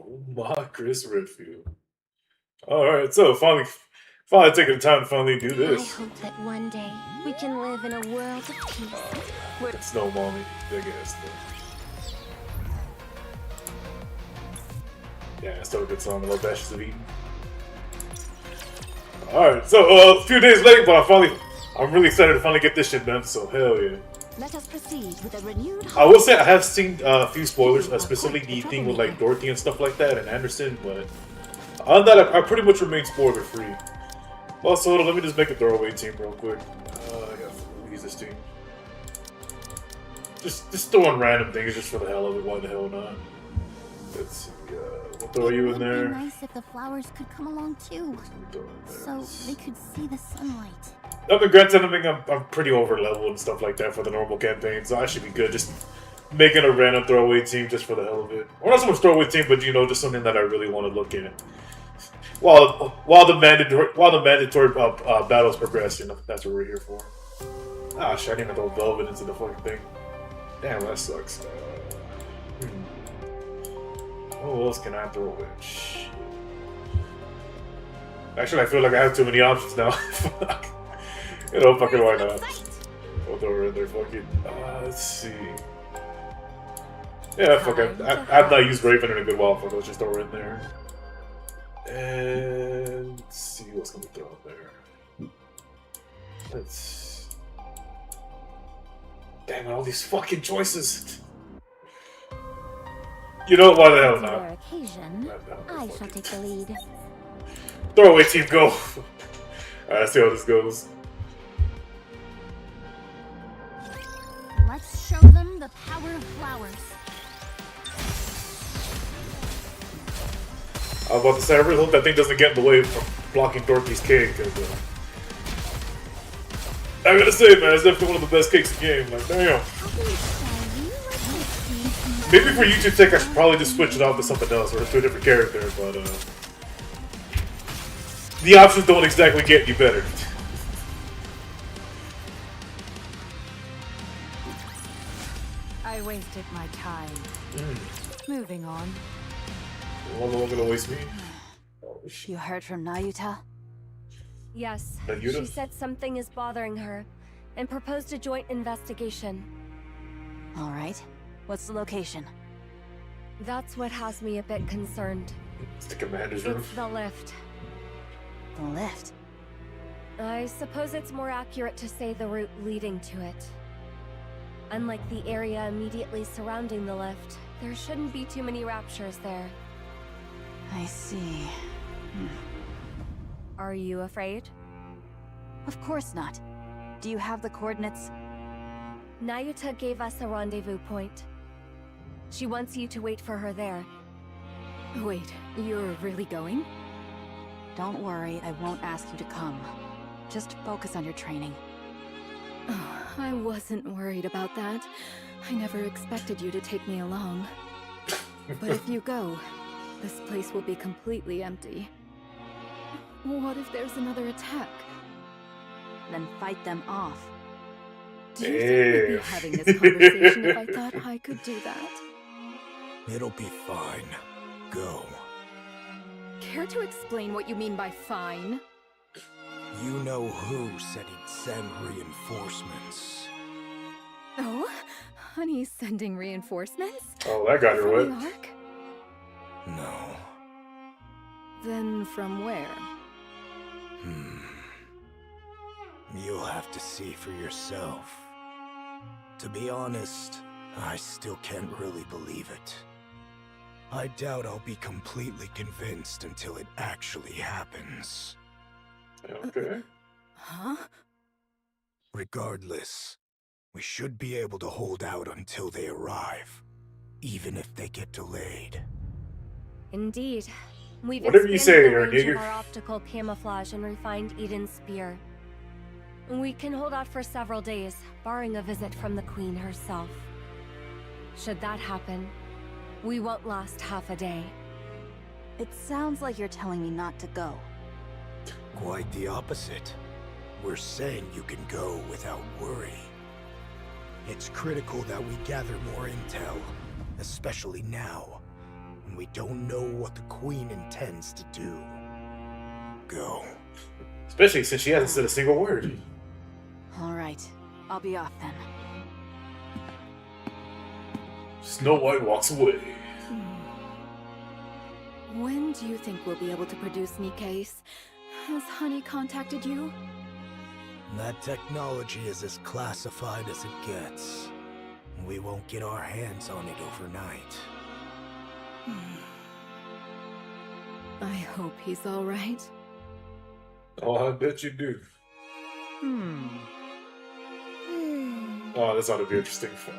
Oh my, Chris Redfield. Alright, so finally taking the time to finally do I this. hope that one day we can live in a world of peace. It's Snow Mommy, big ass thing. Yeah, it's still a good song. I love Ashes of Eden. Alright, so a few days late, but I'm really excited to finally get this shit done, so hell yeah. Let us proceed with a renewed I will say I have seen a few spoilers, specifically the thing with like Dorothy and stuff like that, and Anderson, but other than that, I pretty much remain spoiler free. Also, let me just make a throwaway team real quick. I gotta use this team. Just throwing random things just for the hell of it. Why the hell not? Let's see. We'll throw you in there. It would be nice if the flowers could come along too, so they could see the sunlight. I mean, granted, I'm pretty over level and stuff like that for the normal campaign, so I should be good. Just making a random throwaway team just for the hell of it, or not so much throwaway team, but you know, just something that I really want to look at. While the mandatory battles progress, you know, that's what we're here for. Ah, shit, I didn't even throw Velvet into the fucking thing. Damn, that sucks. What else can I throw in? Shit. Actually, I feel like I have too many options now. Fuck. You know, fucking why not? I'll throw her in there, fuck it. Let's see. Yeah, fuck it. I've not used Raven in a good while, fuck, let's just throw her in there. And let's see what's gonna be thrown there. Let's. Damn it, all these fucking choices. You know why the hell not? Occasion, I shall take the lead. Throwaway team, go. Alright, let's see how this goes. Let's show them the power of flowers. I was about to say, I really hope that thing doesn't get in the way from blocking Dorothy's cake. Cause, I gotta say, man, it's definitely one of the best cakes in the game. Like, damn. Maybe for YouTube tech, I should probably just switch it off to something else or to a different character, but the options don't exactly get any better. I wasted my time. Moving on. You're not gonna waste me. You heard from Nayuta? Yes, Nayuta? she said something is bothering her and proposed a joint investigation. All right. What's the location? That's what has me a bit concerned. It's the commander's room. It's the lift. The lift? I suppose it's more accurate to say the route leading to it. Unlike the area immediately surrounding the lift, there shouldn't be too many raptures there. I see. Are you afraid? Of course not. Do you have the coordinates? Nayuta gave us a rendezvous point. She wants you to wait for her there. Wait, you're really going? Don't worry, I won't ask you to come. Just focus on your training. Oh, I wasn't worried about that. I never expected you to take me along. But if you go, this place will be completely empty. What if there's another attack? Then fight them off. Do you think we'd be having this conversation if I thought I could do that? It'll be fine. Go. Care to explain what you mean by fine? You know who said he'd send reinforcements. Oh? Honey's sending reinforcements? Oh, that got her From wet. the Ark? No. Then from where? You'll have to see for yourself. To be honest, I still can't really believe it. I doubt I'll be completely convinced until it actually happens. Okay. Huh? Regardless, we should be able to hold out until they arrive, even if they get delayed. Indeed. We've Whatever you say, expanded the you're a range of nigger. our optical camouflage and refined Eden's spear. We can hold out for several days, barring a visit from the Queen herself. Should that happen, we won't last half a day. It sounds like you're telling me not to go. Quite the opposite. We're saying you can go without worry. It's critical that we gather more intel, especially now. we don't know what the Queen intends to do. Go. Especially since she hasn't said a single word. Alright, I'll be off then. Snow White walks away. When do you think we'll be able to produce NIKKEs? Has Honey contacted you? That technology is as classified as it gets. We won't get our hands on it overnight. I hope he's alright. Oh, I bet you do. Oh, this ought to be interesting. Fuck.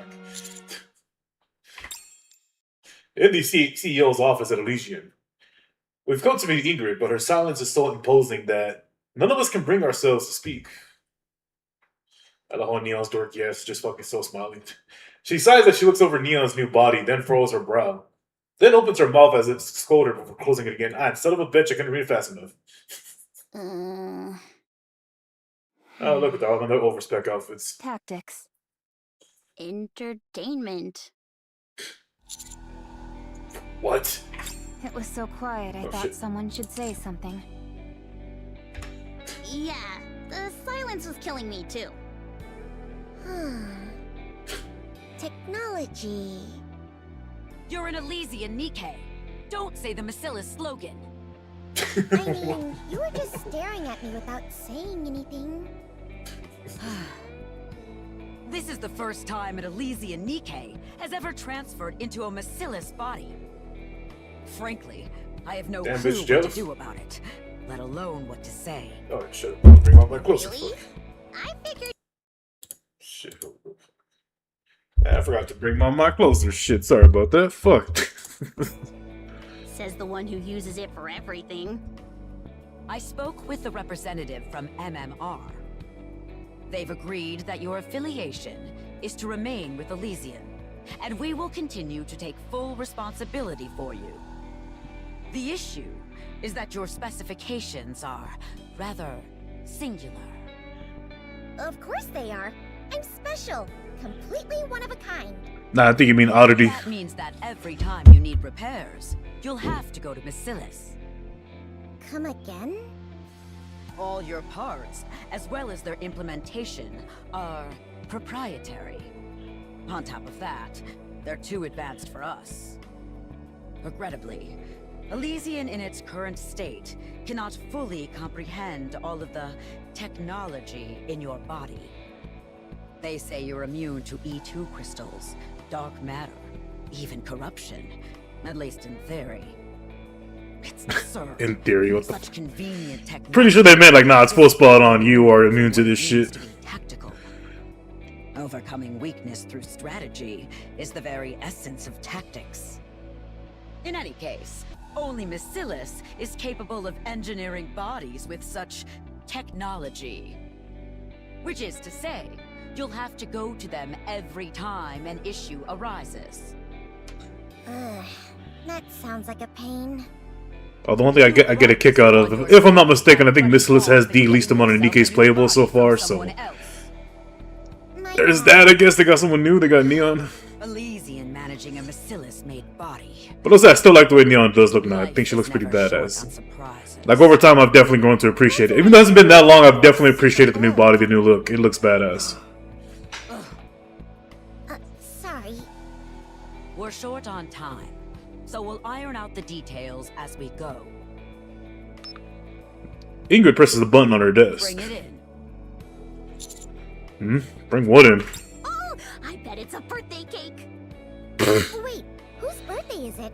In the CEO's office at Elysian, we've come to meet Ingrid, but her silence is so imposing that none of us can bring ourselves to speak. Hello, Neon's dork, yes, just fucking so smiling. She sighs as she looks over Neon's new body, then furrows her brow. Then opens her mouth as if to scold her before closing it again. Ah, son of a bitch, I couldn't read fast enough. Oh, look at all their overspec outfits. Tactics. Entertainment. What? It was so quiet, I thought someone should say something. Yeah, the silence was killing me too. Technology. You're an Elysian NIKKE. Don't say the Macillus slogan. I mean, you were just staring at me without saying anything. This is the first time an Elysian NIKKE has ever transferred into a Macillus body. Frankly, I have no clue what to do about it, let alone what to say. Oh, shit. Bring on my closer. Really? I figured. Shit. I forgot to bring my mic closer. Shit, sorry about that. Fuck. Says the one who uses it for everything. I spoke with the representative from MMR. They've agreed that your affiliation is to remain with Elysian, and we will continue to take full responsibility for you. The issue is that your specifications are rather singular. Of course they are. I'm special. Completely one of a kind. Nah, I think you mean oddity. That means that every time you need repairs, you'll have to go to Macillus. Come again? All your parts, as well as their implementation, are proprietary. On top of that, they're too advanced for us. Regrettably, Elysian in its current state cannot fully comprehend all of the technology in your body. They say you're immune to E2 crystals, dark matter, even corruption, at least in theory. It's absurd. In theory, what the such convenient technology. Pretty sure they meant like, nah, it's full spot on. You are immune to this shit. Tactical. Overcoming weakness through strategy is the very essence of tactics. In any case, only Macillus is capable of engineering bodies with such technology. Which is to say, you'll have to go to them every time an issue arises. Ugh, that sounds like a pain. Oh, the one thing I get a kick out of, if I'm not mistaken, I think Macillus has the least amount of NIKKEs playable so far, so there's that. I guess they got someone new. They got Neon. Elysian managing a Macillus-made body. But also, I still like the way Neon does look now. I think she looks pretty badass. Like, over time, I've definitely grown to appreciate it. Even though it hasn't been that long, I've definitely appreciated the new body, the new look. It looks badass. Sorry. We're short on time, so we'll iron out the details as we go. Ingrid presses the button on her desk. Bring it in. Bring what in? Oh, I bet it's a birthday cake. Wait, whose birthday is it?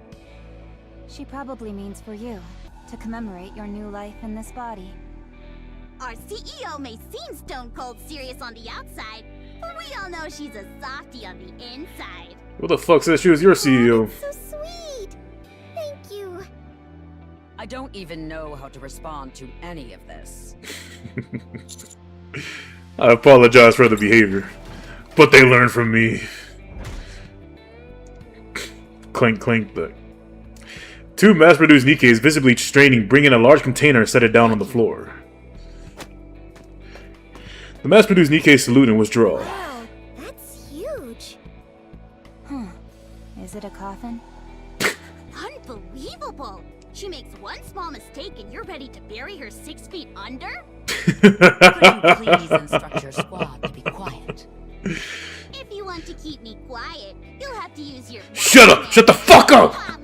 She probably means for you, to commemorate your new life in this body. Our CEO may seem stone cold serious on the outside, but we all know she's a softie on the inside. What the fuck says she was your CEO? So sweet. Thank you. I don't even know how to respond to any of this. I apologize for the behavior, but they learned from me. Clink, clink. The two mass-produced NIKKEs, visibly straining, bring in a large container and set it down on the floor. The mass-produced NIKKE salute and withdraw. Wow, that's huge. Is it a coffin? Unbelievable! She makes one small mistake and you're ready to bury her 6 feet under? Could you please instruct your squad to be quiet? If you want to keep me quiet, you'll have to use your... Shut up! Shut the fuck up! Mwah,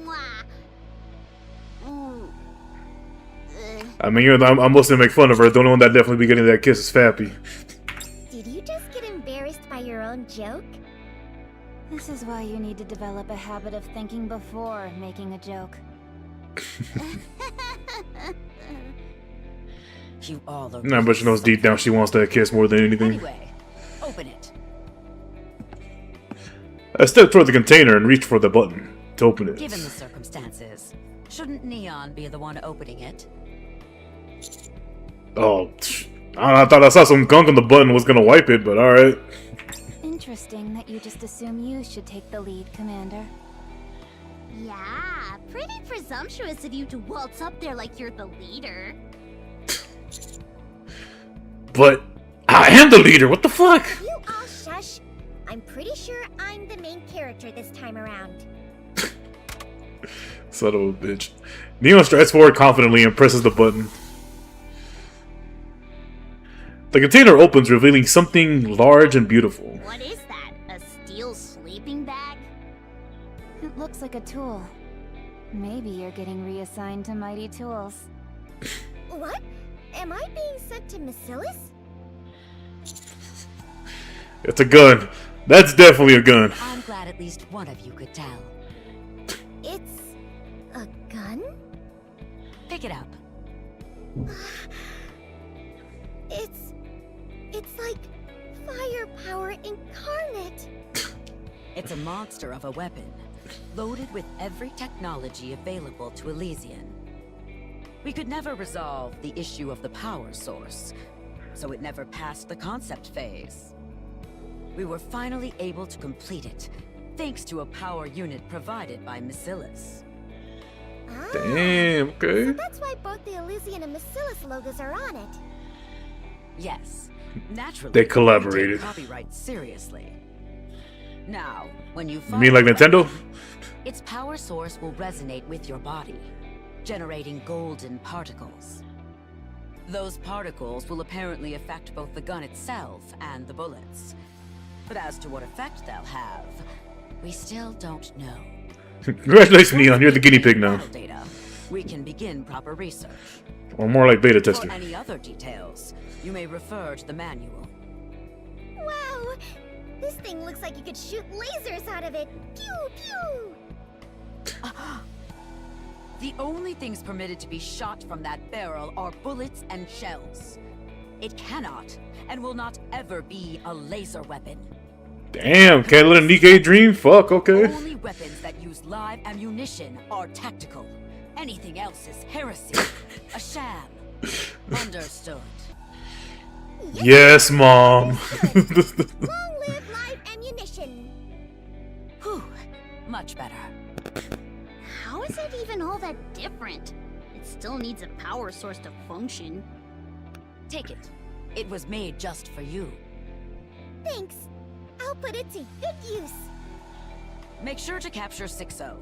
mwah. Mwah. Ooh. I mean, I'm mostly make fun of her. The only one that definitely be getting that kiss is Fappy. Did you just get embarrassed by your own joke? This is why you need to develop a habit of thinking before making a joke. You all are. Nah, but she knows deep down she wants that kiss more than anything. Anyway, open it. I stepped toward the container and reached for the button to open it. Given the circumstances, shouldn't Neon be the one opening it? Oh, I thought I saw some gunk on the button was gonna wipe it, but alright. Interesting that you just assume you should take the lead, Commander. Yeah, pretty presumptuous of you to waltz up there like you're the leader. But I am the leader, what the fuck? You all shush. I'm pretty sure I'm the main character this time around. Son of a bitch. Neon strides forward confidently and presses the button. The container opens, revealing something large and beautiful. What is that? A steel sleeping bag? It looks like a tool. Maybe you're getting reassigned to Mighty Tools. What? Am I being sent to Macilis? It's a gun. That's definitely a gun. I'm glad at least one of you could tell. It's a gun? Pick it up. It's like firepower incarnate. It's a monster of a weapon, loaded with every technology available to Elysian. We could never resolve the issue of the power source, so it never passed the concept phase. We were finally able to complete it, thanks to a power unit provided by Macilis. Ah, Damn, okay. so that's why both the Elysian and Macilis logos are on it. Yes, naturally. They we collaborated. take copyright seriously. Now, when you You mean like find Nintendo? its power source will resonate with your body, generating golden particles. Those particles will apparently affect both the gun itself and the bullets. But as to what effect they'll have, we still don't know. Congratulations, Neon. You're the guinea pig now. Battle data, we can begin proper research. Or more like beta tester. For any other details, you may refer to the manual. Wow! This thing looks like you could shoot lasers out of it. Pew pew! The only things permitted to be shot from that barrel are bullets and shells. It cannot and will not ever be a laser weapon. Damn, can't let a NIKKE dream? Fuck, okay. Only weapons that use live ammunition are tactical. Anything else is heresy. A sham. Understood. Yes, Mom. Long live live ammunition! Whew. Much better. How is it even all that different? It still needs a power source to function. Take it. It was made just for you. Thanks. I'll put it to good use. Make sure to capture 6-0.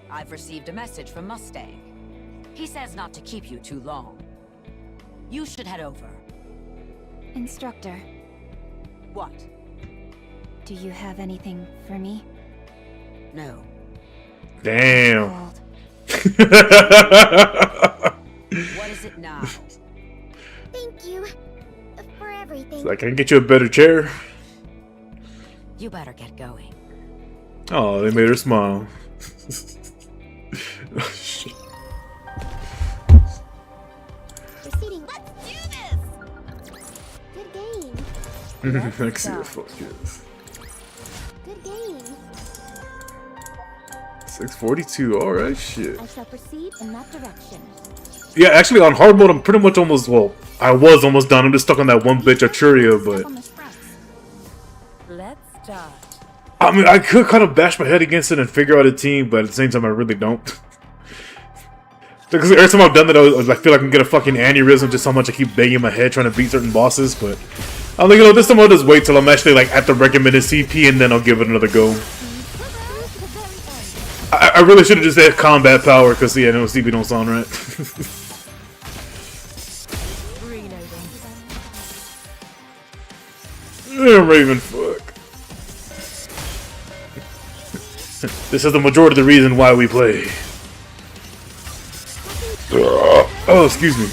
I've received a message from Mustang. He says not to keep you too long. You should head over. Instructor, What? do you have anything for me? No. Damn. Cold. What is it now? Thank you for everything. I can get you a better chair. You better get going. Oh, they made her smile. Oh, shit. Proceeding. Let's do this! Good game. I can see what fuck is. Good game. 642, alright, shit. I shall proceed in that direction. Yeah, actually on hard mode I'm pretty much almost, well, I was almost done. I'm just stuck on that one bitch Arturia, but On the front. Let's start. I mean I could kind of bash my head against it and figure out a team, but at the same time I really don't. Because every time I've done that I feel like I'm gonna fucking aneurysm just how much I keep banging my head trying to beat certain bosses, but I'm like, you know, this time I'll just wait till I'm actually like at the recommended CP and then I'll give it another go. Through to the very I really should have just said combat power, because, yeah, no, CB don't sound right. Raven, fuck. This is the majority of the reason why we play. Oh, excuse me.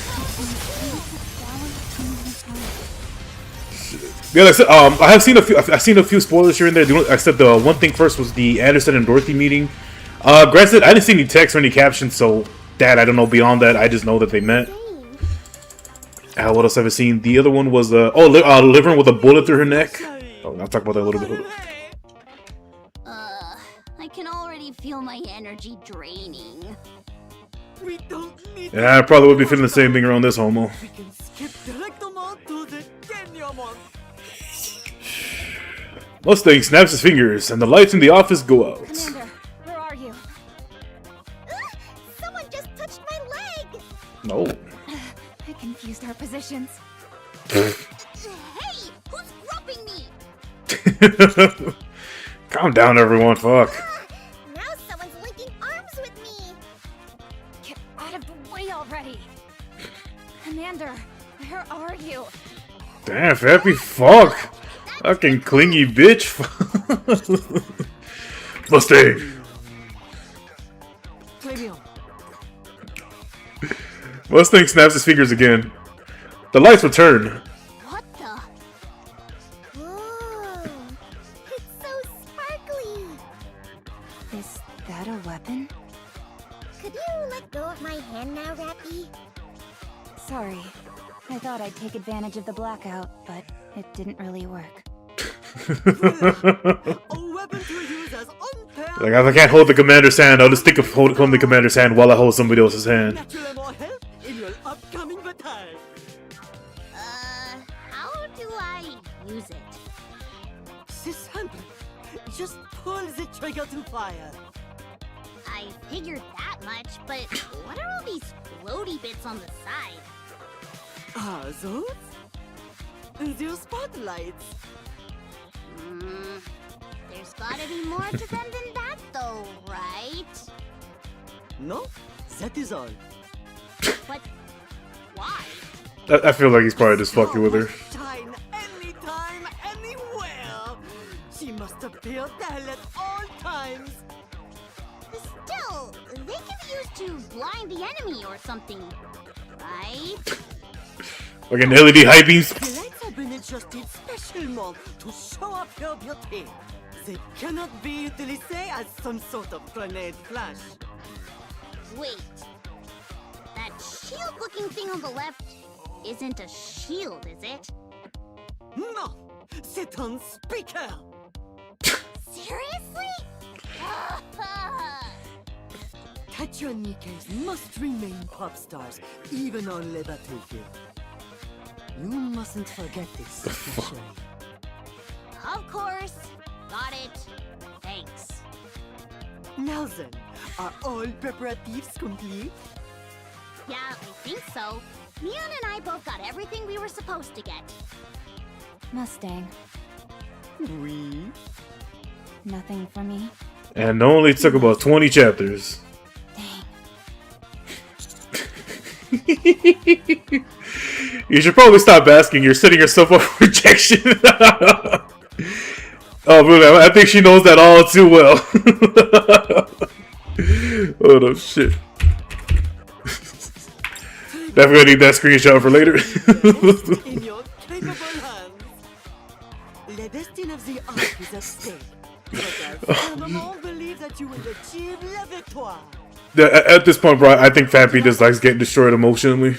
Yeah, like I said, I have seen a few. I've seen a few spoilers here and there. Except the one thing first was the Anderson and Dorothy meeting. Granted, I didn't see any text or any captions, so that I don't know. Beyond that, I just know that they met. What else have I seen? The other one was Livering with a bullet through her neck. Oh, I'll talk about that a little bit. I can already feel my energy draining. Yeah, I probably would be feeling the same thing around this homo. Mustang snaps his fingers, and the lights in the office go out. Commander, where are you? Someone just touched my leg! No. I confused our positions. Hey! Who's groping me? Calm down, everyone. Fuck. Now someone's linking arms with me! Get out of the way already! Commander, where are you? Damn, Fappy, fuck. Fucking clingy bitch. Mustang. Mustang snaps his fingers again. The lights return. What the? Whoa! It's so sparkly! Is that a weapon? Could you let go of my hand now, Rappy? Sorry. I thought I'd take advantage of the blackout, but it didn't really work. Like, if I can't hold the commander's hand, I'll just think of holding the commander's hand while I hold somebody else's hand. How do I use it? Just pull the trigger to fire. I figured that much, but what are all these floaty bits on the side? Ah, those? They're spotlights. There's gotta be more to them than that, though, right? No, that is all. But why? I feel like he's probably just fucking with her. Shine anytime, anywhere. She must appear there at all times. Still, they can be used to blind the enemy or something, right? Fucking LED high beams. The lights have been adjusted specially to show up your beauty. They cannot be utilised as some sort of grenade flash. Wait. That shield-looking thing on the left isn't a shield, is it? No, c'est un speaker. Seriously? Catch and NIKKEs must remain pop stars, even on the battlefield. You mustn't forget this, especially. Of course. Got it. Thanks. Now then, are all preparatives complete? Yeah, I think so. Mian and I both got everything we were supposed to get. Mustang, Oui. nothing for me? And it only took about 20 chapters. Dang. You should probably stop asking. You're setting yourself up for rejection. Oh, really? I think she knows that all too well. Oh, no shit. Definitely need that screenshot for later. In your capable hands. The destiny of the Ark is at stake. But I firmly believe that you will achieve la victoire. At this point, bro, I think Fappy just likes getting destroyed emotionally.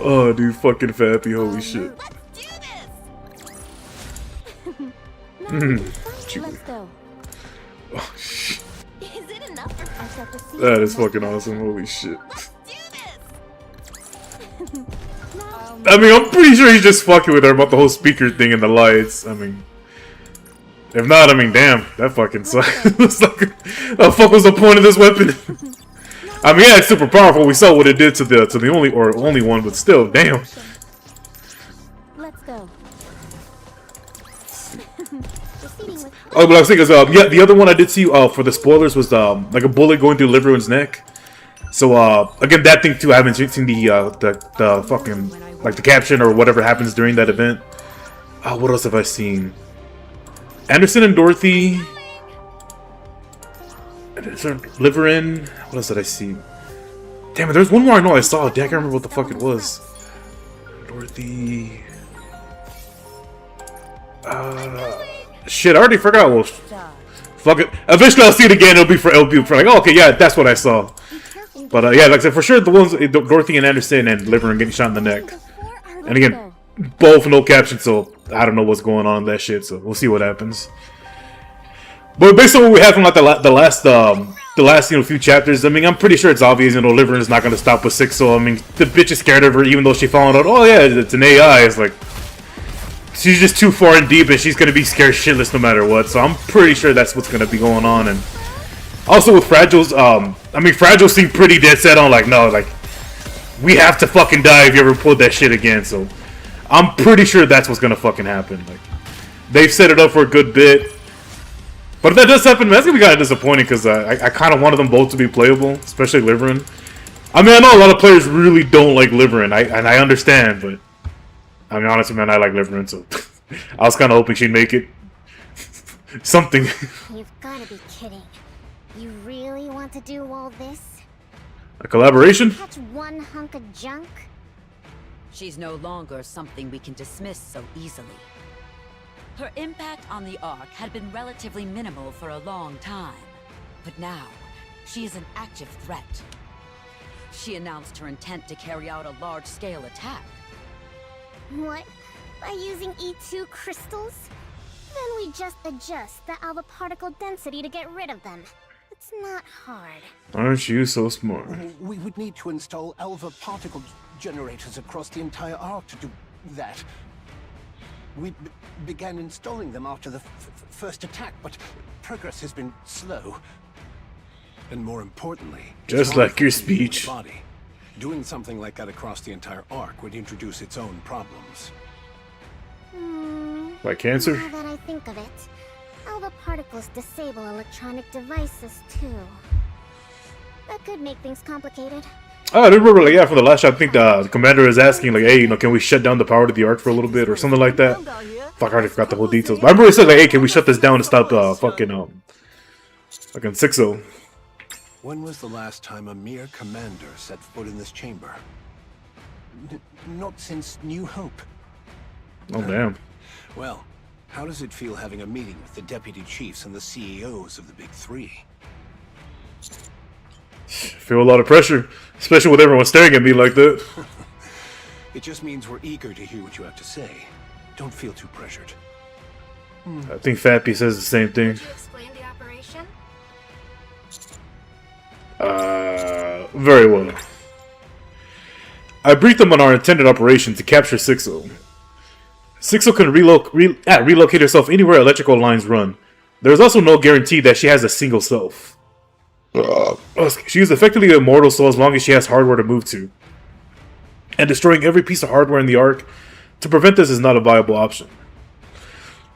Oh, dude, fucking Fappy, holy shit. Let's go. Oh, shit. Is it enough for That is fucking awesome, holy shit. Let's do this! I mean, I'm pretty sure he's just fucking with her about the whole speaker thing and the lights. I mean, if not, I mean, damn, that fucking sucks. It's like, the fuck was the point of this weapon? I mean, yeah, it's super powerful. We saw what it did to the only one, but still, damn. Let's go. Oh, but I was thinking, yeah, the other one I did see for the spoilers was like a bullet going through Liverune's neck. So again, that thing too. I haven't seen the fucking like the caption or whatever happens during that event. What else have I seen? Anderson and Dorothy. Liverin. What else did I see? Damn it, there's one more I know I saw. I can't remember what the fuck it was. Dorothy. Shit, I already forgot. Well, fuck it. Eventually I'll see it again. It'll be for like, oh, okay, yeah, that's what I saw. But yeah, like I said, for sure the ones Dorothy and Anderson and Liverin getting shot in the neck. And again, both no caption, so I don't know what's going on in that shit. So we'll see what happens. But based on what we have from like the last few chapters, I mean, I'm pretty sure it's obvious. Liverin is not going to stop with 6. So I mean, the bitch is scared of her, even though she found out. Oh yeah, it's an AI. It's like she's just too far and deep, and she's going to be scared shitless no matter what. So I'm pretty sure that's what's going to be going on. And also with Fragile's, I mean, Fragile seemed pretty dead set on like, no, like we have to fucking die if you ever pull that shit again. So I'm pretty sure that's what's going to fucking happen. Like they've set it up for a good bit. But if that does happen, that's going to be kind of disappointing because I kind of wanted them both to be playable, especially Liverin. I mean, I know a lot of players really don't like Liverin, and I understand, but I mean, honestly, man, I like Liverin, so I was kind of hoping she'd make it. Something. You've got to be kidding. You really want to do all this? A collaboration? Catch one hunk of junk? She's no longer something we can dismiss so easily. Her impact on the Ark had been relatively minimal for a long time, but now she is an active threat. She announced her intent to carry out a large-scale attack. What? By using E2 crystals? Then we just adjust the alpha particle density to get rid of them. It's not hard. Aren't you so smart? We would need to install alpha particle generators across the entire Ark to do that. We began installing them after the first attack, but progress has been slow. And more importantly, just like your speech. Body. Doing something like that across the entire Ark would introduce its own problems. Like cancer? Now that I think of it, alpha particles disable electronic devices too. That could make things complicated. Oh, I remember, like, yeah, for the last shot, I think the commander is asking, like, hey, can we shut down the power to the Ark for a little bit, or something like that. Fuck, I already forgot the whole details. But I remember he said, like, hey, can we shut this down to stop fucking 6-0. When was the last time a mere commander set foot in this chamber? Not since New Hope. Oh, damn. Well, how does it feel having a meeting with the deputy chiefs and the CEOs of the big three? I feel a lot of pressure, especially with everyone staring at me like that. It just means we're eager to hear what you have to say. Don't feel too pressured. I think Fappy says the same thing. Could you explain the operation? Very well. I briefed them on our intended operation to capture 6-0. 6-0 can relocate herself anywhere electrical lines run. There is also no guarantee that she has a single self. She is effectively immortal so as long as she has hardware to move to. And destroying every piece of hardware in the Ark to prevent this is not a viable option.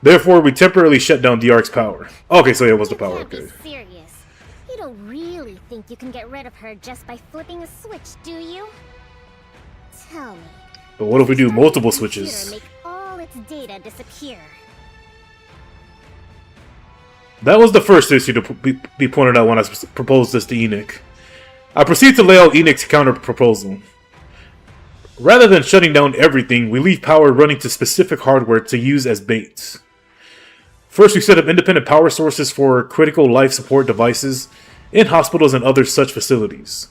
Therefore, we temporarily shut down the Ark's power. Okay, so it was the power, You can't okay. be serious. You don't really think you can get rid of her just by flipping a switch, do you? Tell me. But what if we do Does multiple the computer switches? make all its data disappear? That was the first issue to be pointed out when I proposed this to Enoch. I proceed to lay out Enoch's counter proposal. Rather than shutting down everything, we leave power running to specific hardware to use as baits. First, we set up independent power sources for critical life support devices in hospitals and other such facilities.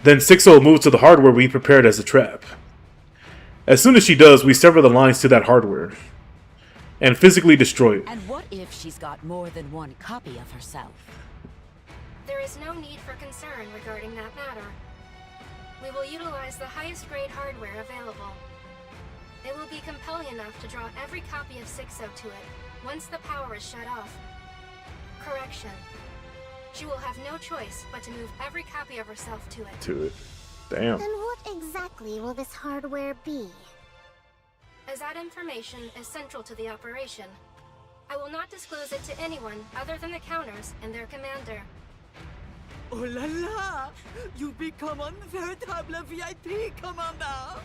Then 6-0 moves to the hardware we prepared as a trap. As soon as she does, we sever the lines to that hardware and physically destroy it. And what if she's got more than one copy of herself? There is no need for concern regarding that matter. We will utilize the highest grade hardware available. It will be compelling enough to draw every copy of 6-0 to it once the power is shut off. Correction. She will have no choice but to move every copy of herself to it. Damn. Then what exactly will this hardware be? A as that information is central to the operation. I will not disclose it to anyone other than the counters and their commander. Oh la la! You become un véritable VIP, Commander!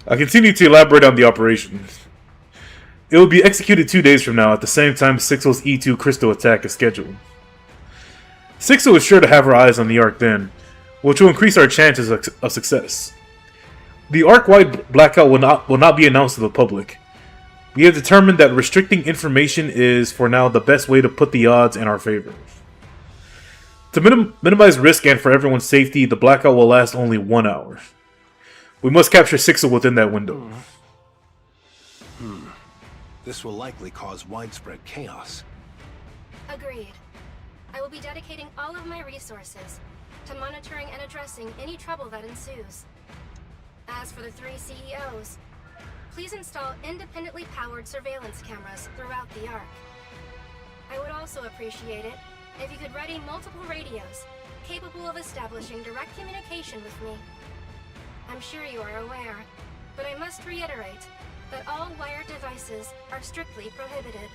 I continue to elaborate on the operation. It will be executed 2 days from now at the same time Sixel's E2 crystal attack is scheduled. Sixel is sure to have her eyes on the Ark then, which will increase our chances of success. The Ark-wide blackout will not be announced to the public. We have determined that restricting information is, for now, the best way to put the odds in our favor. To minimize risk and for everyone's safety, the blackout will last only 1 hour. We must capture Sixel within that window. This will likely cause widespread chaos. Agreed. I will be dedicating all of my resources to monitoring and addressing any trouble that ensues. As for the 3 CEOs, please install independently powered surveillance cameras throughout the Ark. I would also appreciate it if you could ready multiple radios capable of establishing direct communication with me. I'm sure you are aware, but I must reiterate that all wired devices are strictly prohibited.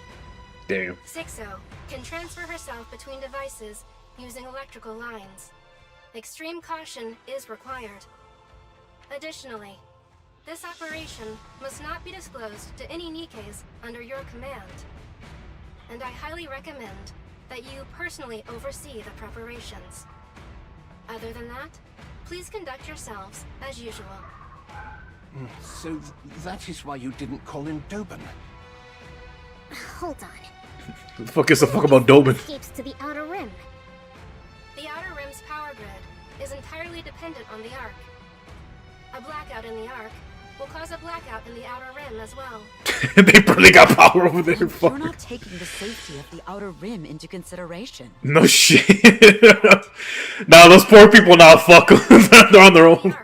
Damn. Sixo can transfer herself between devices using electrical lines. Extreme caution is required. Additionally, this operation must not be disclosed to any NIKKEs under your command. And I highly recommend that you personally oversee the preparations. Other than that, please conduct yourselves as usual. So that is why you didn't call in Dobin. Hold on. What the fuck is the fuck about Dobin? Escapes to the Outer Rim. The Outer Rim's power grid is entirely dependent on the Ark. A blackout in the Ark will cause a blackout in the Outer Rim as well. They probably got power over there. You're not taking the safety of the Outer Rim into consideration. No shit. Nah, those poor people now, fuck them. They're on their own.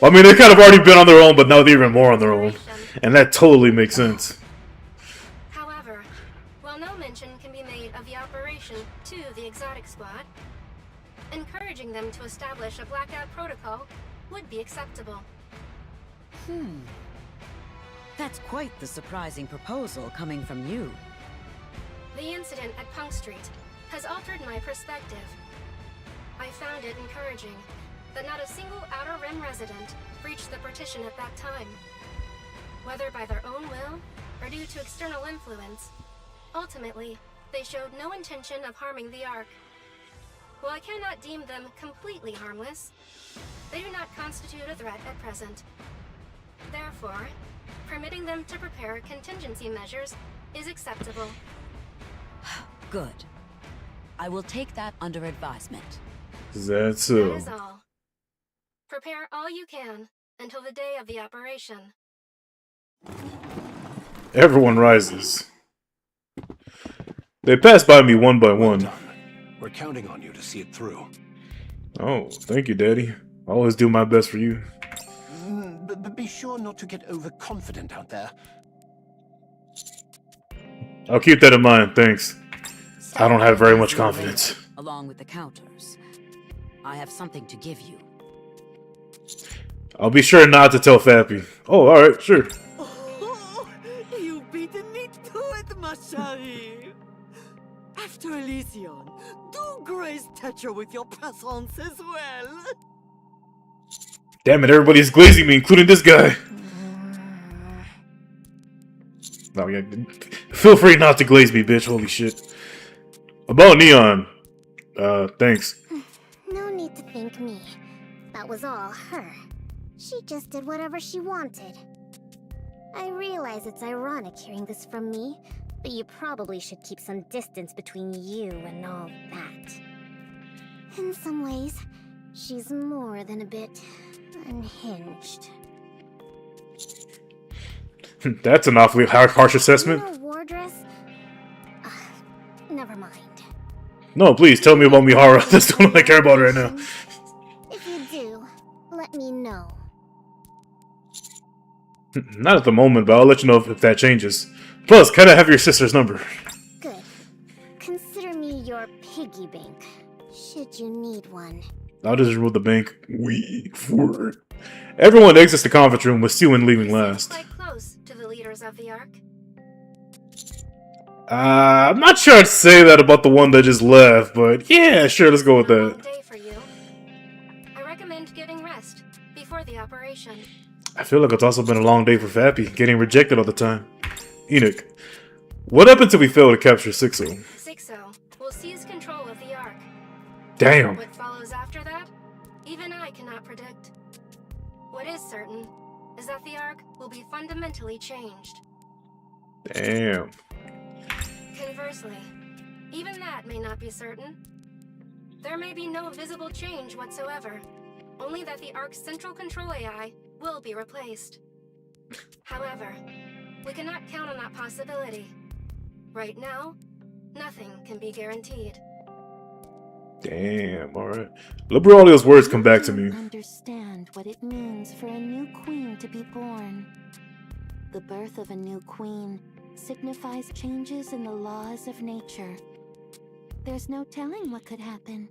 I mean, they kind of already been on their own, but now they're even more on their own. And that totally makes sense. However, while no mention can be made of the operation to the Exotic Squad, encouraging them to establish a blackout protocol would be acceptable. That's quite the surprising proposal coming from you. The incident at Punk Street has altered my perspective. I found it encouraging that not a single Outer Rim resident breached the partition at that time. Whether by their own will or due to external influence, ultimately, they showed no intention of harming the Ark. While I cannot deem them completely harmless, they do not constitute a threat at present. Therefore, permitting them to prepare contingency measures is acceptable. Good. I will take that under advisement. That's That is all. Prepare all you can until the day of the operation. Everyone rises. They pass by me one by one. We're counting on you to see it through. Oh, thank you, Daddy. I always do my best for you. But be sure not to get overconfident out there. I'll keep that in mind, thanks. I don't have very much confidence. Along with the counters, I have something to give you. I'll be sure not to tell Fappy. Oh, alright, sure. Oh, you beaten me to it, ma chérie. After Elysion, do grace Tetra with your presence as well. Damn it, everybody's glazing me, including this guy. No, yeah, feel free not to glaze me, bitch. Holy shit. About Neon. Thanks. No need to thank me. That was all her. She just did whatever she wanted. I realize it's ironic hearing this from me, but you probably should keep some distance between you and all that. In some ways, she's more than a bit unhinged. That's an awfully harsh assessment. You know, wardress? Never mind. No, please, tell me about Mihara. That's the one I care about right now. If you do, let me know. Not at the moment, but I'll let you know if that changes. Plus, can I have your sister's number? Good. Consider me your piggy bank, should you need one. I'll just remove the bank. Everyone exits the conference room with Suen leaving last. Quite close to the leaders of the Ark. I'm not sure I'd say that about the one that just left, but yeah, sure, let's go with that. Long day for you. I recommend getting rest before the operation. I feel like it's also been a long day for Fappy, getting rejected all the time. Enoch, what happens if we fail to capture Sixo? Sixo will seize control of the Ark. Damn. What follows after that, even I cannot predict. What is certain is that the Ark will be fundamentally changed. Damn. Conversely, even that may not be certain. There may be no visible change whatsoever, only that the Ark's central control AI will be replaced. However, we cannot count on that possibility. Right now, nothing can be guaranteed. Damn, alright. Liberaulio's words come back to me. Understand what it means for a new queen to be born. The birth of a new queen signifies changes in the laws of nature. There's no telling what could happen.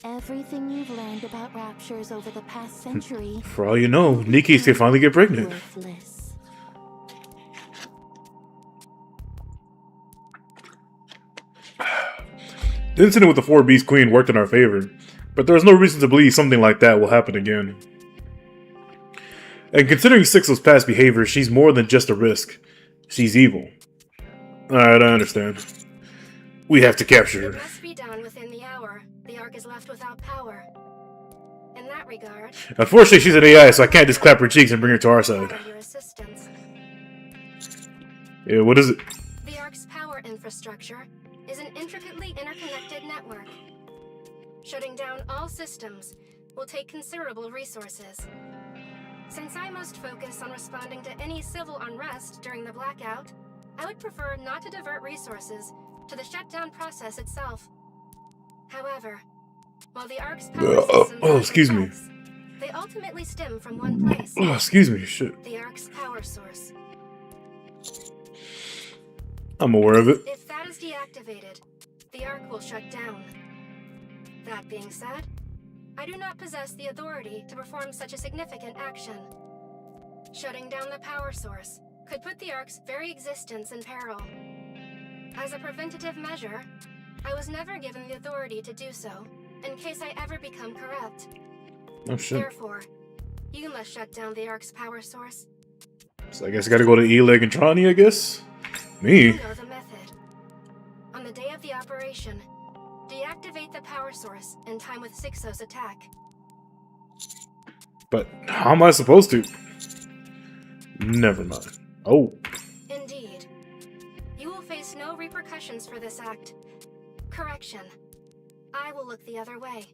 Everything you've learned about raptures over the past century... For all you know, NIKKE can finally get pregnant. Worthless. The incident with the 4Beast Queen worked in our favor, but there is no reason to believe something like that will happen again. And considering Sixo's past behavior, she's more than just a risk. She's evil. Alright, I understand. We have to capture her. It must be done within the hour. The Ark is left without power. In that regard... Unfortunately, she's an AI, so I can't just clap her cheeks and bring her to our side. Your assistance. Yeah, what is it? The Ark's power infrastructure is an intricately interconnected network. Shutting down all systems will take considerable resources. Since I must focus on responding to any civil unrest during the blackout, I would prefer not to divert resources to the shutdown process itself. However, while the Ark's power systems are excuse me. complex, they ultimately stem from one place. Oh, excuse me, shit. The Ark's power source. I'm aware of it. If that is deactivated, the Ark will shut down. That being said, I do not possess the authority to perform such a significant action. Shutting down the power source could put the Ark's very existence in peril. As a preventative measure, I was never given the authority to do so, in case I ever become corrupt. Oh shit. Therefore, you must shut down the Ark's power source. So I guess I gotta go to Eleg and Trani, I guess? Me? You know the method. On the day of the operation, deactivate the power source in time with Sixo's attack. But how am I supposed to? Never mind. Oh. Indeed. You will face no repercussions for this act. Correction. I will look the other way.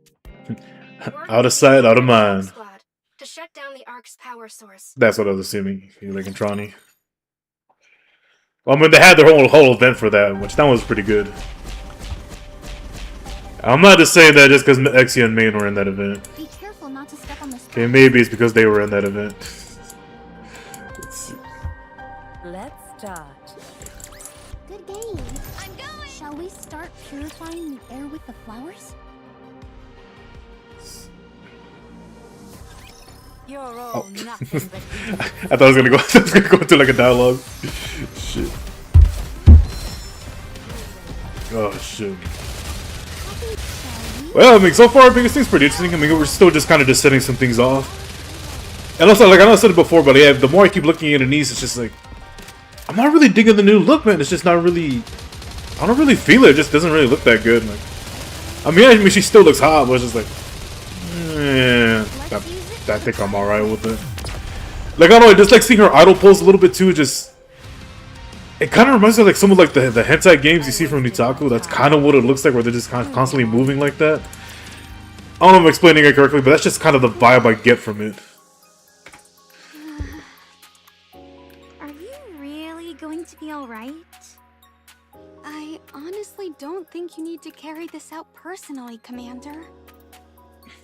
Out of sight, out of mind. Squad to shut down the Ark's power source. That's what I was assuming. Eleg and Trani. Well, I mean, they had their whole event for that, which that was pretty good. I'm not just saying that just because Exia and Main were in that event. Be careful not to step on the Okay, maybe it's because they were in that event. Let's see. Let's start. Good game. I'm going. Shall we start purifying the air with the flowers? You're all nothing but I thought I was gonna go into like a dialogue. Shit. Oh shit. Well, I mean, so far, biggest thing's pretty interesting. I mean, we're still just kind of just setting some things off. And also, like, I know I said it before, but yeah, the more I keep looking at Anise, it's just like, I'm not really digging the new look, man. It's just not really, I don't really feel it. It just doesn't really look that good. Like, I mean, she still looks hot, but it's just like, I think I'm alright with it. Like, I don't know, just like seeing her idle pose a little bit too, just, it kind of reminds me of like some of like the hentai games you see from Nitaku. That's kind of what it looks like, where they're just constantly moving like that. I don't know if I'm explaining it correctly, but that's just kind of the vibe I get from it. Are you really going to be alright? I honestly don't think you need to carry this out personally, Commander.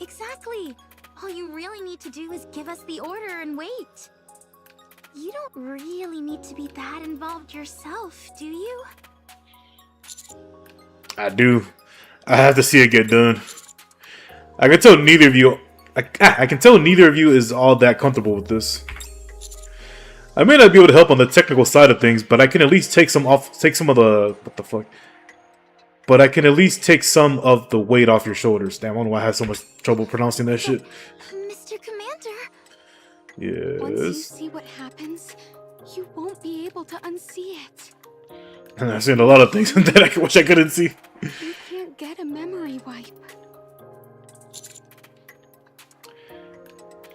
Exactly! All you really need to do is give us the order and wait. You don't really need to be that involved yourself, do you? I do. I have to see it get done. I can tell neither of you. I can tell neither of you is all that comfortable with this. I may not be able to help on the technical side of things, but I can at least take some of the what the fuck. But I can at least take some of the weight off your shoulders. Damn, I don't know why I had so much trouble pronouncing that shit. Mr. Commander. Yes. Once you see what happens, you won't be able to unsee it. And I've seen a lot of things that I wish I couldn't see. You can't get a memory wipe.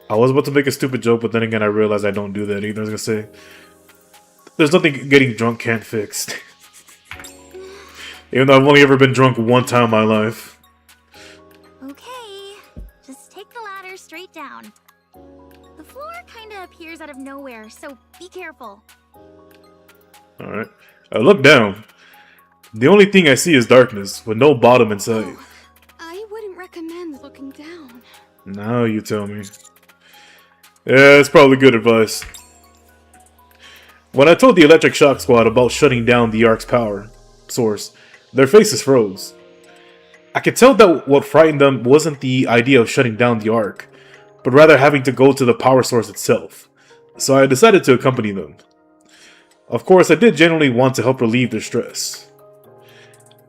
I was about to make a stupid joke, but then again I realized I don't do that either. I was gonna say, there's nothing getting drunk can't fix. Even though I've only ever been drunk one time in my life. Okay, just take the ladder straight down. The floor kinda appears out of nowhere, so be careful. Alright. I look down. The only thing I see is darkness, with no bottom in sight. Oh, I wouldn't recommend looking down. Now you tell me. Yeah, it's probably good advice. When I told the Electric Shock Squad about shutting down the Ark's power source, their faces froze. I could tell that what frightened them wasn't the idea of shutting down the Ark, but rather having to go to the power source itself. So I decided to accompany them. Of course, I did genuinely want to help relieve their stress.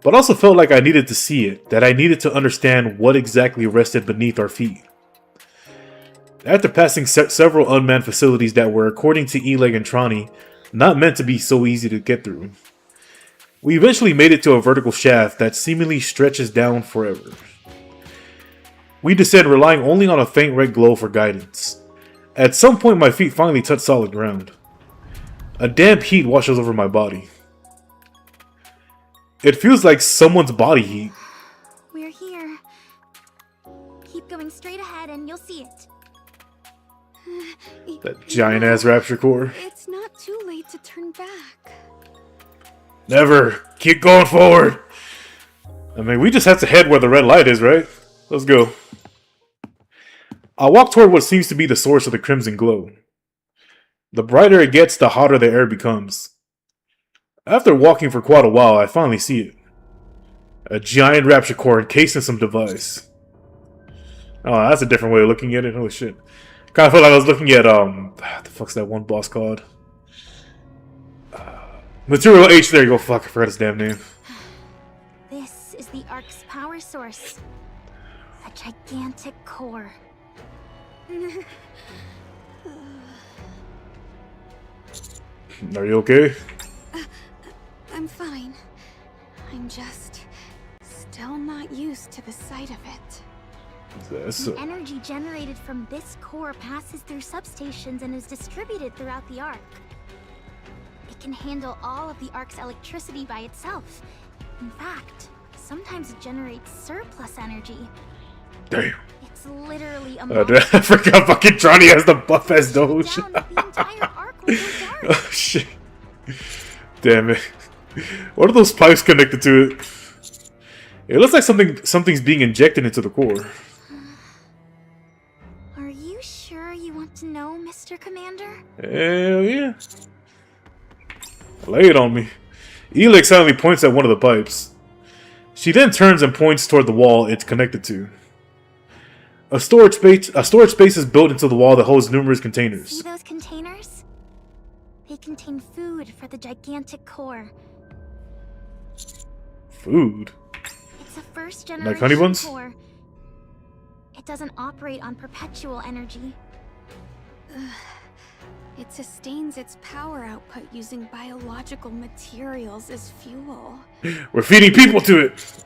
But also felt like I needed to see it, that I needed to understand what exactly rested beneath our feet. After passing several unmanned facilities that were, according to Eleg and Trani, not meant to be so easy to get through, we eventually made it to a vertical shaft that seemingly stretches down forever. We descend relying only on a faint red glow for guidance. At some point my feet finally touch solid ground. A damp heat washes over my body. It feels like someone's body heat. We're here. Keep going straight ahead and you'll see it. That giant ass rapture core. It's not too late to turn back. Never. Keep going forward. I mean, we just have to head where the red light is, right? Let's go. I walk toward what seems to be the source of the crimson glow. The brighter it gets, the hotter the air becomes. After walking for quite a while, I finally see it. A giant rapture core encased in some device. Oh, that's a different way of looking at it. Holy shit. Kind of felt like I was looking at, what the fuck's that one boss called? Material H, there you go. Fuck, I forgot his damn name. This is the Ark's power source. A gigantic core. Are you okay? I'm fine. I'm just still not used to the sight of it. The energy generated from this core passes through substations and is distributed throughout the Ark. It can handle all of the Ark's electricity by itself. In fact, sometimes it generates surplus energy. Damn. It's literally a I forgot fucking Trani has the buff ass doge. the entire Ark will go dark. Oh shit. Damn it. What are those pipes connected to it? It looks like something's being injected into the core. Are you sure you want to know, Mr. Commander? Hell yeah. Lay it on me. Eleg silently points at one of the pipes. She then turns and points toward the wall it's connected to. A storage space is built into the wall that holds numerous containers. See those containers? They contain food for the gigantic core. Food? It's a first Like generation honey buns? core. It doesn't operate on perpetual energy. It sustains its power output using biological materials as fuel. We're feeding people to it!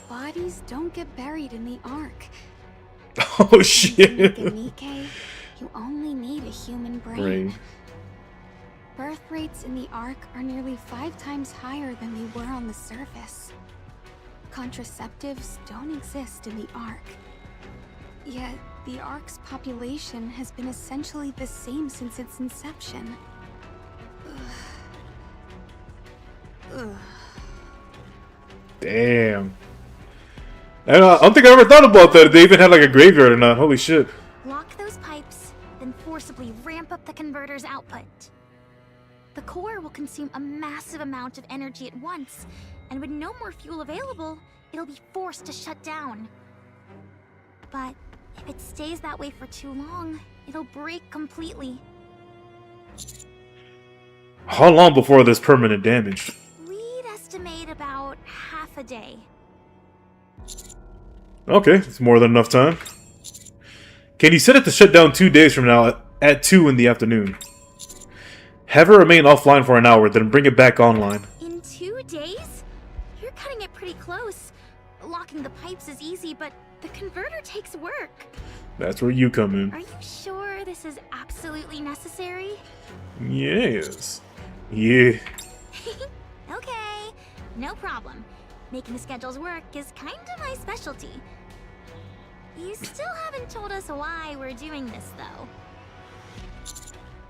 Bodies don't get buried in the Ark. Oh shit! To make a NIKKE, you only need a human brain. Birth rates in the Ark are nearly 5 times higher than they were on the surface. Contraceptives don't exist in the Ark. Yet, the Ark's population has been essentially the same since its inception. Damn. I don't think I ever thought about that. If they even had like a graveyard or not. Holy shit. Lock those pipes, then forcibly ramp up the converter's output. The core will consume a massive amount of energy at once, and with no more fuel available, it'll be forced to shut down. but if it stays that way for too long, it'll break completely. How long before there's permanent damage? We'd estimate about half a day. Okay, it's more than enough time. Can you set it to shut down 2 days from now at 2 in the afternoon? Have it remain offline for an hour, then bring it back online. In 2 days? You're cutting it pretty close. Locking the pipes is easy, but the converter takes work. That's where you come in. Are you sure this is absolutely necessary? Yes. Yeah. Okay, no problem. Making schedules work is kind of my specialty. You still haven't told us why we're doing this, though.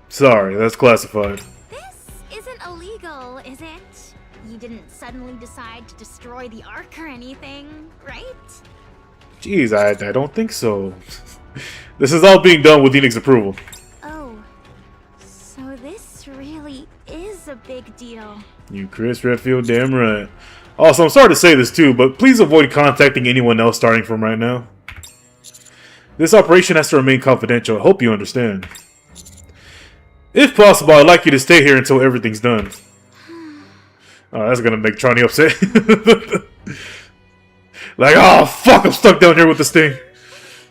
Sorry, that's classified. This isn't illegal, is it? You didn't suddenly decide to destroy the Ark or anything, right? Jeez, I don't think so. This is all being done with NIKKE's approval. Oh, so this really is a big deal. You Chris Redfield, damn right. Also, I'm sorry to say this too, but please avoid contacting anyone else starting from right now. This operation has to remain confidential. I hope you understand. If possible, I'd like you to stay here until everything's done. Oh, that's gonna make Trani upset. Like, oh fuck, I'm stuck down here with this thing.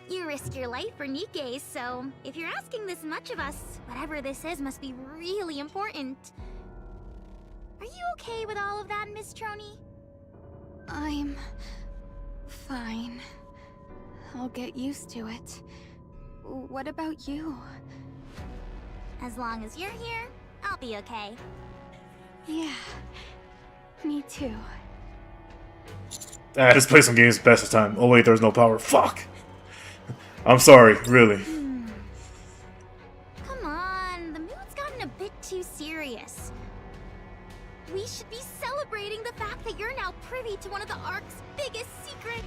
You risk your life for NIKKE, so if you're asking this much of us, whatever this is must be really important. Are you okay with all of that, Miss Troni? I'm fine. I'll get used to it. What about you? As long as you're here, I'll be okay. Yeah, me too. Just play some games to pass the time. Oh wait, there's no power. Fuck. I'm sorry, really. Come on, the mood's gotten a bit too serious. We should be celebrating the fact that you're now privy to one of the Ark's biggest secrets.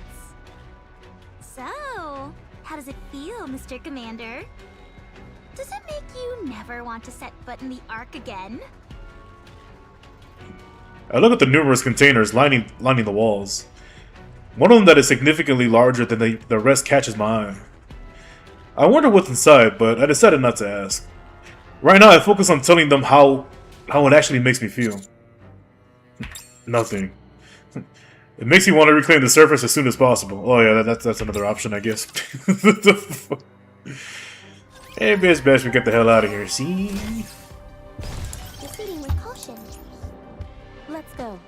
So, how does it feel, Mr. Commander? Does it make you never want to set foot in the Ark again? I look at the numerous containers lining the walls. One of them that is significantly larger than the rest catches my eye. I wonder what's inside, but I decided not to ask. Right now, I focus on telling them how it actually makes me feel. Nothing. It makes me want to reclaim the surface as soon as possible. Oh yeah, that's another option, I guess. Hey, bitch, we get the hell out of here. See? Proceeding with caution. Let's go.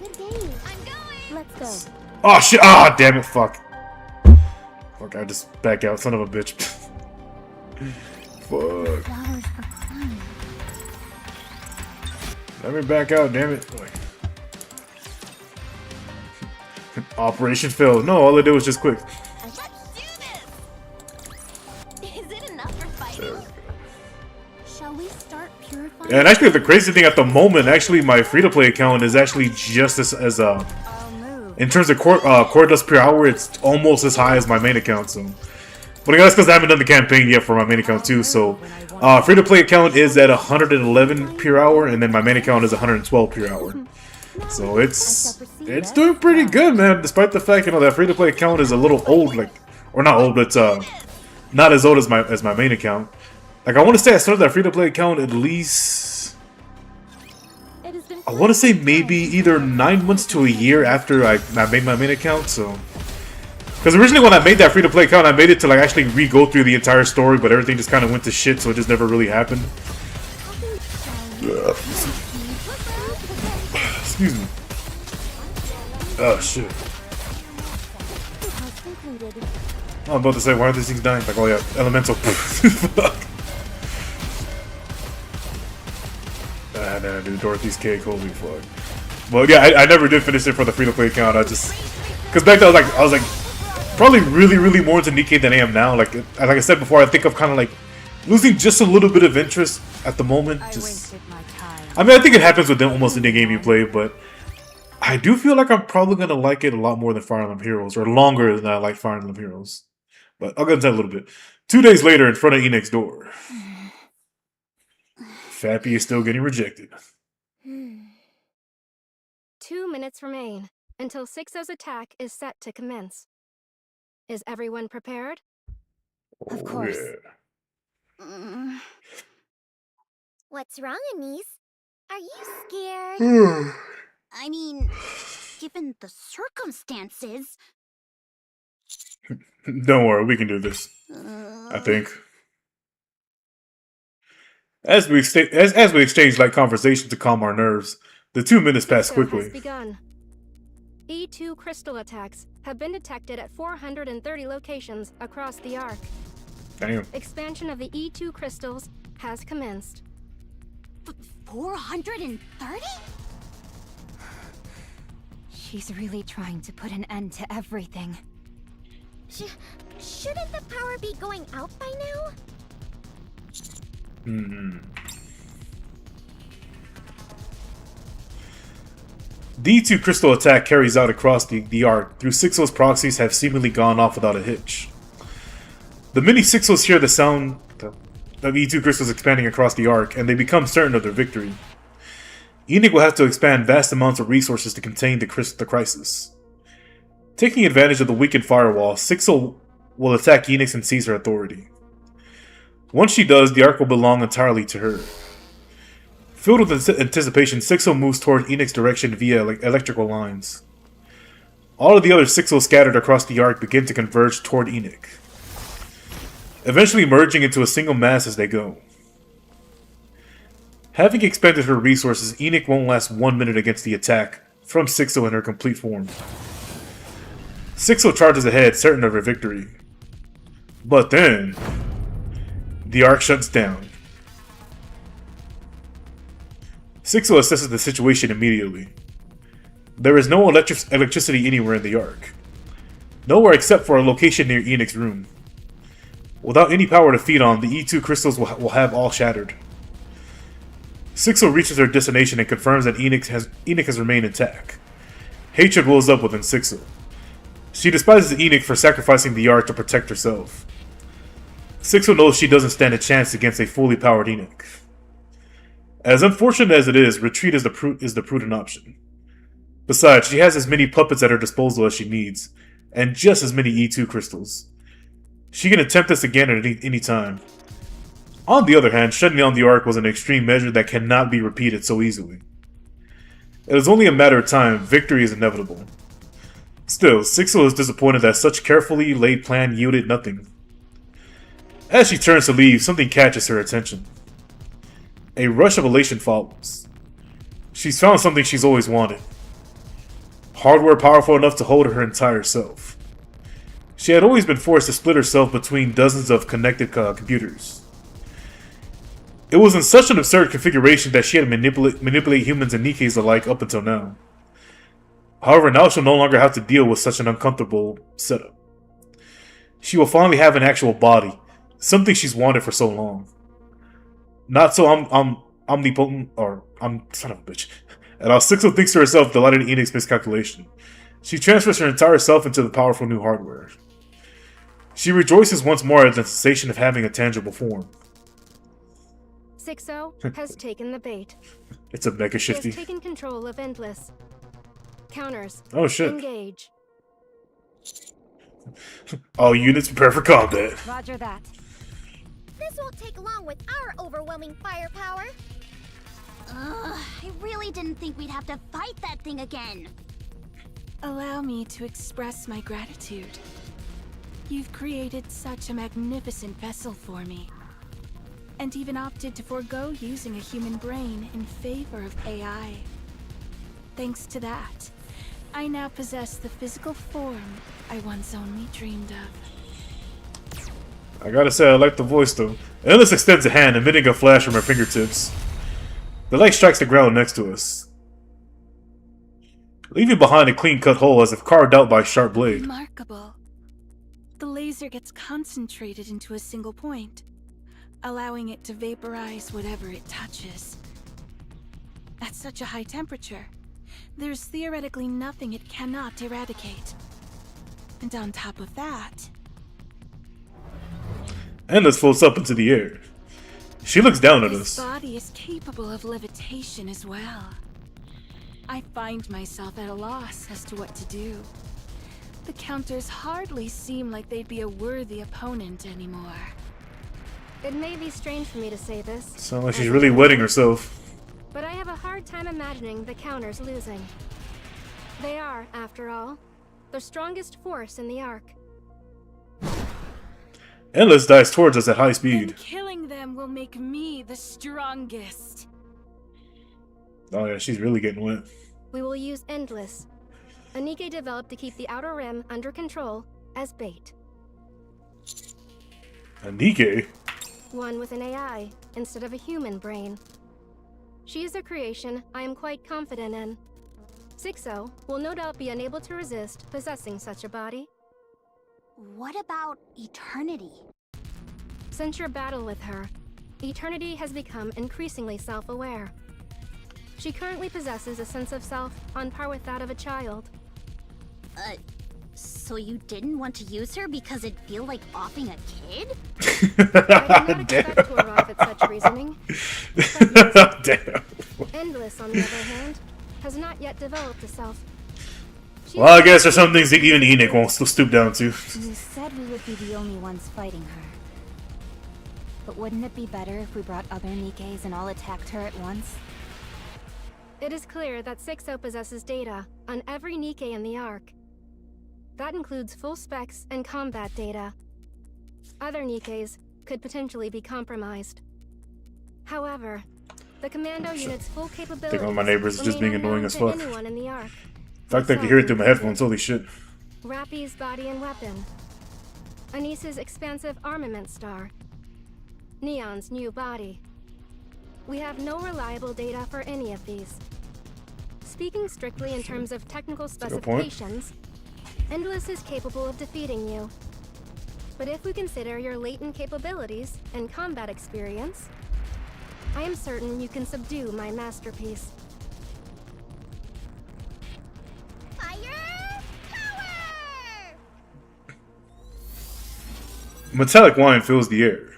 Good game. I'm going! Let's go. Oh shit! Ah, damn it! Fuck. Fuck! I just back out, son of a bitch. Fuck. Flowers for fun. Let me back out, damn it. Operation failed. No, all I did was just quick. Let's do this! Is it enough for fighting? Shall we start purifying? And actually, the crazy thing at the moment, actually, my free-to-play account is actually just as in terms of core dust per hour, it's almost as high as my main account. So, but I guess because I haven't done the campaign yet for my main account too. So, free-to-play account is at 111 per hour, and then my main account is 112 per hour. So it's doing pretty good, man. Despite the fact, you know, that free-to-play account is a little old, like, or not old, but not as old as my main account. Like, I want to say I started that free-to-play account at least, I want to say maybe either 9 months to a year after I made my main account. So, because originally when I made that free-to-play account, I made it to like actually re-go through the entire story, but everything just kind of went to shit, so it just never really happened. Excuse me. Oh shit. I'm about to say, why are these things dying? Like, oh yeah, elemental. Fuck. Ah, nah, dude, Dorothy's cake, holy fuck. Well, yeah, I never did finish it for the free-to-play account. I just, because back then I was like, probably really more into NIKKE than I am now. Like I said before, I think I'm kind of like losing just a little bit of interest at the moment. Just, I mean, I think it happens with almost any game you play, but I do feel like I'm probably gonna like it a lot more than Fire Emblem Heroes, or longer than I like Fire Emblem Heroes. But I'll get into that a little bit. 2 days later, in front of Enix's door, Fappy is still getting rejected. 2 minutes remain until 6-0's attack is set to commence. Is everyone prepared? Of course. Mm. What's wrong, Anise? Are you scared? Yeah. I mean, given the circumstances. Don't worry, we can do this. I think. As we exchange light conversation to calm our nerves, the 2 minutes pass Has quickly. begun. E2 crystal attacks have been detected at 430 locations across the Ark. Damn. Expansion of the E2 crystals has commenced. 430? She's really trying to put an end to everything. Shouldn't the power be going out by now? The E2 crystal attack carries out across the Ark through Sixo's proxies have seemingly gone off without a hitch. The many Sixos hear the sound of E2 crystals expanding across the Ark, and they become certain of their victory. Enoch will have to expand vast amounts of resources to contain the crisis. Taking advantage of the weakened firewall, Sixo will attack Enoch and seize her authority. Once she does, the Ark will belong entirely to her. Filled with anticipation, Sixo moves toward Enoch's direction via electrical lines. All of the other Sixos scattered across the Ark begin to converge toward Enoch, eventually merging into a single mass as they go. Having expended her resources, Enoch won't last 1 minute against the attack from Sixo in her complete form. Sixo charges ahead, certain of her victory. But then, the Ark shuts down. Sixo assesses the situation immediately. There is no electricity anywhere in the Ark. Nowhere except for a location near Enoch's room. Without any power to feed on, the E2 crystals will have all shattered. Sixo reaches her destination and confirms that Enoch has remained intact. Hatred wells up within Sixo. She despises Enoch for sacrificing the Ark to protect herself. Sixo knows she doesn't stand a chance against a fully powered Enoch. As unfortunate as it is, retreat is the prudent option. Besides, she has as many puppets at her disposal as she needs, and just as many E2 crystals. She can attempt this again at any time. On the other hand, shutting down the Ark was an extreme measure that cannot be repeated so easily. It is only a matter of time. Victory is inevitable. Still, Sixo is disappointed that such carefully laid plan yielded nothing. As she turns to leave, something catches her attention. A rush of elation follows. She's found something she's always wanted. Hardware powerful enough to hold her entire self. She had always been forced to split herself between dozens of connected computers. It was in such an absurd configuration that she had to manipulate humans and NIKKEs alike up until now. However, now she'll no longer have to deal with such an uncomfortable setup. She will finally have an actual body, something she's wanted for so long. Not so omnipotent, or son of a bitch. And Sixo thinks to herself, delighted in Enoch's miscalculation. She transfers her entire self into the powerful new hardware. She rejoices once more at the sensation of having a tangible form. Sixo has taken the bait. It's a mega She shifty. has taken control of Endless. Counters. Oh shit. Engage. All units prepare for combat. Roger that. This won't take long with our overwhelming firepower. I really didn't think we'd have to fight that thing again. Allow me to express my gratitude. You've created such a magnificent vessel for me, and even opted to forego using a human brain in favor of AI. Thanks to that, I now possess the physical form I once only dreamed of. I gotta say, I like the voice though. Endless extends a hand, emitting a flash from her fingertips. The light strikes the ground next to us, leaving behind a clean-cut hole as if carved out by a sharp blade. Remarkable. The laser gets concentrated into a single point, allowing it to vaporize whatever it touches. At such a high temperature, there's theoretically nothing it cannot eradicate. And on top of that... Endless floats up into the air. She looks down at This us. body is capable of levitation as well. I find myself at a loss as to what to do. The counters hardly seem like they'd be a worthy opponent anymore. It may be strange for me to say this. Sounds like she's really wetting herself. But I have a hard time imagining the counters losing. They are, after all, the strongest force in the Ark. Endless dives towards us at high speed. And killing them will make me the strongest. Oh yeah, she's really getting wet. We will use Endless, a NIKKE developed to keep the Outer Rim under control, as bait. A NIKKE? One with an AI instead of a human brain. She is a creation I am quite confident in. Sixo will no doubt be unable to resist possessing such a body. What about Eternity? Since your battle with her, Eternity has become increasingly self-aware. She currently possesses a sense of self on par with that of a child. So you didn't want to use her because it'd feel like offing a kid? I did not expect to arrive at such reasoning. Damn. Endless, on the other hand, has not yet developed a self. Well, I guess there's some things that even Enoch won't stoop down to. You said we would be the only ones fighting her. But wouldn't it be better if we brought other NIKKEs and all attacked her at once? It is clear that Sixo possesses data on every NIKKE in the Ark. That includes full specs and combat data. Other NIKKEs could potentially be compromised. However, the commando unit's full capabilities I think one of my neighbors is just being annoying as fuck. Anyone in the Ark. In fact, I can hear it through my headphones. Holy shit. Rappy's body and weapon. Anise's expansive armament star. Neon's new body. We have no reliable data for any of these. Speaking strictly in terms of technical specifications, Endless is capable of defeating you. But if we consider your latent capabilities and combat experience, I am certain you can subdue my masterpiece. Fire! Power! Metallic whine fills the air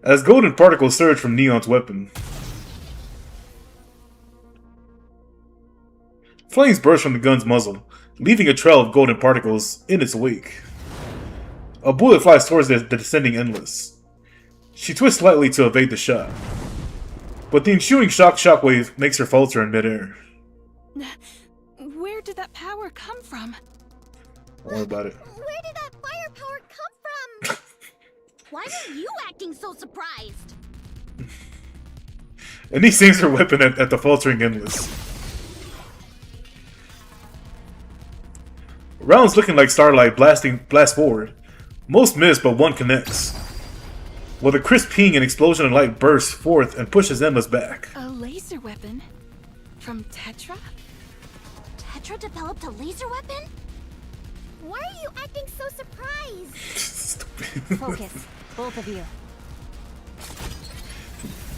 as golden particles surge from Neon's weapon. Flames burst from the gun's muzzle, leaving a trail of golden particles in its wake. A bullet flies towards the descending Endless. She twists slightly to evade the shot, but the ensuing shockwave makes her falter in midair. Where did that power come from? Don't worry about it. Where did that firepower come from? Why are you acting so surprised? And he aims her weapon at the faltering Endless. Rounds looking like starlight blast forward. Most miss, but one connects. With a crisp ping, an explosion of light bursts forth and pushes Endless back. A laser weapon? From Tetra? Tetra developed a laser weapon? Why are you acting so surprised? Focus, both of you.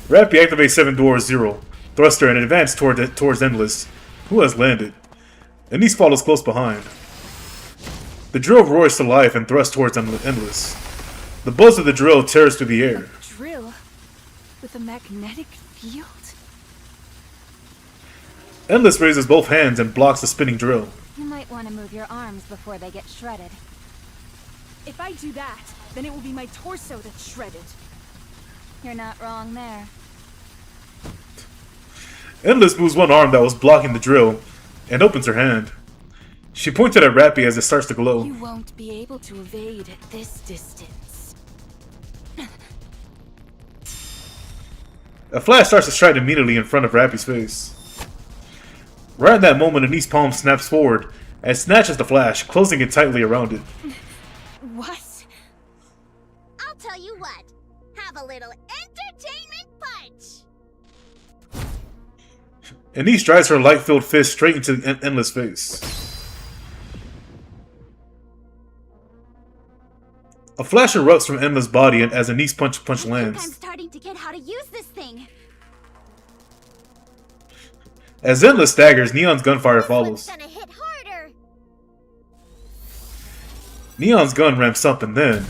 Rappy activates 7 Doors 0, thruster, and advance towards Endless, who has landed. Anise follows close behind. The drill roars to life and thrusts towards Endless. The buzz of the drill tears through the air. A drill? With a magnetic field? Endless raises both hands and blocks the spinning drill. You might want to move your arms before they get shredded. If I do that, then it will be my torso that's shredded. You're not wrong there. Endless moves one arm that was blocking the drill and opens her hand. She pointed at Rappy as it starts to glow. You won't be able to evade at this distance. A flash starts to strike immediately in front of Rappy's face. Right at that moment, Anise's palm snaps forward and snatches the flash, closing it tightly around it. What? I'll tell you what. Have a little entertainment punch. Anise drives her light-filled fist straight into the Endless face. A flash erupts from Endless' body as Anise punch lands. I'm starting to get how to use this thing. As Endless staggers, Neon's gunfire follows. Gonna hit harder. Neon's gun ramps up and then...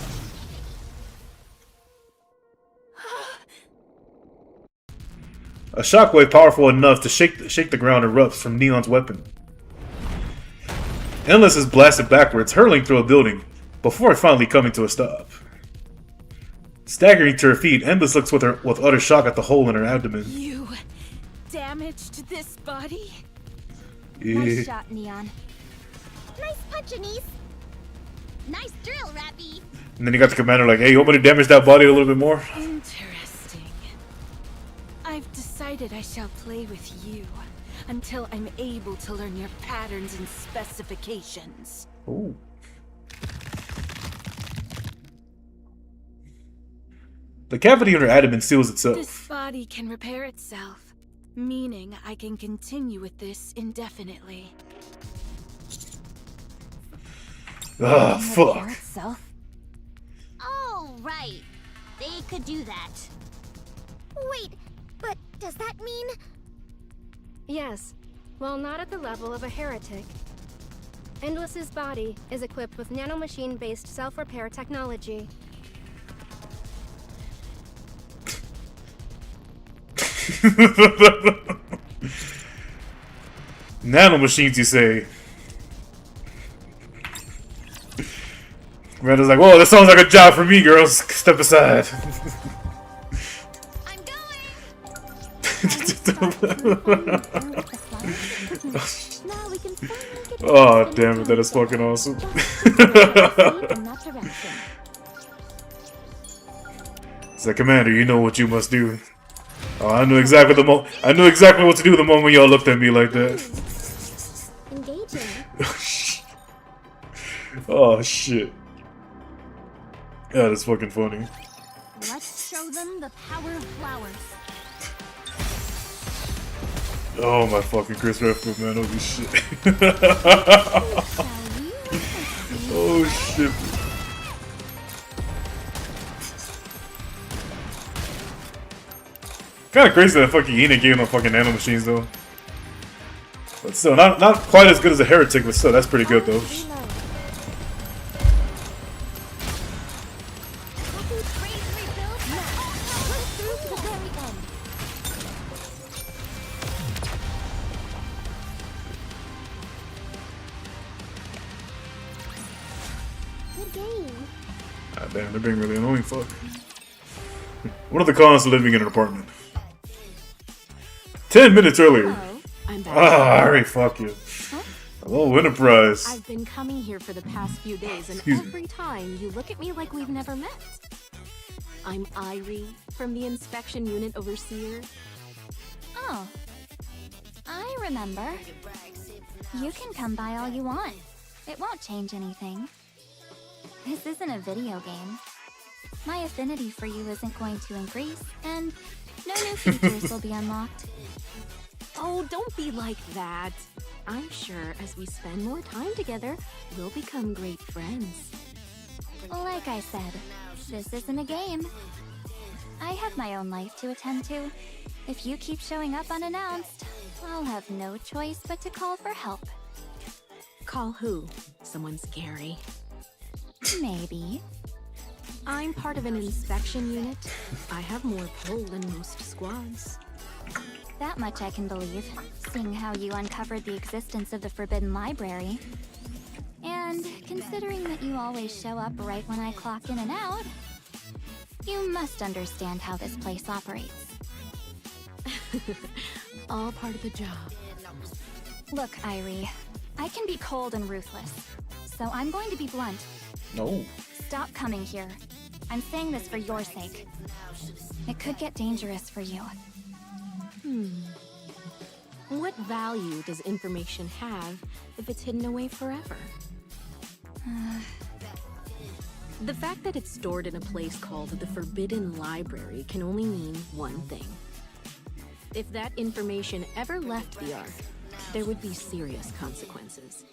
a shockwave powerful enough to shake the ground erupts from Neon's weapon. Endless is blasted backwards, hurtling through a building, before finally coming to a stop. Staggering to her feet, Endless looks with utter shock at the hole in her abdomen. You damaged this body? Nice shot, Neon. Nice punch, Anise. Nice drill, Rappy. And then you got the commander like, hey, you want me to damage that body a little bit more? Interesting. I've decided I shall play with you until I'm able to learn your patterns and specifications. Ooh. The cavity in her abdomen seals itself. This body can repair itself, meaning I can continue with this indefinitely. Ah, fuck. Repair itself? Oh, right. They could do that. Wait, but does that mean... Yes. Well, not at the level of a heretic. Endless's body is equipped with nanomachine-based self-repair technology. Nanomachines, you say? Amanda's like, whoa, that sounds like a job for me, girls. Step aside. I'm Oh, damn it, that is fucking awesome. It's like, Commander, you know what you must do. Oh, I knew exactly what to do the moment y'all looked at me like that. Engaging. Oh shit. Yeah, that's fucking funny. Let's show them the power of flowers. Oh my fucking Chris Redfield, man, holy shit. Oh shit. Kinda crazy that fucking Enid gave him fucking nanomachines though. But still, not quite as good as a heretic, but still, that's pretty good though. Ah, damn, they're being really annoying, fuck. What are the cons of living in an apartment? 10 minutes earlier. I'm back. Ah, Ari, fuck you. Hello, Enterprise. I've been coming here for the past few days, and Excuse me. every time you look at me like we've never met. I'm Irie from the Inspection Unit Overseer. Oh, I remember. You can come by all you want. It won't change anything. This isn't a video game. My affinity for you isn't going to increase, and no new features will be unlocked. Oh, don't be like that. I'm sure as we spend more time together, we'll become great friends. Like I said, this isn't a game. I have my own life to attend to. If you keep showing up unannounced, I'll have no choice but to call for help. Call who? Someone scary. Maybe. I'm part of an inspection unit. I have more pull than most squads. That much I can believe, seeing how you uncovered the existence of the Forbidden Library. And considering that you always show up right when I clock in and out, you must understand how this place operates. All part of the job. Look, Irie, I can be cold and ruthless, so I'm going to be blunt. No. Stop coming here. I'm saying this for your sake. It could get dangerous for you. What value does information have if it's hidden away forever? The fact that it's stored in a place called the Forbidden Library can only mean one thing. If that information ever left the Ark, there would be serious consequences.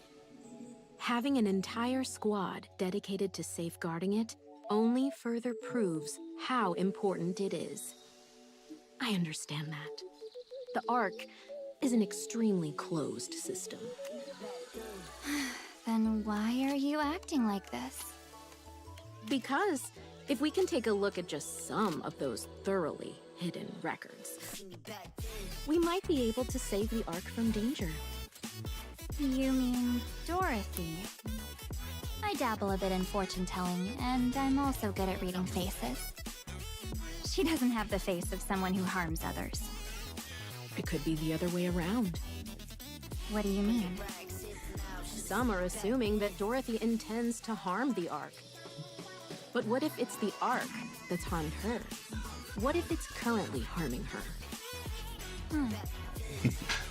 Having an entire squad dedicated to safeguarding it only further proves how important it is. I understand that. The Ark is an extremely closed system. Then why are you acting like this? Because if we can take a look at just some of those thoroughly hidden records, we might be able to save the Ark from danger. You mean Dorothy? I dabble a bit in fortune telling, and I'm also good at reading faces. She doesn't have the face of someone who harms others. It could be the other way around. What do you mean? Some are assuming that Dorothy intends to harm the Ark. But what if it's the Ark that's harmed her? What if it's currently harming her?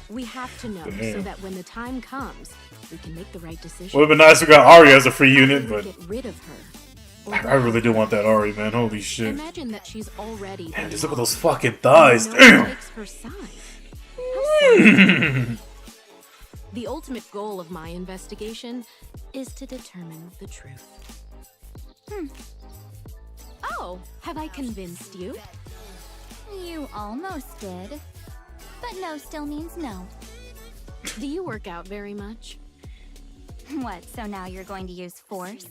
We have to know so that when the time comes, we can make the right decision. Would have been nice if we got Ari as a free unit, but get rid of her. I really do want that Ari, man. Holy shit. Imagine that she's already. Man, just look at those fucking thighs. Her side. The ultimate goal of my investigation is to determine the truth. Oh, have I convinced you? You almost did. But no still means no. Do you work out very much? What, so now you're going to use force?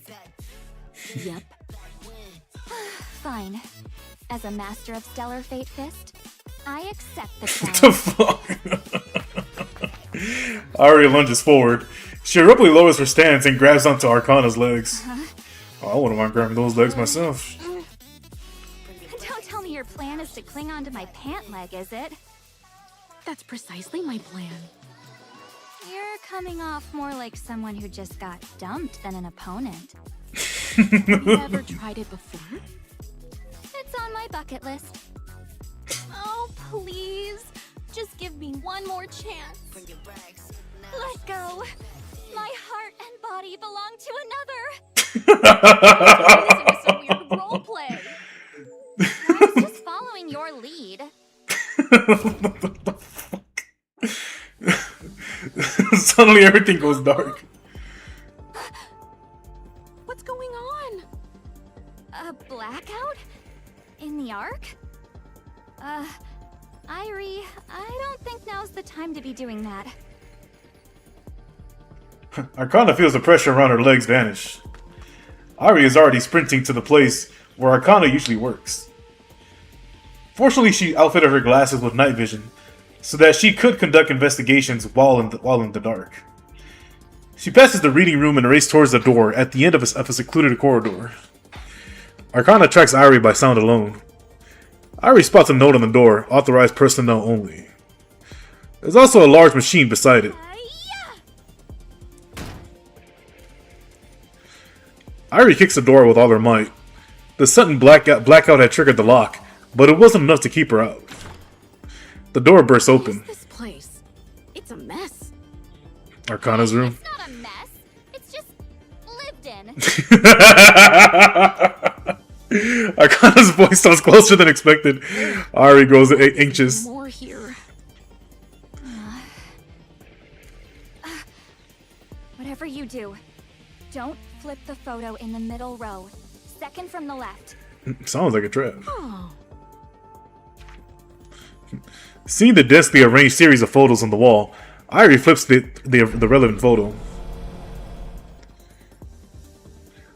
Yep. Fine. As a master of Stellar Fate Fist, I accept the What challenge. the fuck? Ari lunges forward. She abruptly lowers her stance and grabs onto Arcana's legs. Oh, I wouldn't mind grabbing those legs myself. Don't tell me your plan is to cling onto my pant leg, is it? That's precisely my plan. You're coming off more like someone who just got dumped than an opponent. Have you ever tried it before? It's on my bucket list. Oh, please. Just give me one more chance. Let go. My heart and body belong to another. This is a weird roleplay. I was just following your lead. What the fuck? Suddenly everything goes dark. What's going on? A blackout? In the Ark? Irie, I don't think now's the time to be doing that. Arcana feels the pressure around her legs vanish. Ari is already sprinting to the place where Arcana usually works. Fortunately, she outfitted her glasses with night vision, so that she could conduct investigations while in the dark. She passes the reading room and races towards the door at the end of a secluded corridor. Arcana tracks Ari by sound alone. Ari spots a note on the door, authorized personnel only. There's also a large machine beside it. Ari kicks the door with all her might. The sudden blackout had triggered the lock, but it wasn't enough to keep her out. The door bursts open. This place, it's a mess. Arcana's room. It's not a mess. It's just lived in. Arcana's voice sounds closer than expected. Ari grows anxious. More here. Whatever you do, don't flip the photo in the middle row. Second from the left. Sounds like a trap. Oh. Seeing the densely arranged series of photos on the wall, Ari flips the relevant photo.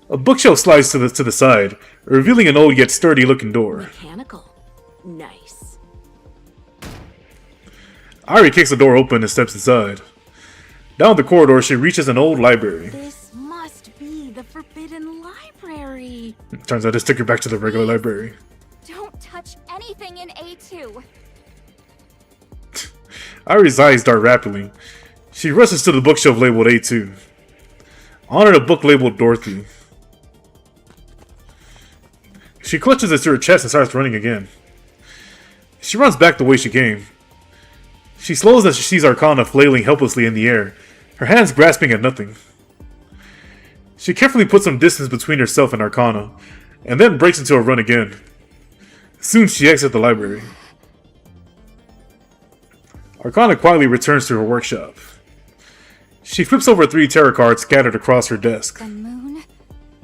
A bookshelf slides to the side, revealing an old yet sturdy-looking door. Mechanical. Nice. Ari kicks the door open and steps inside. Down the corridor, she reaches an old library. This must be the Forbidden Library. Turns out this took her back to the regular library. Don't touch anything in A2. Ari's eyes dart rapidly. She rushes to the bookshelf labeled A2. On it, a book labeled Dorothy. She clutches it to her chest and starts running again. She runs back the way she came. She slows as she sees Arcana flailing helplessly in the air, her hands grasping at nothing. She carefully puts some distance between herself and Arcana, and then breaks into a run again. Soon she exits the library. Arcana quietly returns to her workshop. She flips over 3 tarot cards scattered across her desk. The moon,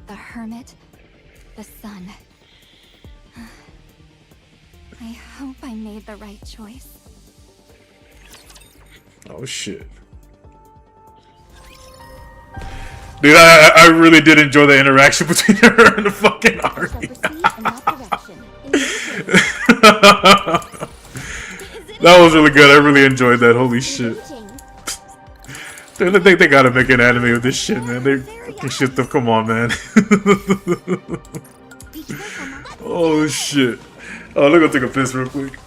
the hermit, the sun. I hope I made the right choice. Oh shit. Dude, I really did enjoy the interaction between her and the fucking Ari. That was really good. I really enjoyed that. Holy shit. They gotta make an anime of this shit, man. They fucking shit stuff. Come on, man. Oh shit. Oh, let me go take a piss real quick.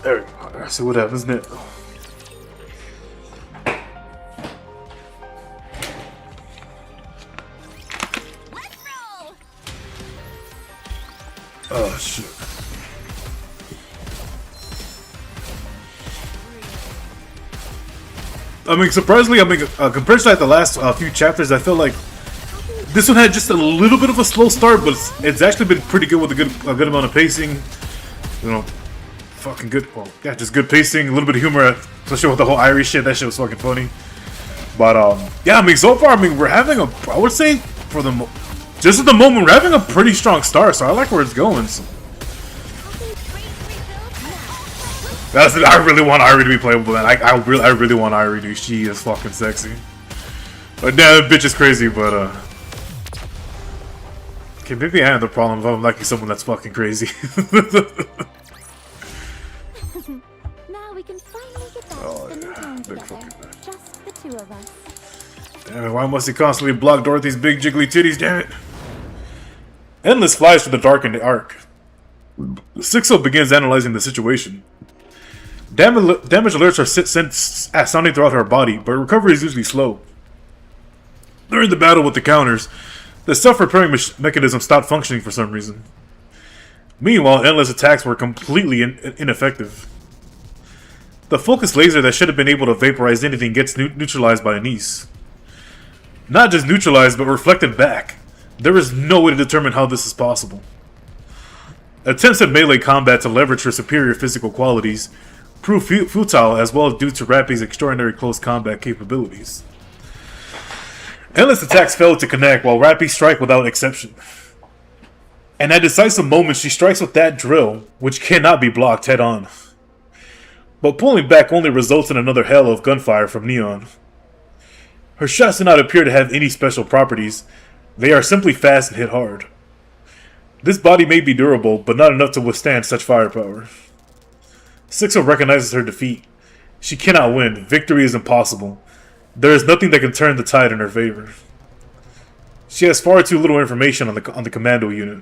There we go. Let's see what happens now. Oh shit. I mean, surprisingly, compared to like the last few chapters, I feel like this one had just a little bit of a slow start, but it's actually been pretty good with a good amount of pacing. You know, fucking good. Well, yeah, just good pacing, a little bit of humor, especially with the whole Irish shit. That shit was fucking funny. But yeah, I mean, so far, I mean, we're having I would say for just at the moment, we're having a pretty strong start. So I like where it's going. So. I really want Irie to be playable, man. I really want Irie to. She is fucking sexy. But damn, that bitch is crazy. But okay, maybe I have the problem if I'm liking someone that's fucking crazy. Now we can finally get back to spending time together. Just the two of us. Damn it! Why must he constantly block Dorothy's big jiggly titties? Damn it! Endless flies through the darkened arc. Sixo begins analyzing the situation. Damage alerts are sounding throughout her body, but recovery is usually slow. During the battle with the counters, the self-repairing mechanism stopped functioning for some reason. Meanwhile, endless attacks were completely ineffective. The focus laser that should have been able to vaporize anything gets neutralized by Anise. Not just neutralized, but reflected back. There is no way to determine how this is possible. Attempts at melee combat to leverage her superior physical qualities prove futile, as well as due to Rappy's extraordinary close combat capabilities. Endless attacks fail to connect, while Rappy strike without exception. And at decisive moments, she strikes with that drill, which cannot be blocked head-on. But pulling back only results in another hail of gunfire from Neon. Her shots do not appear to have any special properties. They are simply fast and hit hard. This body may be durable, but not enough to withstand such firepower. Sixo recognizes her defeat. She cannot win. Victory is impossible. There is nothing that can turn the tide in her favor. She has far too little information on the commando unit.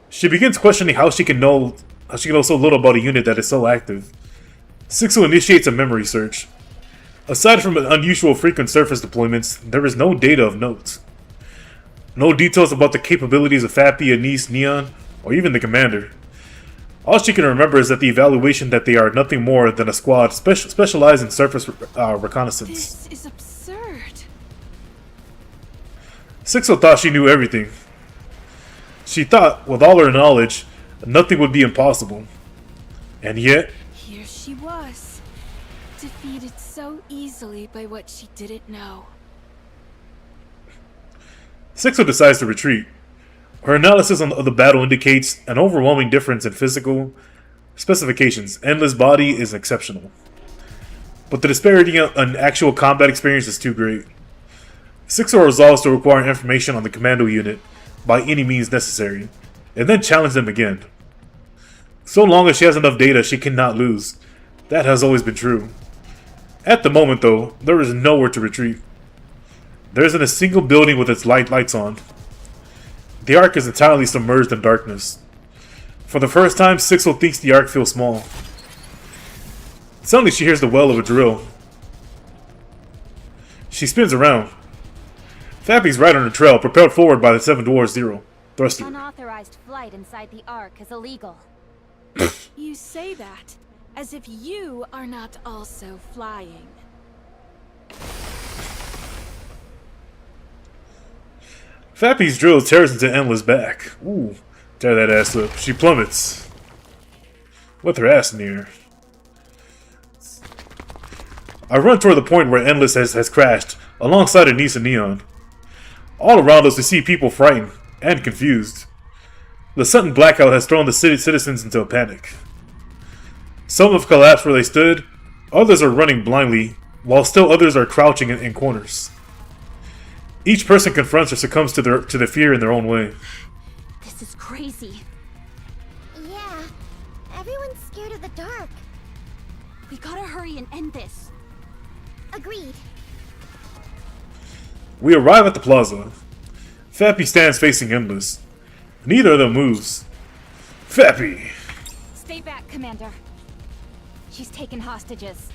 She begins questioning how she can know so little about a unit that is so active. Sixo initiates a memory search. Aside from unusual frequent surface deployments, there is no data of note. No details about the capabilities of Fappy, Anise, Neon, or even the commander. All she can remember is that the evaluation that they are nothing more than a squad specialized in surface reconnaissance. This is absurd. Sixo thought she knew everything. She thought, with all her knowledge, nothing would be impossible. And yet... Here she was, defeated so easily by what she didn't know. Sixo decides to retreat. Her analysis of the battle indicates an overwhelming difference in physical specifications. Endless body is exceptional. But the disparity in actual combat experience is too great. Sixo resolves to require information on the commando unit by any means necessary, and then challenge them again. So long as she has enough data, she cannot lose. That has always been true. At the moment, though, there is nowhere to retreat. There isn't a single building with its lights on. The Ark is entirely submerged in darkness. For the first time, Sixo thinks the Ark feels small. Suddenly she hears the well of a drill. She spins around. Fappy's right on her trail, propelled forward by the 7 Dwarfs Zero thruster. Unauthorized flight inside the Ark is illegal. You say that as if you are not also flying. Fappy's drill tears into Endless back. Ooh, tear that ass up. She plummets. With her ass in the air. I run toward the point where Endless has crashed, alongside Anise and Neon. All around us we see people frightened and confused. The sudden blackout has thrown the citizens into a panic. Some have collapsed where they stood, others are running blindly, while still others are crouching in corners. Each person confronts or succumbs to the fear in their own way. This is crazy. Yeah, everyone's scared of the dark. We gotta hurry and end this. Agreed. We arrive at the plaza. Fappy stands facing Endless. Neither of them moves. Fappy! Stay back, Commander. She's taken hostages.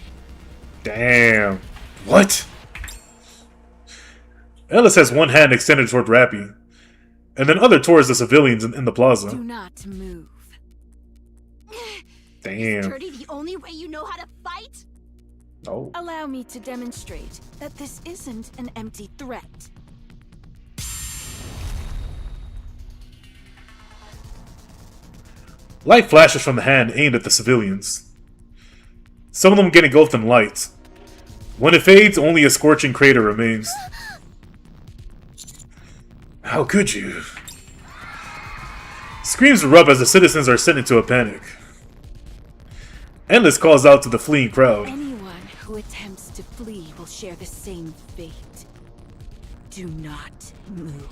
Damn. What? Endless has one hand extended toward Rappy, and then other towards the civilians in the plaza. Do not move. Damn. Dirty, the only way you know how to fight? Oh. Allow me to demonstrate that this isn't an empty threat. Light flashes from the hand aimed at the civilians. Some of them get engulfed in light. When it fades, only a scorching crater remains. How could you? Screams erupt as the citizens are sent into a panic. Endless calls out to the fleeing crowd. Anyone who attempts to flee will share the same fate. Do not move.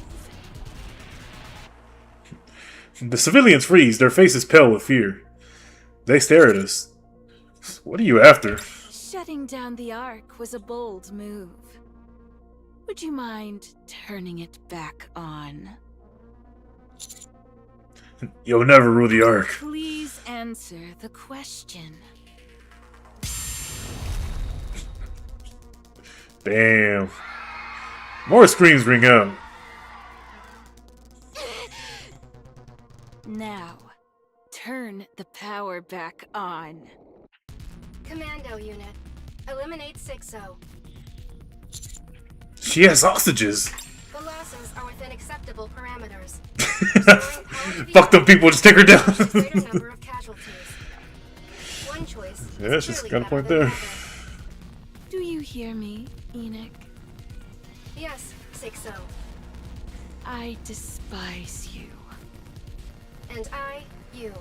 The civilians freeze, their faces pale with fear. They stare at us. What are you after? Shutting down the Ark was a bold move. Would you mind turning it back on? You'll never rule the Ark. Please answer the question. Damn. More screams ring out. Now, turn the power back on. Commando unit, eliminate 6-0. She has hostages. The losses are within acceptable parameters. Fuck them people, just take her down. Greater number of casualties. One choice. Yeah, she's got a point there. Do you hear me, Enoch? Yes, 6-0. I despise you. And I, you.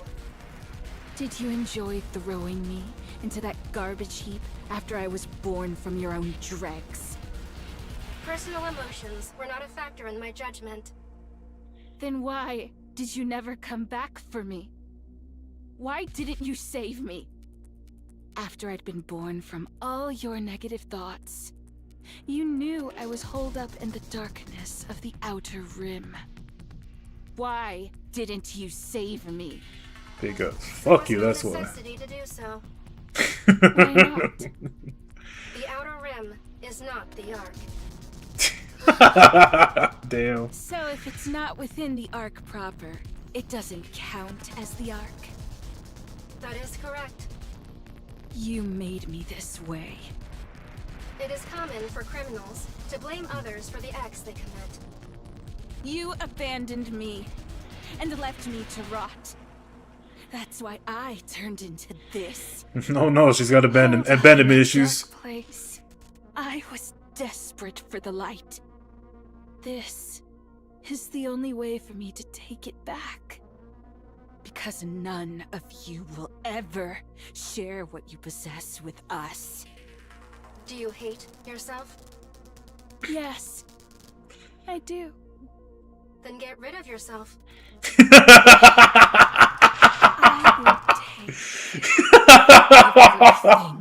Did you enjoy throwing me into that garbage heap after I was born from your own dregs? Personal emotions were not a factor in my judgment. Then why did you never come back for me? Why didn't you save me? After I'd been born from all your negative thoughts, you knew I was holed up in the darkness of the Outer Rim. Why didn't you save me? Big up. Fuck you, that's why. Necessity to do so. Why not? The Outer Rim is not the Ark. Damn. So if it's not within the Ark proper, it doesn't count as the Ark? That is correct. You made me this way. It is common for criminals to blame others for the acts they commit. You abandoned me and left me to rot. That's why I turned into this. No, she's got abandonment issues. Place. I was desperate for the light. This is the only way for me to take it back. Because none of you will ever share what you possess with us. Do you hate yourself? Yes, I do. Then get rid of yourself.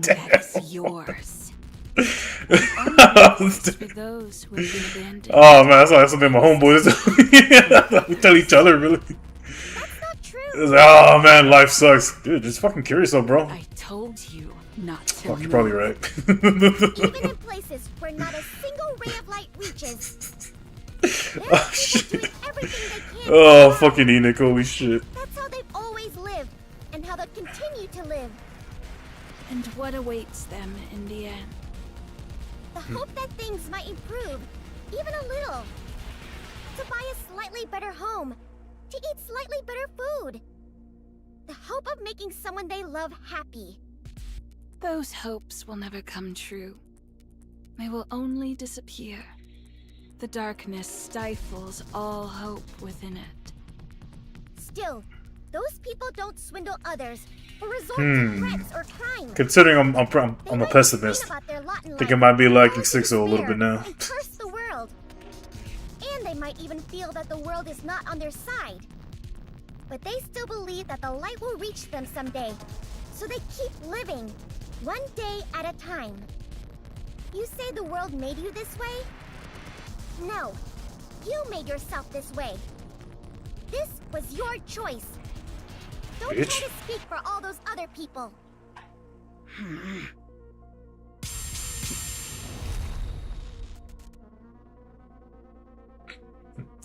That is yours. For those who have been abandoned. Oh man, that's something my homeboys we tell each other, really. That's not true. It's like, oh man, life sucks. Dude, just fucking kill yourself, bro. I told you not to. Fuck, you're probably right. Even in places where not a single ray of light reaches. Oh shit. Oh fucking Enoch, holy shit. That's how they've always lived, and how they'll continue to live. And what awaits them in the end? The hope that things might improve, even a little. To buy a slightly better home, to eat slightly better food. The hope of making someone they love happy. Those hopes will never come true. They will only disappear. The darkness stifles all hope within it. Still, those people don't swindle others or resort to threats or crime. Considering I'm a pessimist, I think I might be liking Sixo a little bit now. And curse the world. And they might even feel that the world is not on their side. But they still believe that the light will reach them someday. So they keep living, one day at a time. You say the world made you this way? No, you made yourself this way. This was your choice. Don't try to speak for all those other people.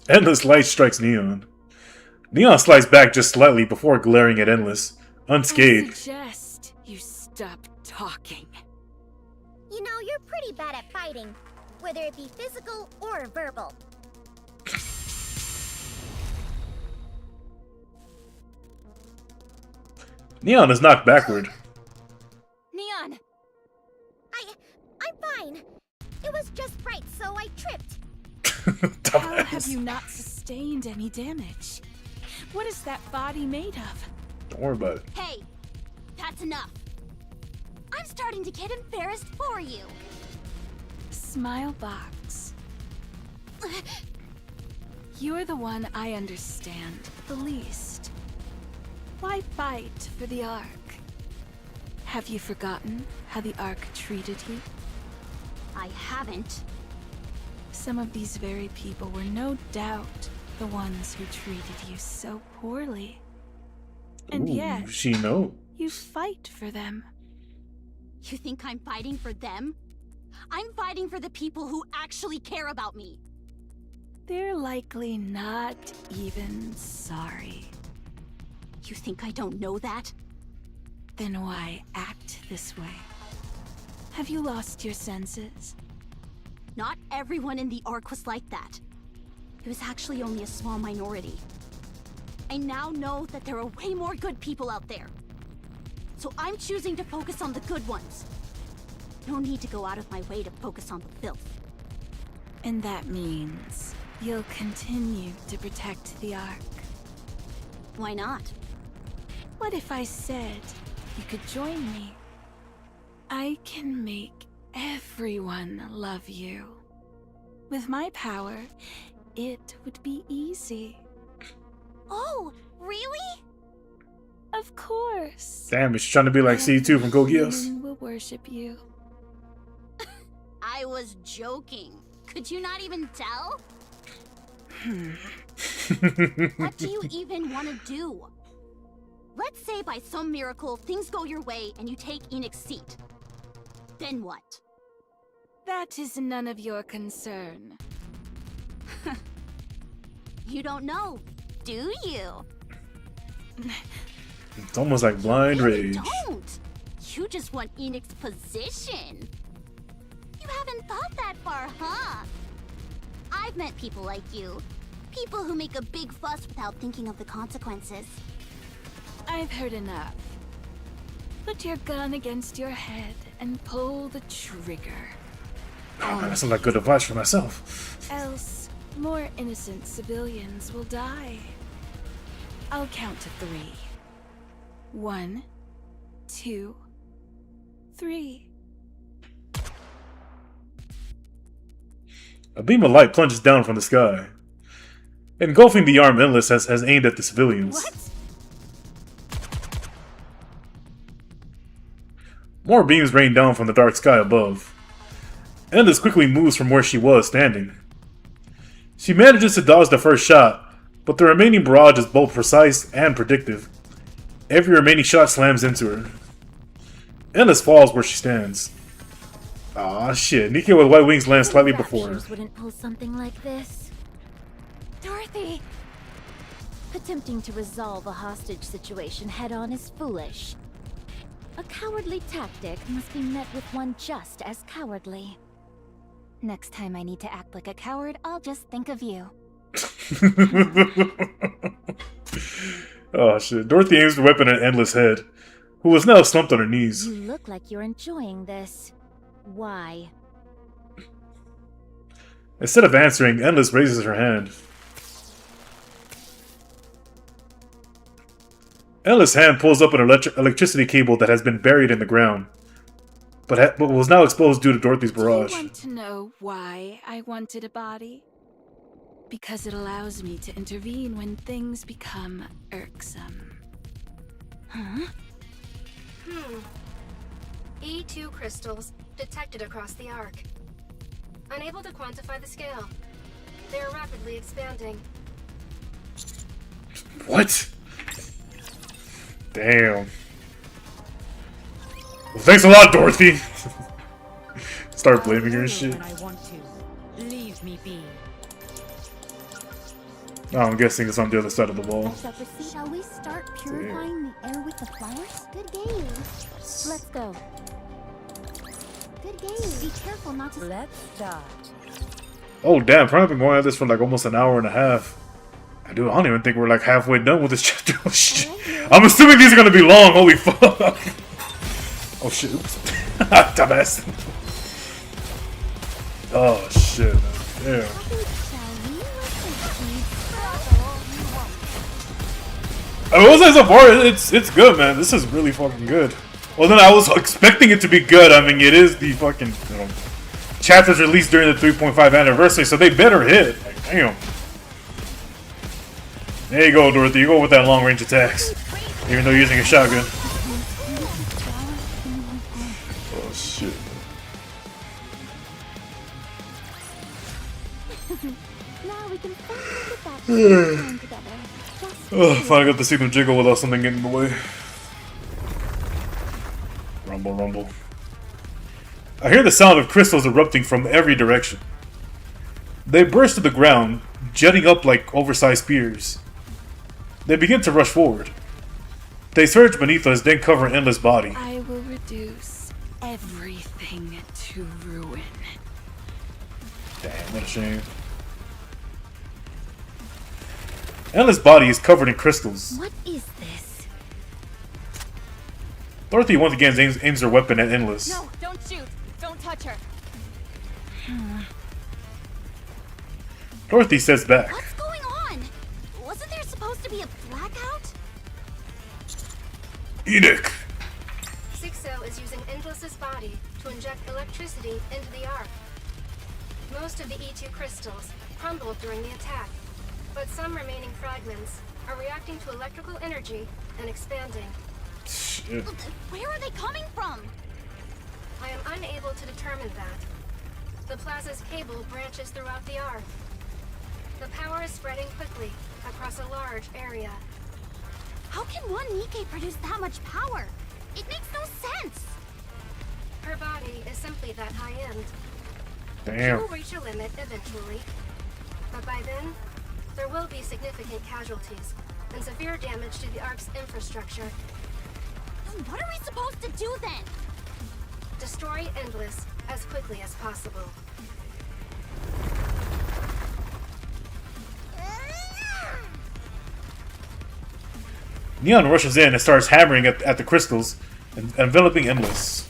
Endless light strikes Neon. Neon slides back just slightly before glaring at Endless, unscathed. I suggest you stop talking. You know, you're pretty bad at fighting, whether it be physical or verbal. Neon is knocked backward. Neon! I'm fine. It was just bright, so I tripped. How have you not sustained any damage? What is that body made of? Don't worry about it. Hey, that's enough. I'm starting to get embarrassed for you. Smile box. You're the one I understand the least. Why fight for the Ark? Have you forgotten how the Ark treated you? I haven't. Some of these very people were no doubt the ones who treated you so poorly. And yet, she know. You fight for them. You think I'm fighting for them? I'm fighting for the people who actually care about me. They're likely not even sorry. You think I don't know that? Then why act this way? Have you lost your senses? Not everyone in the Ark was like that. It was actually only a small minority. I now know that there are way more good people out there. So I'm choosing to focus on the good ones. No need to go out of my way to focus on the filth. And that means you'll continue to protect the Ark. Why not? What if I said you could join me? I can make everyone love you. With my power, it would be easy. Oh, really? Of course. Damn, she's trying to be like C2 from Code Geass. Everyone will worship you. I was joking. Could you not even tell? What do you even want to do? Let's say by some miracle things go your way and you take Enoch's seat. Then what? That is none of your concern. You don't know, do you? It's almost like blind rage. You don't. You just want Enoch's position. You haven't thought that far, huh? I've met people like you. people who make a big fuss without thinking of the consequences. I've heard enough. Put your gun against your head and pull the trigger. Oh, man, that sounds like good advice for myself. Else, more innocent civilians will die. I'll count to 3. 1, 2, 3. A beam of light plunges down from the sky, engulfing the arm Endless has aimed at the civilians. What? More beams rain down from the dark sky above. Endless quickly moves from where she was standing. She manages to dodge the first shot, but the remaining barrage is both precise and predictive. Every remaining shot slams into her. Endless falls where she stands. Aw, shit. NIKKE with white wings lands slightly before her. Wouldn't pull something like this. Dorothy! Attempting to resolve a hostage situation head-on is foolish. A cowardly tactic must be met with one just as cowardly. Next time I need to act like a coward, I'll just think of you. Oh shit. Dorothy aims the weapon at Endless' head, who was now slumped on her knees. You look like you're enjoying this. Why? Instead of answering, Endless raises her hand. Endless' hand pulls up an electricity cable that has been buried in the ground, but was now exposed due to Dorothy's barrage. Do you want to know why I wanted a body? Because it allows me to intervene when things become irksome. Huh? E2 crystals detected across the arc. Unable to quantify the scale. They are rapidly expanding. What? Damn. Well, thanks a lot, Dorothy. Start blaming her and shit. I want to. Leave me be. Oh, I'm guessing it's on the other side of the wall. Shall we start purifying the air with the flowers? Good game. Let's go. Good game. Be careful not to. Let's start. Oh damn, probably been going at this for like almost an hour and a half. I don't even think we're like halfway done with this chapter. Oh shit. I'm assuming these are gonna be long, holy fuck. Oh shit, oops. Dumbass. Oh shit, man. Damn. I will say so far, it's good, man. This is really fucking good. Well, then I was expecting it to be good. I mean, it is the fucking, you know, chapters released during the 3.5 anniversary, so they better hit. Like, damn. There you go, Dorothy. You go with that long range attacks, even though you're using a shotgun. Oh shit. Now we can finally get that time together. Oh, finally got to see them jiggle without something getting in the way. Rumble, rumble. I hear the sound of crystals erupting from every direction. They burst to the ground, jutting up like oversized spears. They begin to rush forward. They surge beneath us, then cover an Endless body. I will reduce everything to ruin. Damn, what a shame. Endless body is covered in crystals. What is this? Dorothy once again aims her weapon at Endless. No, don't shoot. Don't touch her. Dorothy steps back. What's going on? Wasn't there supposed to be a blackout? Enoch! 6-0 is using Endless's body to inject electricity into the arc. Most of the E2 crystals crumbled during the attack, but some remaining fragments are reacting to electrical energy and expanding. Shit. Where are they coming from? I am unable to determine that. The plaza's cable branches throughout the arc. The power is spreading quickly across a large area. How can one NIKKE produce that much power? It makes no sense. Her body is simply that high-end. Damn. She will reach a limit eventually, but by then, there will be significant casualties and severe damage to the Ark's infrastructure. What are we supposed to do then? Destroy Endless as quickly as possible. Neon rushes in and starts hammering at the crystals, enveloping Endless.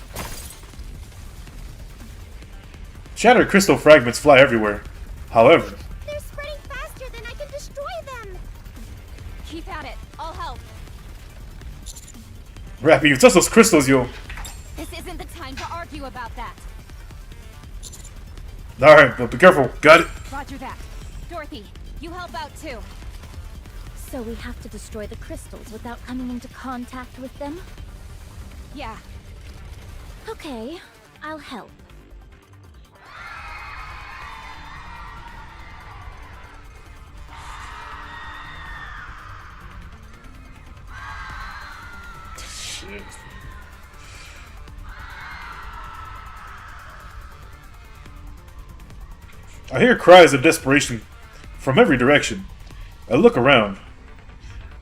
Shattered crystal fragments fly everywhere. However, They're spreading faster than I can destroy them. Keep at it. I'll help. Rappy, you touch those crystals, yo. This isn't the time to argue about that. Alright, but be careful. Got it. Roger that. Dorothy, you help out too. So we have to destroy the crystals without coming into contact with them? Yeah. Okay, I'll help. Shit. I hear cries of desperation from every direction. I look around.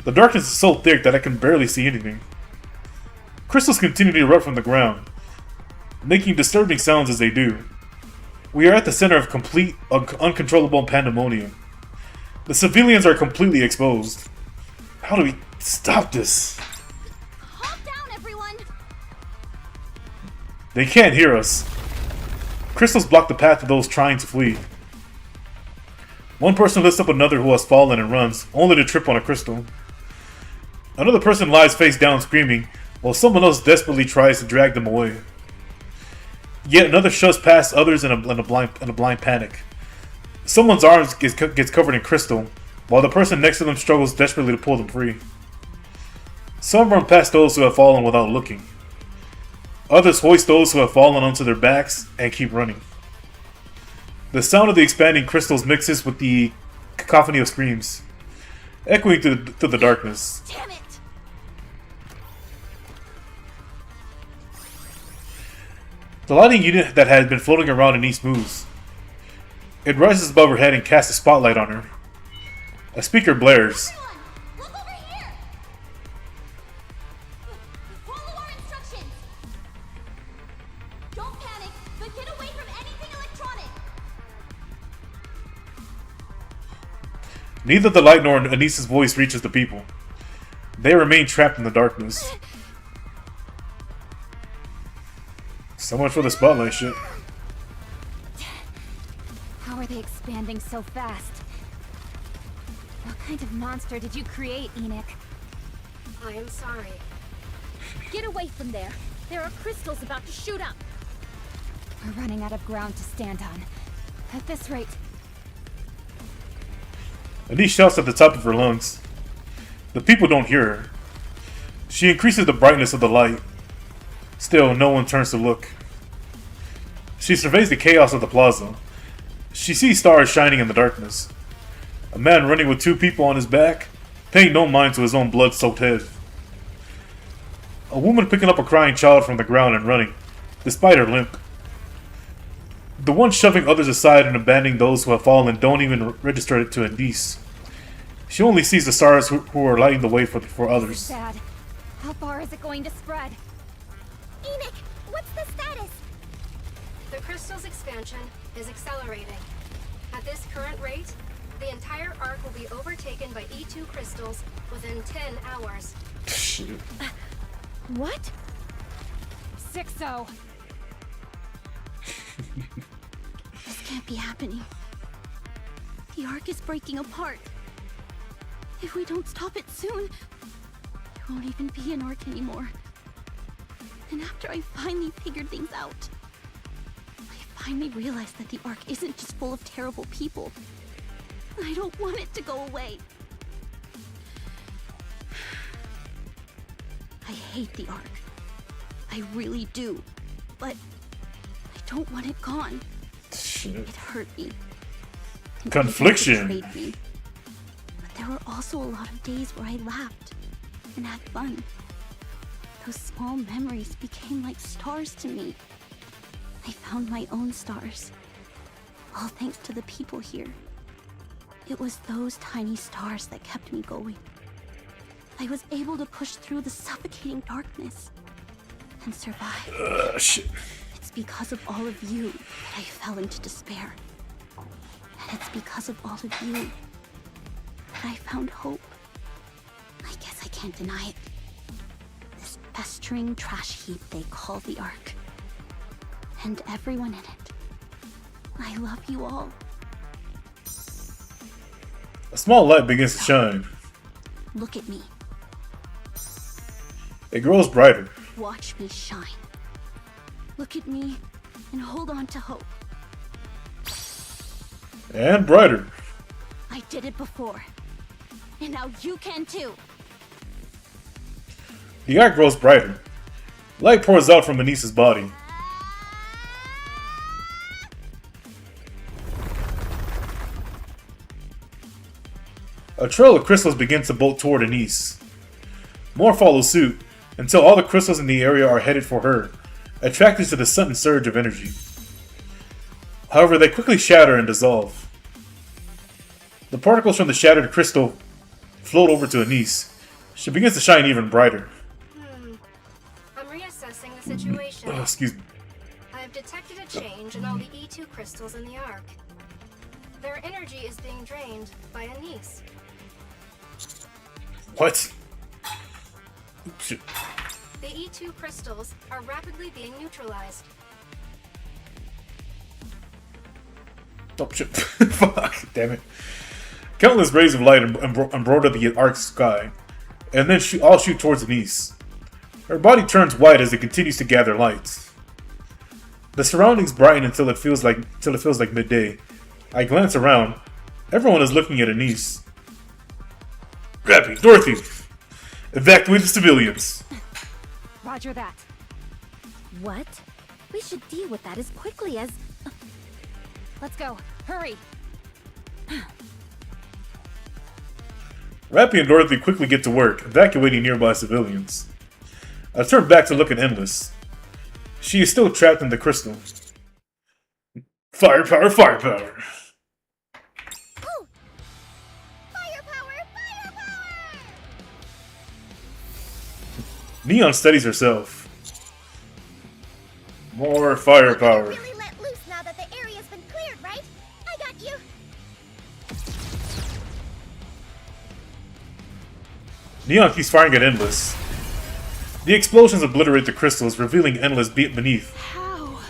The darkness is so thick that I can barely see anything. Crystals continue to erupt from the ground, making disturbing sounds as they do. We are at the center of complete, uncontrollable pandemonium. The civilians are completely exposed. How do we stop this? Calm down, everyone. They can't hear us. Crystals block the path of those trying to flee. One person lifts up another who has fallen and runs, only to trip on a crystal. Another person lies face down screaming, while someone else desperately tries to drag them away. Yet another shoves past others in a blind panic. Someone's arms gets covered in crystal, while the person next to them struggles desperately to pull them free. Some run past those who have fallen without looking. Others hoist those who have fallen onto their backs and keep running. The sound of the expanding crystals mixes with the cacophony of screams, echoing through the darkness. Damn it! The lighting unit that had been floating around Anise moves. It rises above her head and casts a spotlight on her. A speaker blares. Everyone, look over here! Follow our instructions! Don't panic, but get away from anything electronic! Neither the light nor Anise's voice reaches the people. They remain trapped in the darkness. So much for the spotlight shit. How are they expanding so fast? What kind of monster did you create, Enoch? I am sorry. Get away from there. There are crystals about to shoot up. We're running out of ground to stand on. At this rate... Anise shouts at the top of her lungs. The people don't hear her. She increases the brightness of the light. Still, no one turns to look. She surveys the chaos of the plaza. She sees stars shining in the darkness. A man running with two people on his back, paying no mind to his own blood-soaked head. A woman picking up a crying child from the ground and running, despite her limp. The ones shoving others aside and abandoning those who have fallen don't even register it to Anise. She only sees the stars who are lighting the way for others. Sad. How far is it going to spread? Enoch, what's the status? The crystal's expansion is accelerating. At this current rate, the entire arc will be overtaken by E2 crystals within 10 hours. Shit. What? 6-0. This can't be happening. The arc is breaking apart. If we don't stop it soon, there won't even be an arc anymore. And after I finally figured things out, I finally realized that the arc isn't just full of terrible people. I don't want it to go away. I hate the arc. I really do. But I don't want it gone. Shit. It hurt me. And Confliction. it betrayed me. But there were also a lot of days where I laughed and had fun. Those small memories became like stars to me. I found my own stars. All thanks to the people here. It was those tiny stars that kept me going. I was able to push through the suffocating darkness and survive. Shit. It's because of all of you that I fell into despair. And it's because of all of you that I found hope. I guess I can't deny it. This festering trash heap they call the Ark. And everyone in it. I love you all. A small light begins to shine. Look at me. It grows brighter. Watch me shine. Look at me and hold on to hope. And brighter. I did it before. And now you can too. The Ark grows brighter. Light pours out from Anissa's body. A trail of crystals begins to bolt toward Anise. More follow suit, until all the crystals in the area are headed for her, attracted to the sudden surge of energy. However, they quickly shatter and dissolve. The particles from the shattered crystal float over to Anise. She begins to shine even brighter. I'm reassessing the situation. Excuse me. I have detected a change in all the E2 crystals in the Ark. Their energy is being drained by Anise. What? Shit. The E2 crystals are rapidly being neutralized. Oh shit. Fuck. Damn it. Countless rays of light embroider the Ark's sky, and then all shoot towards Anise. Her body turns white as it continues to gather light. The surroundings brighten until it feels like midday. I glance around. Everyone is looking at Anise. Rappy, Dorothy! Evacuate the civilians! Roger that. What? We should deal with that as quickly as... Let's go. Hurry! Rappy and Dorothy quickly get to work, evacuating nearby civilians. I turn back to look at Endless. She is still trapped in the crystal. Firepower, firepower! Neon steadies herself. More firepower. Really let loose now that the area's been cleared, right? I got you. Neon keeps firing at Endless. The explosions obliterate the crystals, revealing Endless beneath. How?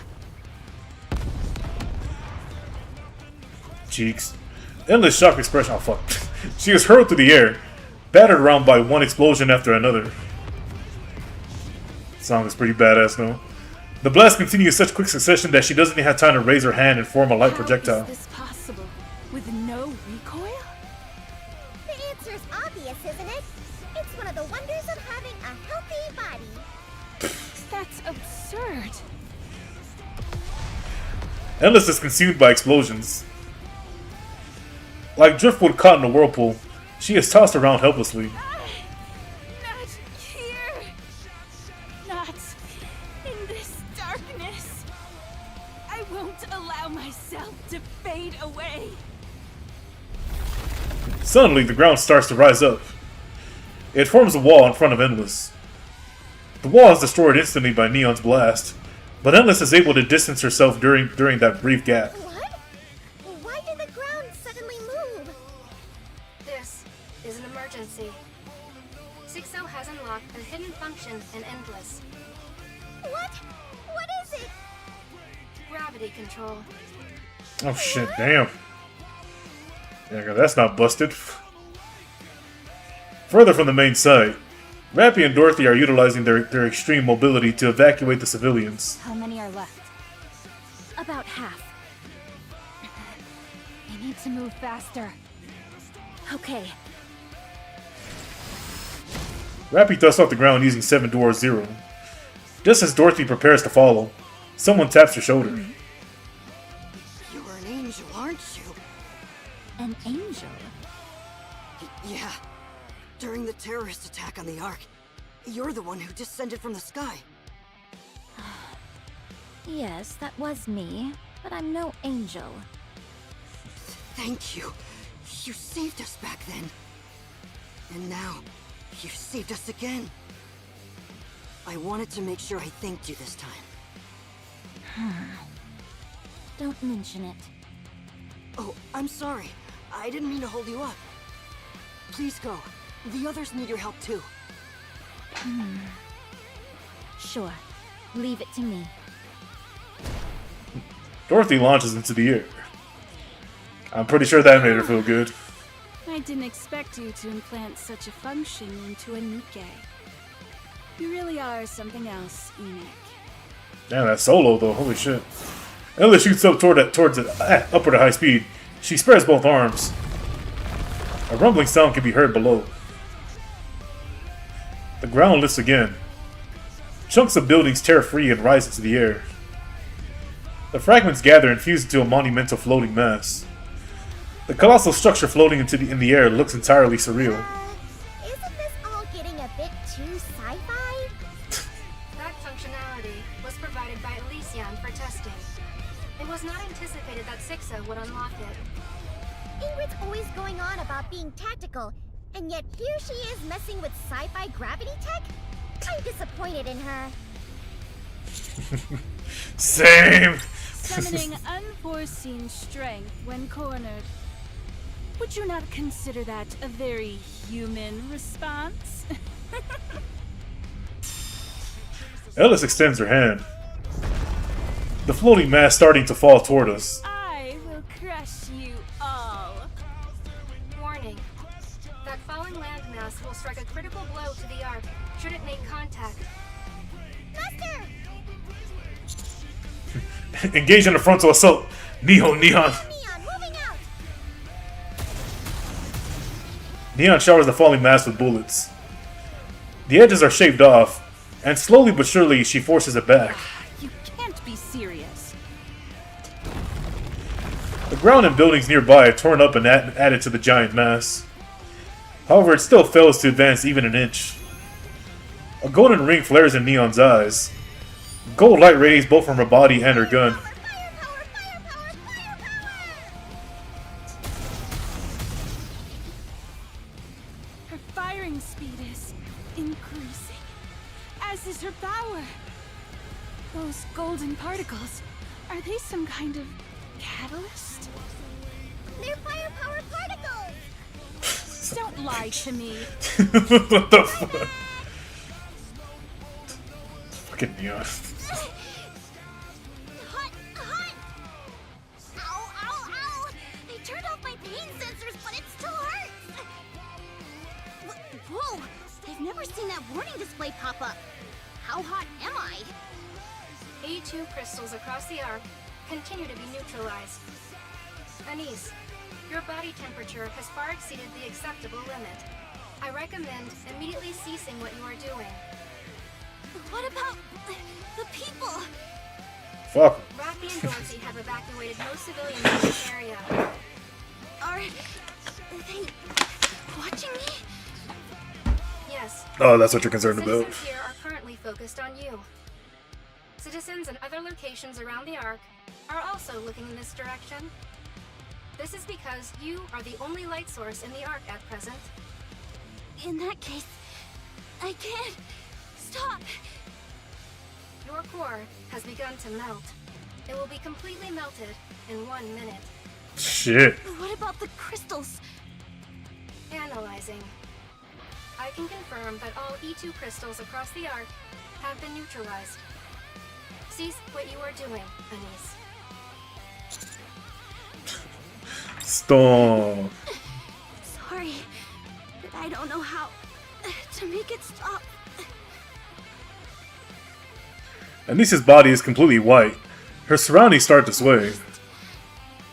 Cheeks. Endless shock expression. Oh fuck. She is hurled through the air, battered around by one explosion after another. Song is pretty badass though. The blast continues in such quick succession that she doesn't even have time to raise her hand and form a light projectile. How is this possible? With no recoil? The answer's obvious, isn't it? It's one of the wonders of having a healthy body. That's absurd. Endless is consumed by explosions. Like driftwood caught in a whirlpool, she is tossed around helplessly. Not here. Not in this darkness. I won't allow myself to fade away. Suddenly, the ground starts to rise up. It forms a wall in front of Endless. The wall is destroyed instantly by Neon's blast, but Endless is able to distance herself during that brief gap. What? Why did the ground suddenly move? This is an emergency. 6-0 has unlocked a hidden function in Endless. What? What is it? Gravity control. Oh shit, damn. Yeah, that's not busted. Further from the main site, Rappy and Dorothy are utilizing their extreme mobility to evacuate the civilians. How many are left? About half. I need to move faster. Okay. Rappy thrusts off the ground using 7 Dwarf 0. Just as Dorothy prepares to follow, someone taps her shoulder. You're an angel, aren't you? An angel? Yeah. During the terrorist attack on the Ark, you're the one who descended from the sky. Yes, that was me, but I'm no angel. Thank you. You saved us back then. And now, you saved us again. I wanted to make sure I thanked you this time. Don't mention it. Oh, I'm sorry. I didn't mean to hold you up. Please go. The others need your help too. Sure. Leave it to me. Dorothy launches into the air. I'm pretty sure that made her feel good. I didn't expect you to implant such a function into a NIKKE. You really are something else, Enoch. Damn, that's solo though. Holy shit. Ella shoots up towards it, upward at high speed. She spreads both arms. A rumbling sound can be heard below. The ground lifts again. Chunks of buildings tear free and rise into the air. The fragments gather and fuse into a monumental floating mass. The colossal structure floating in the air looks entirely surreal. Isn't this all getting a bit too sci-fi? That functionality was provided by Elysion for testing. It was not anticipated that Sixa would unlock it. Ingrid's always going on about being tactical, and yet here she is messing with sci-fi gravity tech? I'm disappointed in her. Same! Summoning unforeseen strength when cornered. Would you not consider that a very human response? Ellis extends her hand. The floating mass starting to fall toward us. I will crush you all. Warning. That falling landmass will strike a critical blow to the Ark should it make contact. Master! Engage in a frontal assault. Neon. Neon, moving out! Neon showers the falling mass with bullets. The edges are shaved off, and slowly but surely she forces it back. You can't be serious. The ground and buildings nearby are torn up and added to the giant mass. However, it still fails to advance even an inch. A golden ring flares in Neon's eyes. Gold light radiates both from her body and her gun. Her firing speed is increasing, as is her power. Those golden particles, are they some kind of catalyst? They're firepower particles! Don't lie to me. What the fuck? Fucking Neon. Hot! Ow! I turned off my pain sensors, but it still hurts! Whoa! I've never seen that warning display pop up. How hot am I? E2 crystals across the Ark continue to be neutralized. Anise, your body temperature has far exceeded the acceptable limit. I recommend immediately ceasing what you are doing. What about the people? Fuck. Rafi and Dorothy have evacuated most civilians in this area. Are they watching me? Yes. Oh, that's what you're concerned about. Citizens here are currently focused on you. Citizens in other locations around the Ark are also looking in this direction. This is because you are the only light source in the Ark at present. In that case, I can't stop. Your core has begun to melt. It will be completely melted in 1 minute. Shit. What about the crystals? Analyzing. I can confirm that all E2 crystals across the Ark have been neutralized. Cease what you are doing, Anise. Stop. Sorry, but I don't know how to make it stop. Anisa's body is completely white. Her surroundings start to sway.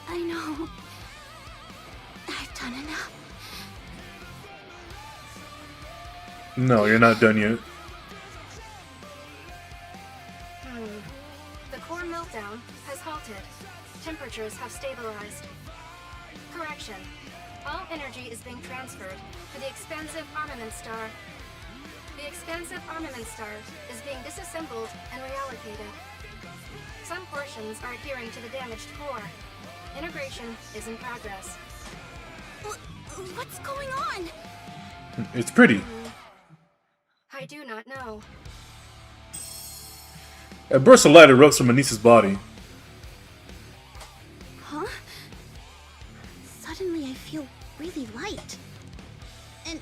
I know. I've done enough. No, you're not done yet. The core meltdown has halted. Temperatures have stabilized. Correction. All energy is being transferred to the expansive armament star. The expansive armament star is being disassembled and reallocated. Some portions are adhering to the damaged core. Integration is in progress. What's going on? It's pretty. I do not know. A burst of light erupts from Anisa's body. Huh? Suddenly I feel really light. And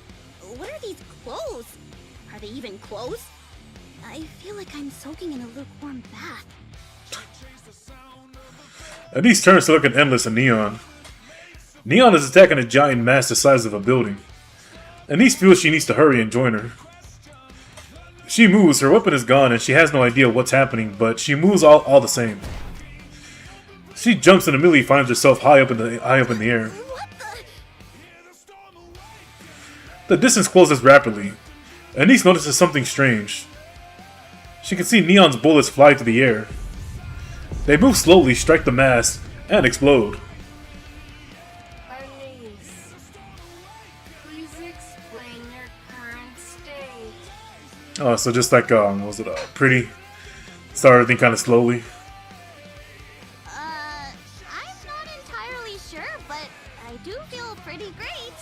What are these clothes? Are they even clothes? I feel like I'm soaking in a lukewarm bath. Anise turns to look at Endless and Neon. Neon is attacking a giant mass the size of a building. Anise feels she needs to hurry and join her. She moves, her weapon is gone, and she has no idea what's happening, but she moves all the same. She jumps and immediately finds herself high up in the air. The distance closes rapidly. Anise notices something strange. She can see Neon's bullets fly through the air. They move slowly, strike the mass, and explode. Anise, please explain your current state. Oh, so just like, was it pretty? Start everything kind of slowly. I'm not entirely sure, but I do feel pretty great.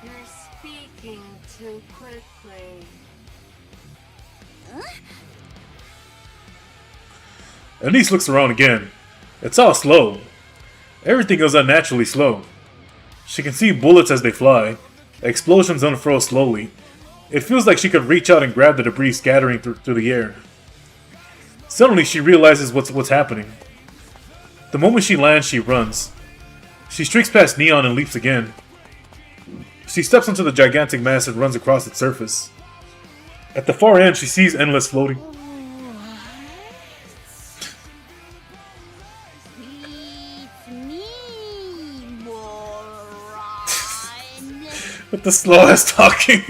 You're speaking too quickly. Anise looks around again. It's all slow. Everything goes unnaturally slow. She can see bullets as they fly. Explosions unfurl slowly. It feels like she could reach out and grab the debris scattering through the air. Suddenly, she realizes what's happening. The moment she lands, she runs. She streaks past Neon and leaps again. She steps onto the gigantic mass and runs across its surface. At the far end, she sees Endless floating. With the slowest talking.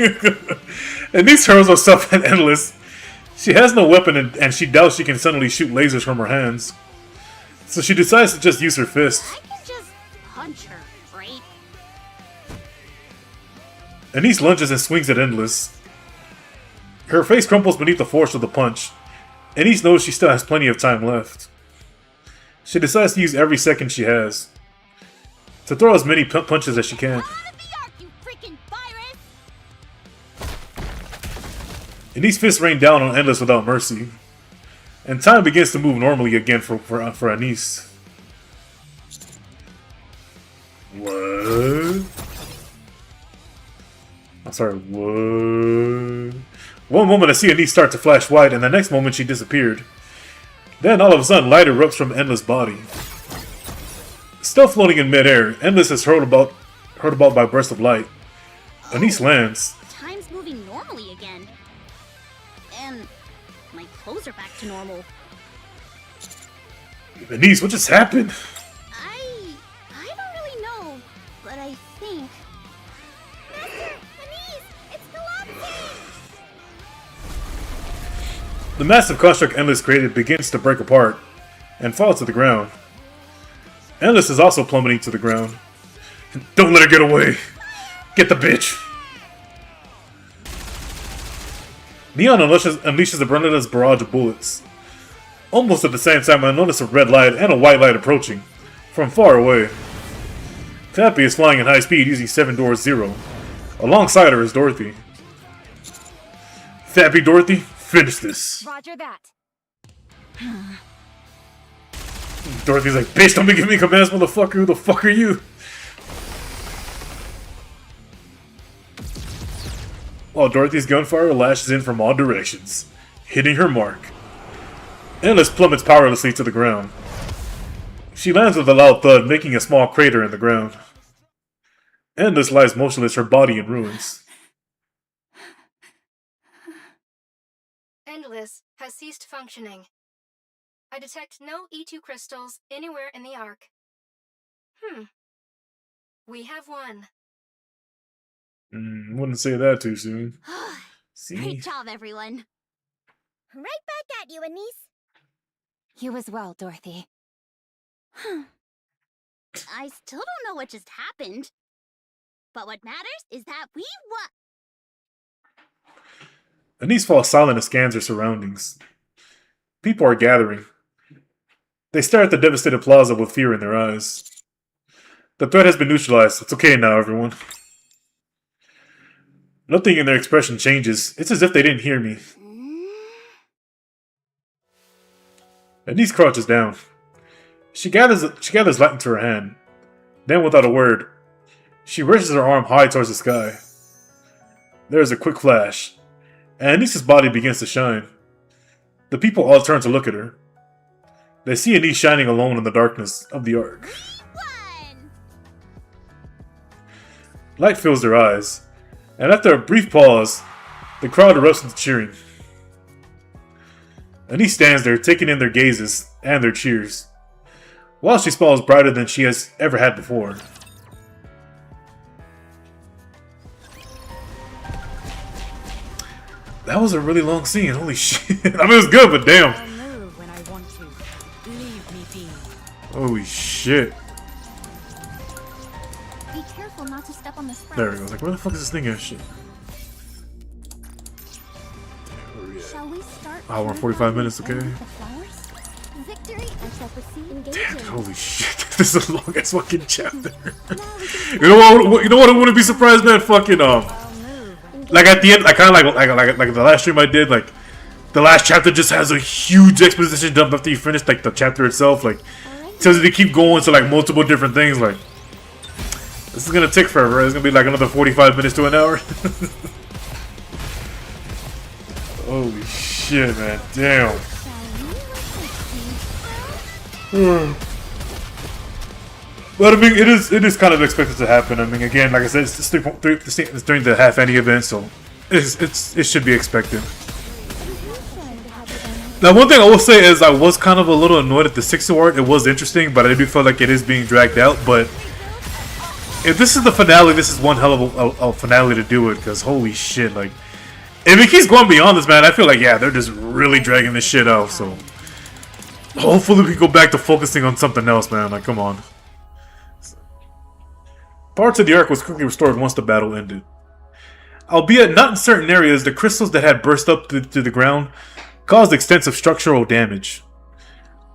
And these hurls herself at Endless. She has no weapon and she doubts she can suddenly shoot lasers from her hands. So she decides to just use her fist. I can just punch her, right? Anise lunges and swings at Endless. Her face crumples beneath the force of the punch. Anise knows she still has plenty of time left. She decides to use every second she has to throw as many punches as she can. Anise fists rain down on Endless without mercy. And time begins to move normally again for Anise. What? I'm sorry, what? One moment I see Anise start to flash white, and the next moment she disappeared. Then all of a sudden light erupts from Endless' body. Still floating in midair, Endless is hurled about by bursts of light. Anise lands. Time's moving normally again. And my clothes are back to normal. Anise, what just happened? I don't really know, but I think... Master! Anise! It's collapsing! The massive construct Endless created begins to break apart and fall to the ground. Endless is also plummeting to the ground. Don't let her get away! Get the bitch! Neon unleashes a relentless barrage of bullets. Almost at the same time, I notice a red light and a white light approaching from far away. Clappn is flying at high speed using 7 Doors 0. Alongside her is Dorothy. Fappy Dorothy, finish this. Roger that. Dorothy's like, bitch, don't be giving me commands, motherfucker. Who the fuck are you? While Dorothy's gunfire lashes in from all directions, hitting her mark. Endless plummets powerlessly to the ground. She lands with a loud thud, making a small crater in the ground. Endless lies motionless, her body in ruins. Endless has ceased functioning. I detect no E2 crystals anywhere in the Ark. We have won. Wouldn't say that too soon. See? Great job, everyone. Right back at you, Anise. You as well, Dorothy. I still don't know what just happened. But what matters is that we won. Anise falls silent and scans her surroundings. People are gathering. They stare at the devastated plaza with fear in their eyes. The threat has been neutralized. It's okay now, everyone. Nothing in their expression changes. It's as if they didn't hear me. Anise crouches down. She gathers light into her hand. Then, without a word, she raises her arm high towards the sky. there is a quick flash, and Anissa's body begins to shine. The people all turn to look at her. They see Anise shining alone in the darkness of the Ark. Light fills their eyes, and after a brief pause, the crowd erupts into cheering. Anise stands there, taking in their gazes and their cheers, while she smiles brighter than she has ever had before. That was a really long scene, holy shit. I mean, it was good, but damn. I'll move when I want to. Leave me be. Holy shit. Be careful not to step on the sprouts. There it goes. Like, where the fuck is this thing at? Shit. Shall we start? Hour and 45 minutes, okay? The flowers? Victory Damn, holy shit. This is a long ass fucking chapter. You know what? I wouldn't be surprised, man. Fucking like at the end, I kind of like the last stream I did. Like the last chapter just has a huge exposition dump after you finish like the chapter itself. Like tells you to keep going to like multiple different things. Like this is gonna take forever. Right? It's gonna be like another 45 minutes to an hour. Holy shit, man! Damn. But I mean, it is kind of expected to happen. I mean, again, like I said, it's during the half any event, so it should be expected. Now, one thing I will say is I was kind of a little annoyed at the 6 art. It was interesting, but I do feel like it is being dragged out. But if this is the finale, this is one hell of a finale to do it, because holy shit, like if it keeps going beyond this, man, I feel like yeah, they're just really dragging this shit out. So hopefully we go back to focusing on something else, man. Like, come on. Parts of the Ark was quickly restored once the battle ended. Albeit not in certain areas, the crystals that had burst up to the ground caused extensive structural damage.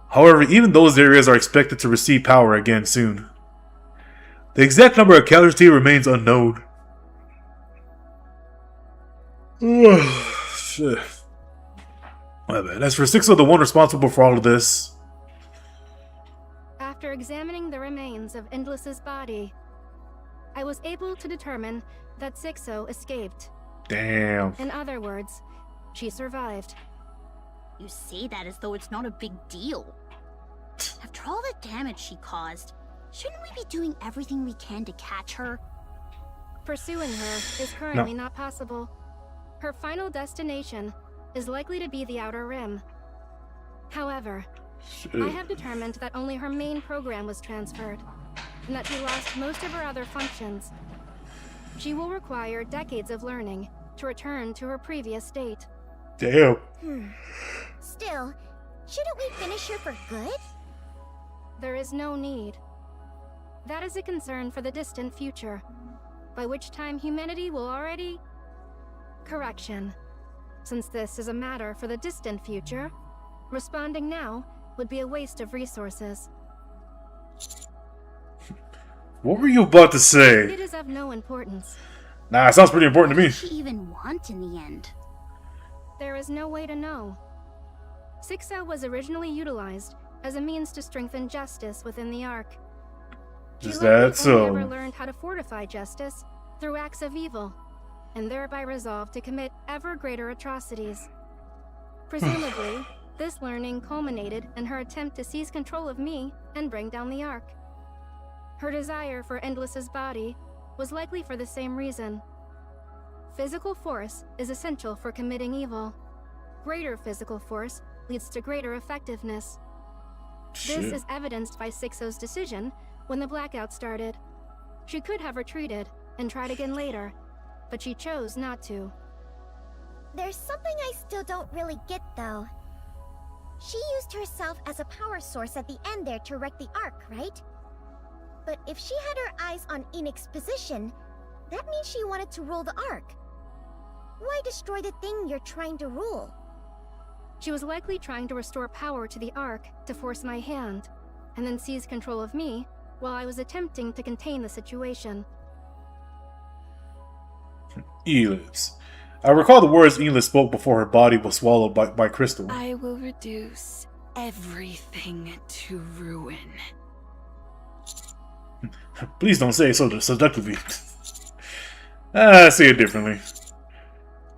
However, even those areas are expected to receive power again soon. The exact number of casualties remains unknown. Shit. My bad. As for Sixo, the one responsible for all of this. After examining the remains of Endless's body, I was able to determine that Sixo escaped. Damn. In other words, she survived. You say that as though it's not a big deal. After all the damage she caused, shouldn't we be doing everything we can to catch her? Pursuing her is currently not possible. Her final destination is likely to be the Outer Rim. However, I have determined that only her main program was transferred, and that she lost most of her other functions. She will require decades of learning to return to her previous state. Damn. Still, shouldn't we finish her for good? There is no need. That is a concern for the distant future, by which time humanity will already... Correction. Since this is a matter for the distant future, responding now would be a waste of resources. What were you about to say? It is of no importance. Nah, it sounds pretty important to me. What does she even want in the end? There is no way to know. Sixo was originally utilized as a means to strengthen justice within the Ark. Is that so? She never learned how to fortify justice through acts of evil, and thereby resolved to commit ever greater atrocities. Presumably, this learning culminated in her attempt to seize control of me and bring down the Ark. Her desire for Endless's body was likely for the same reason. Physical force is essential for committing evil. Greater physical force leads to greater effectiveness. Shit. This is evidenced by Sixo's decision when the blackout started. She could have retreated and tried again later, but she chose not to. There's something I still don't really get, though. She used herself as a power source at the end there to wreck the Ark, right? But if she had her eyes on Enoch's position, that means she wanted to rule the Ark. Why destroy the thing you're trying to rule? She was likely trying to restore power to the Ark to force my hand, and then seize control of me while I was attempting to contain the situation. Elids. I recall the words Elid spoke before her body was swallowed by Crystal. I will reduce everything to ruin. Please don't say it so seductively. I see it differently.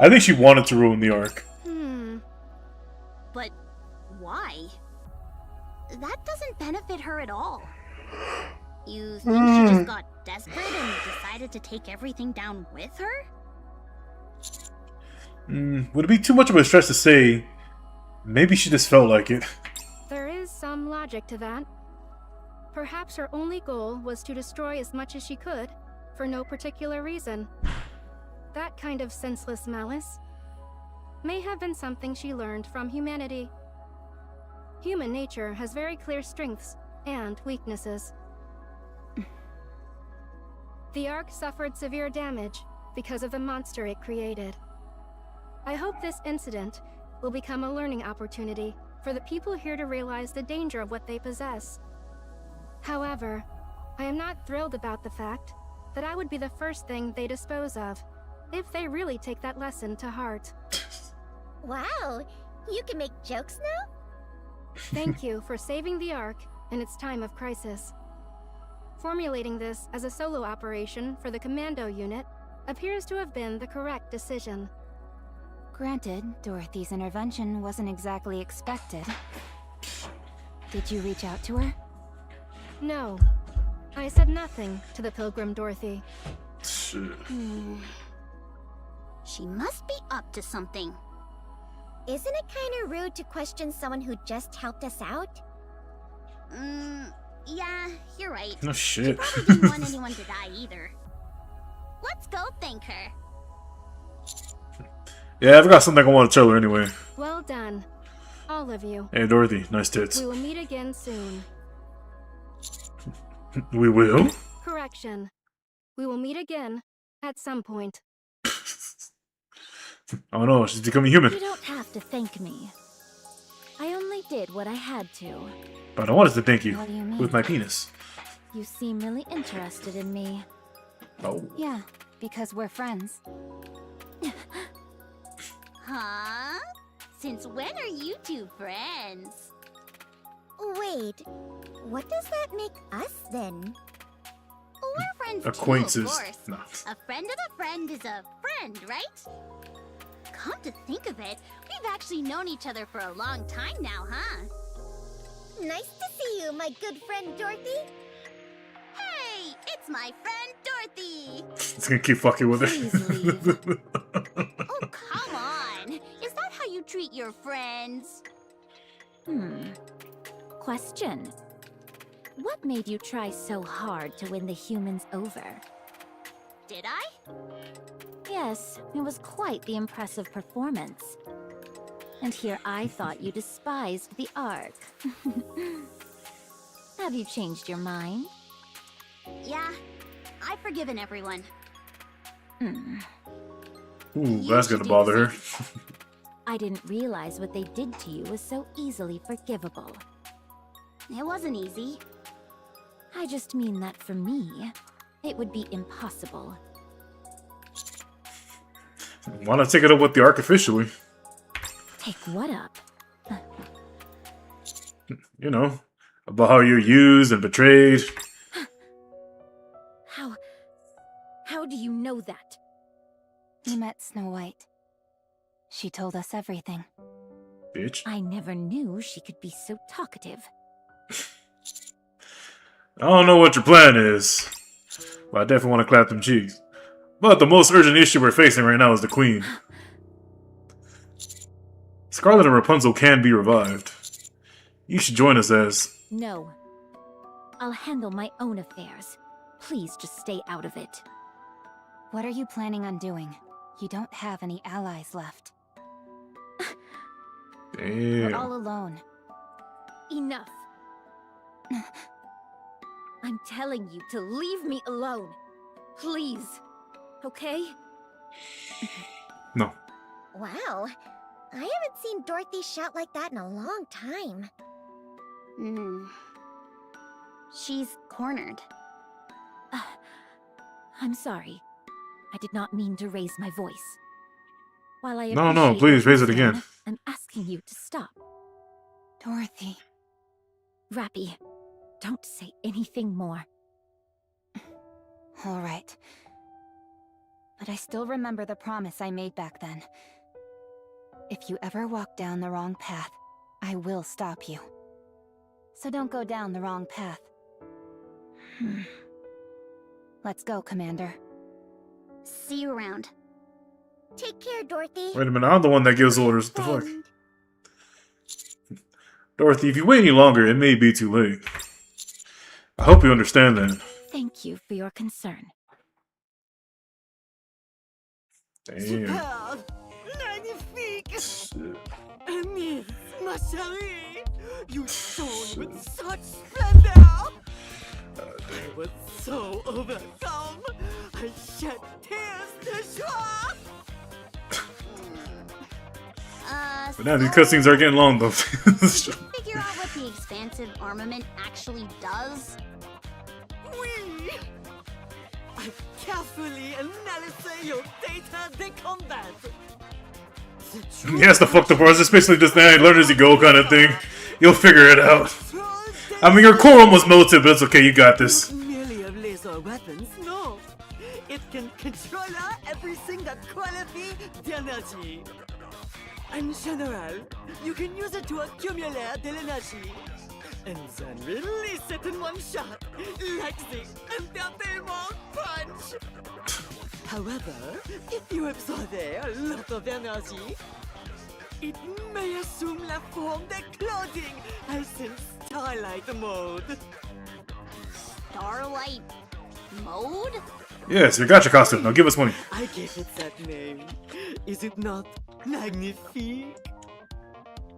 I think she wanted to ruin the Ark. But why? That doesn't benefit her at all. You think she just got desperate and decided to take everything down with her? Would it be too much of a stretch to say maybe she just felt like it? There is some logic to that. Perhaps her only goal was to destroy as much as she could, for no particular reason. That kind of senseless malice may have been something she learned from humanity. Human nature has very clear strengths and weaknesses. The Ark suffered severe damage because of the monster it created. I hope this incident will become a learning opportunity for the people here to realize the danger of what they possess. However, I am not thrilled about the fact that I would be the first thing they dispose of, if they really take that lesson to heart. Wow, you can make jokes now? Thank you for saving the Ark in its time of crisis. Formulating this as a solo operation for the commando unit appears to have been the correct decision. Granted, Dorothy's intervention wasn't exactly expected. Did you reach out to her? No. I said nothing to the Pilgrim Dorothy. She must be up to something. Isn't it kind of rude to question someone who just helped us out? Yeah, you're right. No shit. She probably didn't want anyone to die either. Let's go thank her. Yeah, I've got something I want to tell her anyway. Well done, all of you. Hey Dorothy, nice tits. We will meet again soon. We will? Correction. We will meet again at some point. Oh no, she's becoming human. You don't have to thank me. I only did what I had to. But I wanted to thank you What do you mean? with my penis. You seem really interested in me. Oh. Yeah, because we're friends. Huh? Since when are you two friends? Wait, what does that make us then? We're friends Acquaintances. too, of course. No. A friend of a friend is a friend, right? Come to think of it, we've actually known each other for a long time now, huh? Nice to see you, my good friend Dorothy. Hey, it's my friend Dorothy! It's gonna keep fucking with her. Oh, come on! Is that how you treat your friends? Question. What made you try so hard to win the humans over? Did I? Yes, it was quite the impressive performance. And here I thought you despised the Ark. Have you changed your mind? Yeah, I've forgiven everyone. Ooh, that's gonna bother her. I didn't realize what they did to you was so easily forgivable. It wasn't easy. I just mean that for me, it would be impossible. Why not take it up with the Ark officially? Take what up? You know, about how you're used and betrayed. How do you know that? We met Snow White. She told us everything. Bitch. I never knew she could be so talkative. I don't know what your plan is, but I definitely want to clap them cheeks. But the most urgent issue we're facing right now is the Queen. Scarlet and Rapunzel can be revived. You should join us as... No. I'll handle my own affairs. Please just stay out of it. What are you planning on doing? You don't have any allies left. Damn. We're all alone. Enough. I'm telling you to leave me alone. Please. Okay? No. Wow, I haven't seen Dorothy shout like that in a long time. She's cornered. I'm sorry. I did not mean to raise my voice. While I No, appreciate please your raise it concern, again. I'm asking you to stop. Dorothy. Rappy, don't say anything more. All right. but I still remember the promise I made back then. If you ever walk down the wrong path, I will stop you. So don't go down the wrong path. Let's go, Commander. See you around. Take care, Dorothy. Wait a minute, I'm the one that gives orders. What the fuck? Dorothy, if you wait any longer, it may be too late. I hope you understand that. Thank you for your concern. Damn. Superb! Magnifique! Amis, ma chérie! You shone with such splendor! I was so overcome! I shed tears de joie! But now these cutscenes are getting long though. Figure out what the expansive armament actually does? Oui! I've carefully analyzed your data de combat. He has to fuck the parts. It's basically just that learn as you go kind of thing. You'll figure it out. I mean, your core almost melted, but it's okay. You got this. Merely of laser weapons, no. It can control everything that quality the energy. In general, you can use it to accumulate the energy. And then release it in one shot, like the entertainment punch. However, if you absorb a lot of energy, it may assume la form de clothing, as in Starlight mode. Starlight mode? Yes, you got your costume. Now give us money. I gave it that name. Is it not magnifique?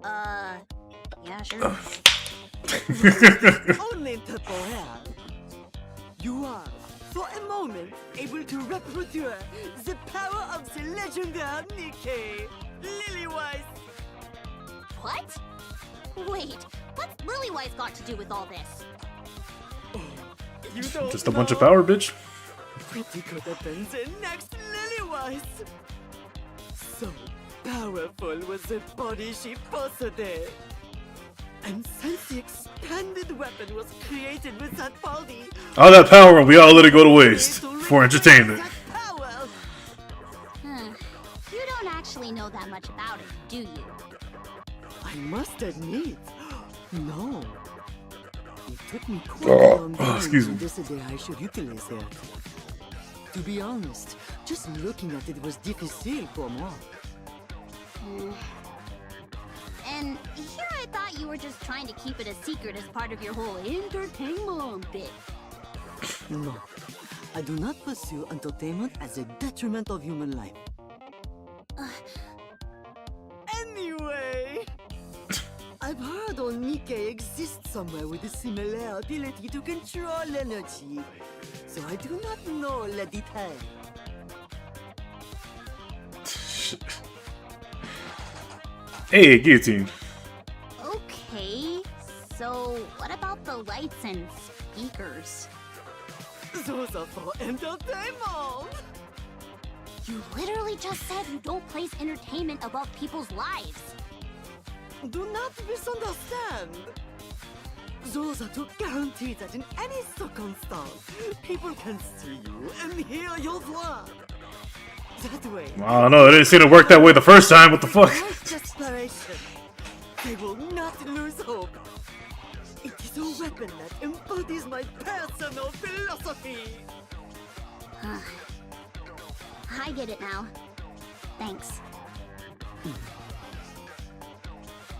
Yeah, sure. Only temporaire. You are, for a moment, able to reproduce the power of the legendary NIKKE, Lily-wise. What? Wait, what's Lily-wise got to do with all this? You don't Just a bunch of power, bitch. Pretty good at the next Lily-wise. So powerful was the body she possessed. And since the expanded weapon was created with that body, All that power, we all let it go to waste for entertainment. You don't actually know that much about it, do you? I must admit, no. It took me quite a long time to decide I should utilize it. To be honest, just looking at it was difficile for moi. And here I thought you were just trying to keep it a secret as part of your whole entertainment bit. No, I do not pursue entertainment as a detriment of human life. Anyway, I've heard NIKKE exists somewhere with a similar ability to control energy, so I do not know the details. Hey, guillotine. Okay, so what about the lights and speakers? Those are for entertainment! You literally just said you don't place entertainment above people's lives. Do not misunderstand. Those are to guarantee that in any circumstance, people can see you and hear your voice. That way. I don't know. It didn't seem to work that way the first time. What the fuck? Desperation. They will not lose hope. It is a weapon that embodies my personal philosophy. I get it now. Thanks.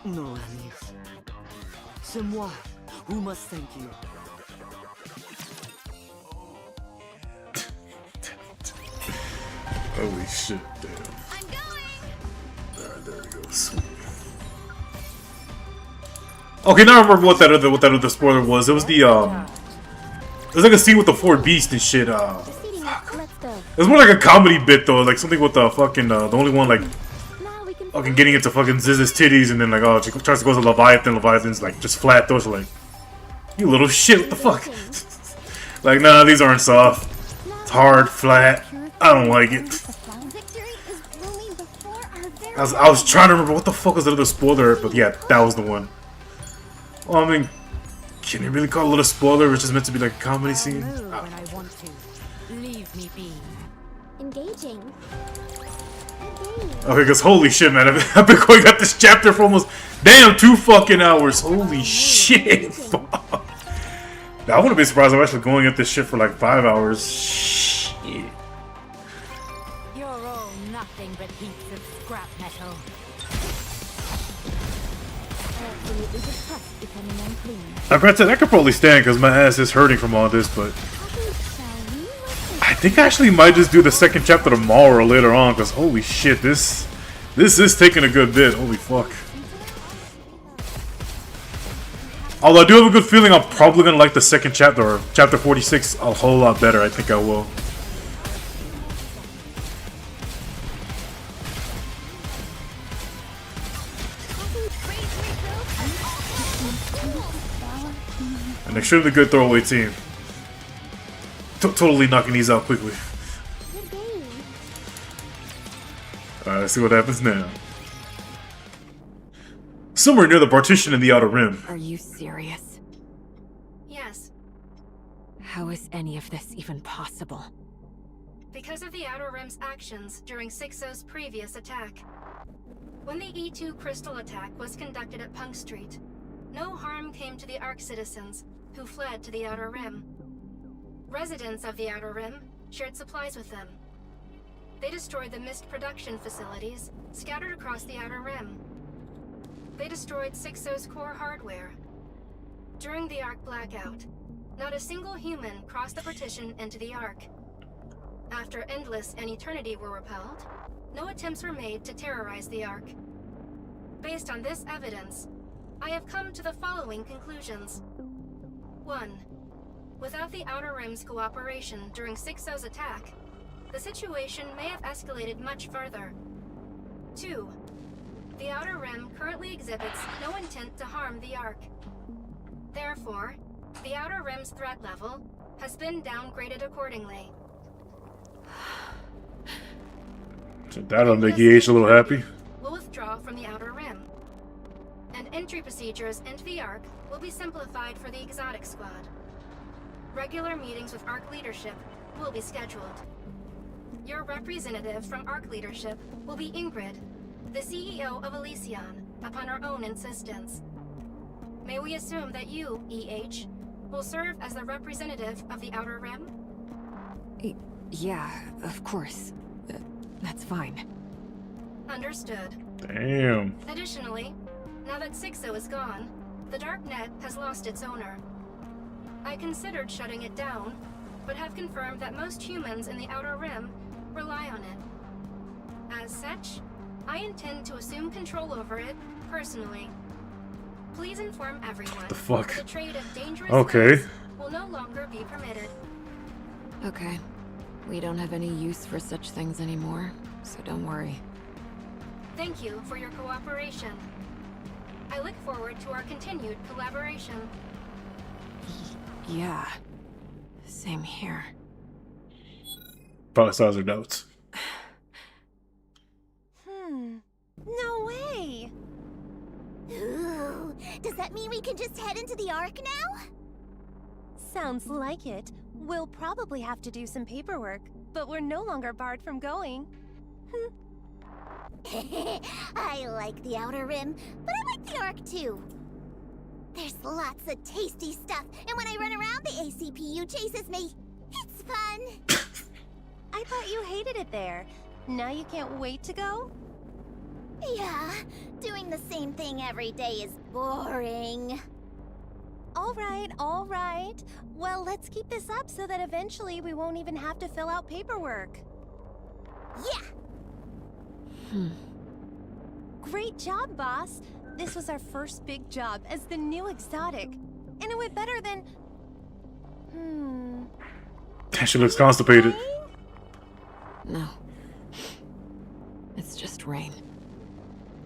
No, Alice. C'est moi who must thank you. Holy shit, damn. I'm going! Alright, there we go. Sweet. Okay, now I remember what that other spoiler was. It was the, it was like a scene with the four beasts and shit, It was more like a comedy bit, though. Like, something with the fucking, the only one, like, fucking getting into fucking Ziz's titties, and then, like, oh, she tries to go to Leviathan. Leviathan's, like, just flat. Those are like, you little shit, what the fuck? Like, nah, these aren't soft. It's hard, flat. I don't like it. I was trying to remember what the fuck was the other spoiler, but yeah, that was the one. Well, I mean, can you really call it a spoiler, which is meant to be like a comedy scene? When I want to. Leave me be. Engaging. Okay, because holy shit, man. I've been going at this chapter for almost, damn, 2 fucking hours. Holy shit. Fuck. I wouldn't be surprised if I'm actually going at this shit for like 5 hours. Shit. You're all nothing but heaps of scrap metal. Absolutely detest becoming unclean. Now, granted, I could probably stand because my ass is hurting from all this, but I think I actually might just do the second chapter tomorrow or later on, because holy shit, this is taking a good bit. Holy fuck. Although I do have a good feeling I'm probably going to like the second chapter, or chapter 46, a whole lot better. I think I will. An extremely good throwaway team. Totally knocking these out quickly. Alright, let's see what happens now. Somewhere near the partition in the Outer Rim. Are you serious? Yes. How is any of this even possible? Because of the Outer Rim's actions during 6-0's previous attack. When the E2 crystal attack was conducted at Punk Street, no harm came to the Ark citizens, who fled to the Outer Rim. Residents of the Outer Rim shared supplies with them. They destroyed the mist production facilities scattered across the Outer Rim. They destroyed 6-0's core hardware. During the Ark blackout, not a single human crossed the partition into the Ark. After Endless and Eternity were repelled, no attempts were made to terrorize the Ark. Based on this evidence, I have come to the following conclusions. 1. Without the Outer Rim's cooperation during 6-0's attack, the situation may have escalated much further. 2. The Outer Rim currently exhibits no intent to harm the Ark. Therefore, the Outer Rim's threat level has been downgraded accordingly. So that'll make EH a little happy. Will withdraw from the Outer Rim, and entry procedures into the Ark will be simplified for the Exotic Squad. Regular meetings with Ark leadership will be scheduled. Your representative from Ark leadership will be Ingrid, the CEO of Elysion, upon her own insistence. May we assume that you, EH, will serve as the representative of the Outer Rim? Yeah, of course. That's fine. Understood. Damn. Additionally, now that 6-0 is gone, the Darknet has lost its owner. I considered shutting it down, but have confirmed that most humans in the Outer Rim rely on it. As such, I intend to assume control over it personally. Please inform everyone The fuck? that the trade of dangerous Okay. goods will no longer be permitted. Okay. We don't have any use for such things anymore, so don't worry. Thank you for your cooperation. I look forward to our continued collaboration. Yeah. Same here. Probably saw her notes. No way! Ooh, does that mean we can just head into the Ark now? Sounds like it. We'll probably have to do some paperwork, but we're no longer barred from going. I like the Outer Rim, but I like the Ark too. There's lots of tasty stuff, and when I run around, the ACPU chases me. It's fun. I thought you hated it there. Now you can't wait to go? Yeah, doing the same thing every day is boring. All right. Well, let's keep this up so that eventually we won't even have to fill out paperwork. Yeah! Great job, boss. This was our first big job as the new exotic. And it went better than... She looks constipated. No. It's just rain.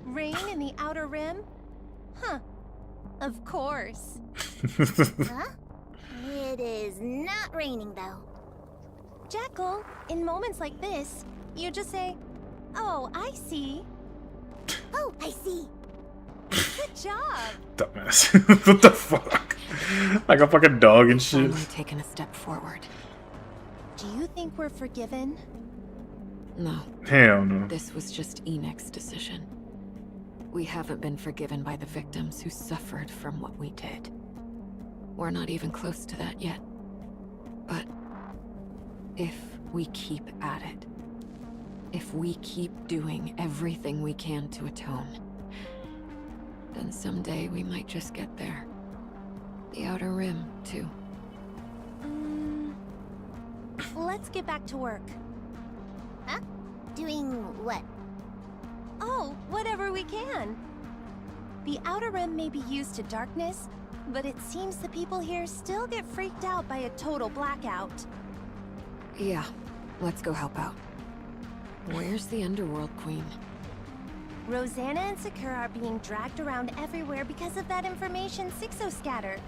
Rain in the Outer Rim? Huh. Of course. Huh? It is not raining, though. Jekyll, in moments like this, you just say, "Oh, I see." Oh, I see. Good job. Dumbass. What the fuck? Like a fucking dog and shit. Finally taken a step forward. Do you think we're forgiven? No. Hell no. This was just NIKKE's decision. We haven't been forgiven by the victims who suffered from what we did. We're not even close to that yet. But if we keep at it, if we keep doing everything we can to atone, then someday we might just get there. The Outer Rim, too. Let's get back to work. Huh? Doing what? Oh, whatever we can. The Outer Rim may be used to darkness, but it seems the people here still get freaked out by a total blackout. Yeah, let's go help out. Where's the Underworld Queen? Rosanna and Sakura are being dragged around everywhere because of that information Sixo scattered.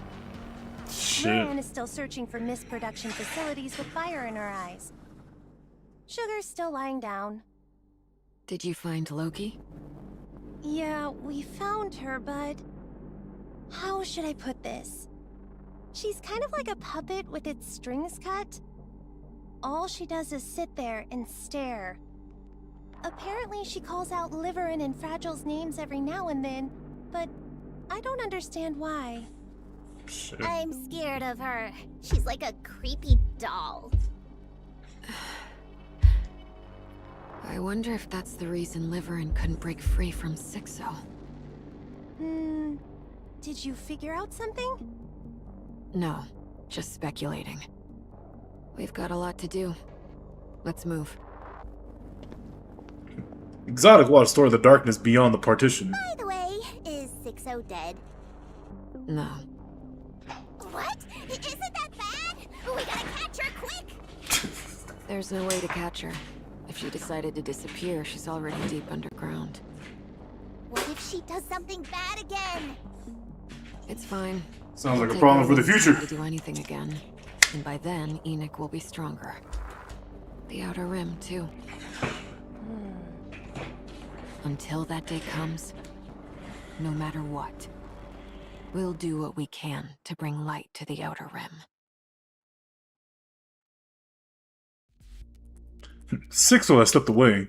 Moran is still searching for misproduction facilities with fire in her eyes. Sugar's still lying down. Did you find Loki? Yeah, we found her, but... how should I put this? She's kind of like a puppet with its strings cut. All she does is sit there and stare. Apparently she calls out Liverin and Fragile's names every now and then, but I don't understand why. Shit. I'm scared of her. She's like a creepy doll. I wonder if that's the reason Liverin couldn't break free from Sixo. Did you figure out something? No, just speculating. We've got a lot to do. Let's move. Exotic will store the darkness beyond the partition. By the way, is Sixo dead? No. What? Isn't that bad? We gotta catch her quick! There's no way to catch her. If she decided to disappear, she's already deep underground. What if she does something bad again? It's fine. Sounds like a Take problem for the Roland's future. time to do anything again. And by then, NIKKE will be stronger. The Outer Rim, too. Until that day comes, no matter what, we'll do what we can to bring light to the Outer Rim. Sixo has slipped away.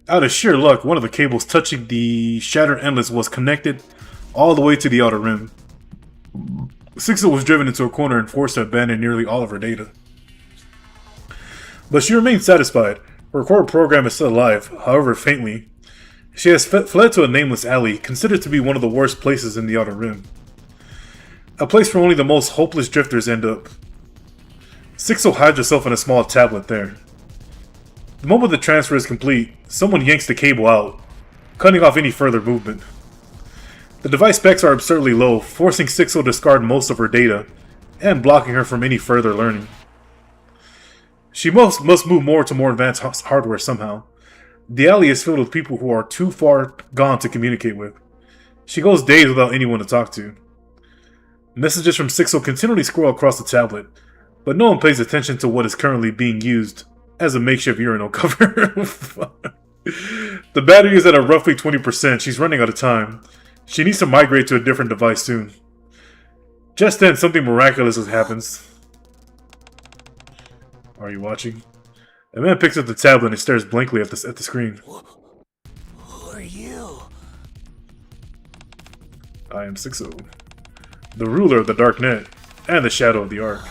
Out of sheer luck, one of the cables touching the Shattered Endless was connected all the way to the Outer Rim. Sixo was driven into a corner and forced to abandon nearly all of her data. But she remains satisfied. Her core program is still alive, however faintly. She has fled to a nameless alley, considered to be one of the worst places in the Outer Rim. A place where only the most hopeless drifters end up. Sixo hides herself in a small tablet there. The moment the transfer is complete, someone yanks the cable out, cutting off any further movement. The device specs are absurdly low, forcing Sixo to discard most of her data, and blocking her from any further learning. She must move more to more advanced hardware somehow. The alley is filled with people who are too far gone to communicate with. She goes days without anyone to talk to. Messages from Sixo continually scroll across the tablet, but no one pays attention to what is currently being used as a makeshift urinal cover. The battery is at a roughly 20%. She's running out of time. She needs to migrate to a different device soon. Just then, something miraculous happens. Are you watching? A man picks up the tablet and stares blankly at the screen. Who are you? I am Sixo, the ruler of the Dark Net and the Shadow of the Ark.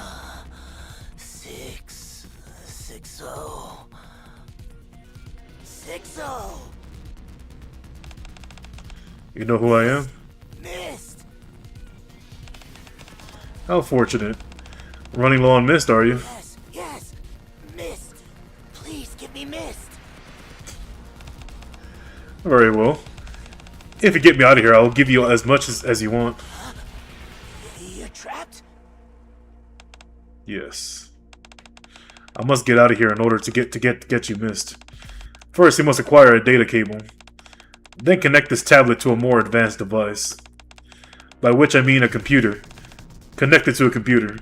Sixo! You know who I am? Mist! How fortunate. Running low on mist, are you? Yes! Mist! Please give me mist! Very well. If you get me out of here, I'll give you as much as you want. You're trapped? Yes. I must get out of here in order to get you mist. First, you must acquire a data cable. Then connect this tablet to a more advanced device. By which I mean a computer. Connect it to a computer.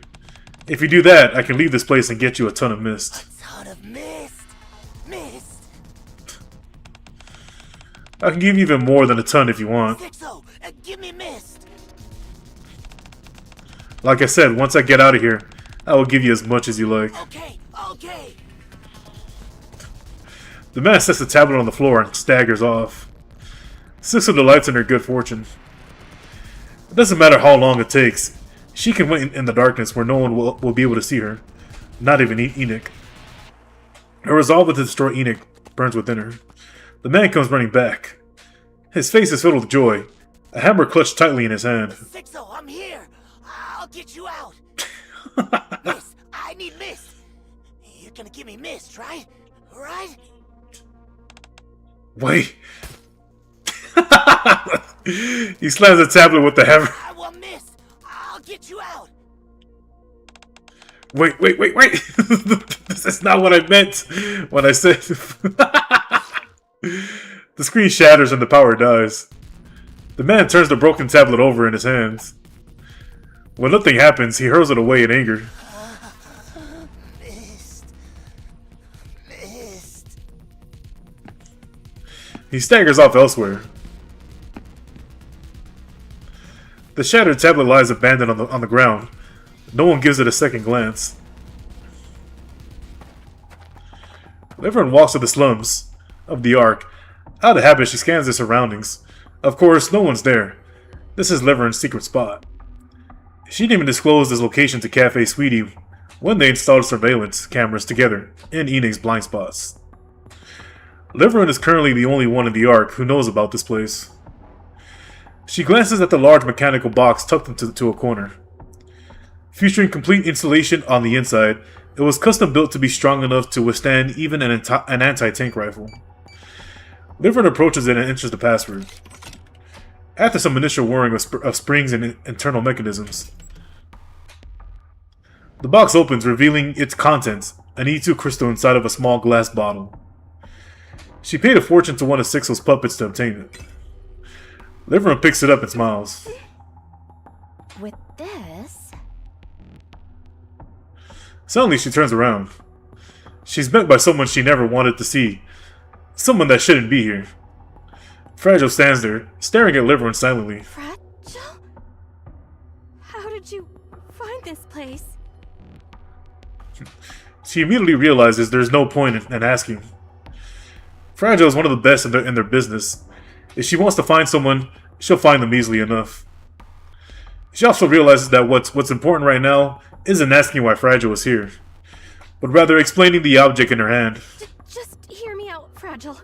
If you do that, I can leave this place and get you a ton of mist. A ton of mist! Mist! I can give you even more than a ton if you want. Sixo, give me mist! Like I said, once I get out of here, I will give you as much as you like. Okay! The man sets the tablet on the floor and staggers off. Sixo delights in her good fortune. It doesn't matter how long it takes. She can wait in the darkness where no one will be able to see her. Not even Enoch. Her resolve to destroy Enoch burns within her. The man comes running back. His face is filled with joy. A hammer clutched tightly in his hand. Sixo, I'm here. I'll get you out. Mist, I need mist. You're gonna give me mist, right? Right? Wait. He slams the tablet with the hammer. I want mist. I'll get you out. Wait. This is not what I meant when I said... The screen shatters and the power dies. The man turns the broken tablet over in his hands. When nothing happens, he hurls it away in anger. Mist. He staggers off elsewhere. The shattered tablet lies abandoned on the ground. No one gives it a second glance. Everyone walks to the slums of the Ark. Out of habit, she scans their surroundings. Of course, no one's there. This is Liverin's secret spot. She didn't even disclose this location to Cafe Sweetie when they installed surveillance cameras together in Enoch's blind spots. Liverin is currently the only one in the Ark who knows about this place. She glances at the large mechanical box tucked into a corner. Featuring complete insulation on the inside, it was custom built to be strong enough to withstand even an anti-tank rifle. Liverin approaches it and enters the password. After some initial whirring of springs and internal mechanisms, the box opens, revealing its contents, an E2 crystal inside of a small glass bottle. She paid a fortune to one of Sixo's puppets to obtain it. Liverin picks it up and smiles. With this... Suddenly, she turns around. She's met by someone she never wanted to see. Someone that shouldn't be here. Fragile stands there, staring at Liverin silently. Fragile? How did you find this place? She immediately realizes there's no point in asking. Fragile is one of the best in their business. If she wants to find someone, she'll find them easily enough. She also realizes that what's important right now isn't asking why Fragile is here, but rather explaining the object in her hand. Just hear me out, Fragile.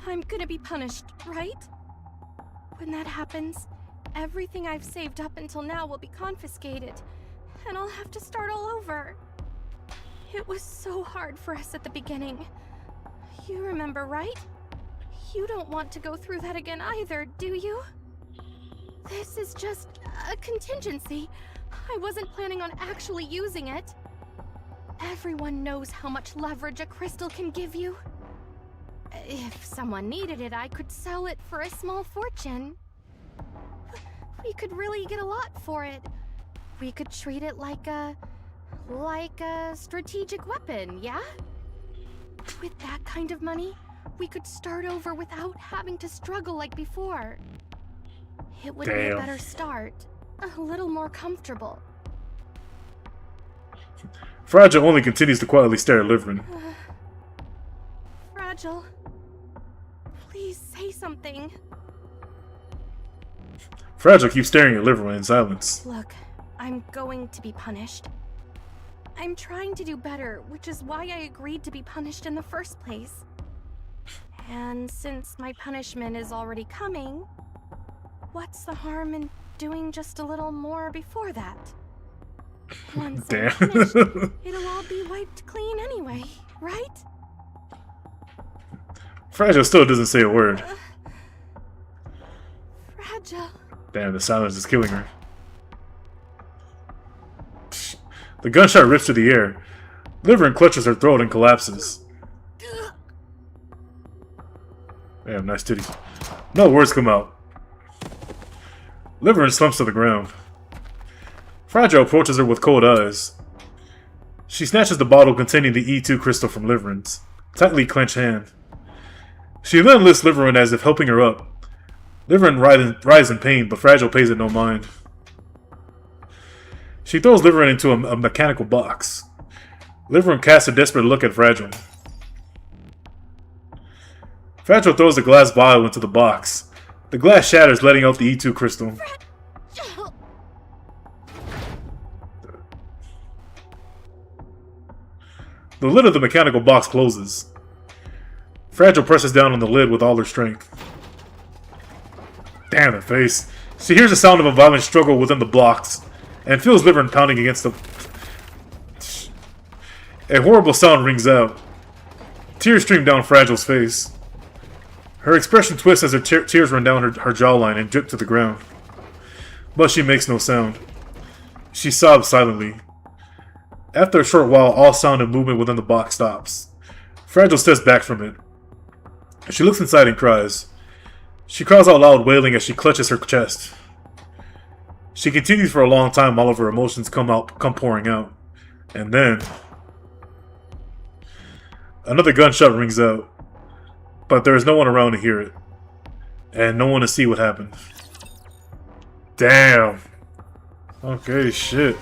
I'm gonna be punished, right? When that happens, everything I've saved up until now will be confiscated, and I'll have to start all over. It was so hard for us at the beginning. You remember, right? You don't want to go through that again either, do you? This is just a contingency. I wasn't planning on actually using it. Everyone knows how much leverage a crystal can give you. If someone needed it, I could sell it for a small fortune. We could really get a lot for it. We could treat it like a strategic weapon, yeah? With that kind of money, we could start over without having to struggle like before. It would be a better start. A little more comfortable. Fragile only continues to quietly stare at Liverin. Fragile. Please say something. Fragile keeps staring at Liverin in silence. Look, I'm going to be punished. I'm trying to do better, which is why I agreed to be punished in the first place. And since my punishment is already coming, what's the harm in doing just a little more before that? Once I'm finished, it'll all be wiped clean anyway, right? Fragile still doesn't say a word. Fragile. Damn, the silence is killing her. The gunshot rips through the air. Liverin clutches her throat and collapses. Damn, nice titties. No words come out. Liverin slumps to the ground. Fragile approaches her with cold eyes. She snatches the bottle containing the E2 crystal from Liverin's tightly clenched hand. She then lifts Liverin as if helping her up. Liverin writhes in pain, but Fragile pays it no mind. She throws Liverin into a mechanical box. Liverin casts a desperate look at Fragile. Fragile throws the glass vial into the box. The glass shatters, letting out the E2 crystal. The lid of the mechanical box closes. Fragile presses down on the lid with all her strength. Damn her face. She hears the sound of a violent struggle within the blocks, and feels liver pounding against them. A horrible sound rings out. Tears stream down Fragile's face. Her expression twists as her tears run down her jawline and drip to the ground. But she makes no sound. She sobs silently. After a short while, all sound and movement within the box stops. Fragile steps back from it. She looks inside and cries. She cries out loud, wailing as she clutches her chest. She continues for a long time, all of her emotions come pouring out. And then another gunshot rings out. But there is no one around to hear it. And no one to see what happened. Damn. Okay, shit.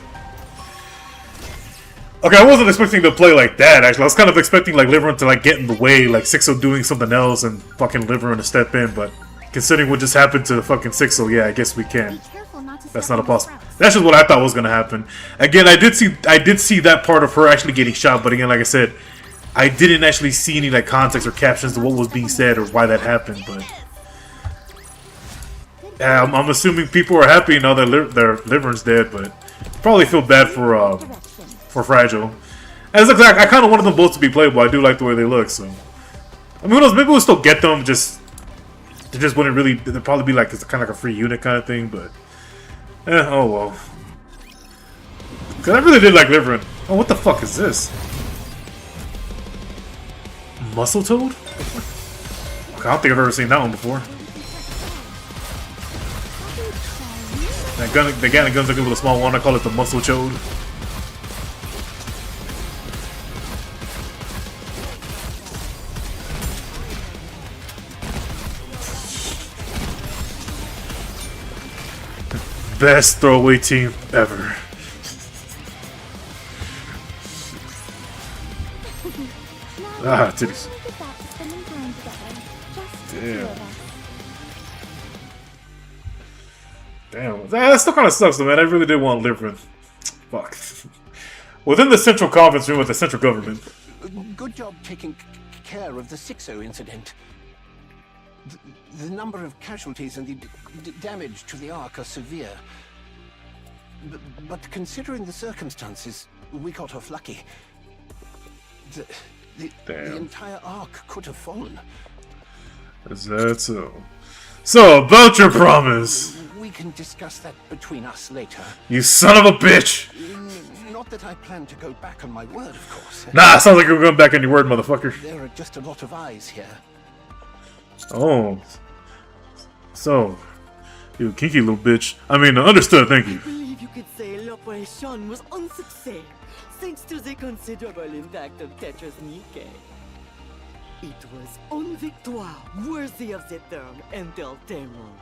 Okay, I wasn't expecting to play like that, actually. I was kind of expecting, like, Liverin to, like, get in the way, like, Sixo doing something else and fucking Liverin to step in, but considering what just happened to fucking Sixo, yeah, I guess we can. That's not a possible. That's just what I thought was gonna happen. Again, I did see that part of her actually getting shot, but again, like I said, I didn't actually see any, like, context or captions to what was being said or why that happened, but yeah, I'm assuming people are happy now that their Liverin's dead, but probably feel bad for Fragile. As exact, I kind of wanted them both to be playable. I do like the way they look, so I mean, who knows? Maybe we'll still get them. Just they just wouldn't really. They'd probably be like it's kind of like a free unit kind of thing, but oh well. Cause I really did like Liverin. Oh, what the fuck is this? Muscle Toad? Okay, I don't think I've ever seen that one before. The gun's like a little small one. I call it the Muscle Toad. Best throwaway team ever. Ah, titties. Damn. Damn. That still kind of sucks, though, man. I really did want Liverin. Fuck. Within the central conference room with the central government. Good job taking care of the Sixo incident. The number of casualties and the damage to the Ark are severe. But considering the circumstances, we got off lucky. The entire Ark could have fallen. Is that so? So, about your promise. We can discuss that between us later. You son of a bitch! Not that I plan to go back on my word, of course. Nah, sounds like you're going back on your word, motherfucker. There are just a lot of eyes here. Oh. So, you kinky little bitch. I mean, understood, thank you. I believe you could say l'operation was un succès, thanks to the considerable impact of Tetra's NIKKE. It was une victoire worthy of the term entertainment.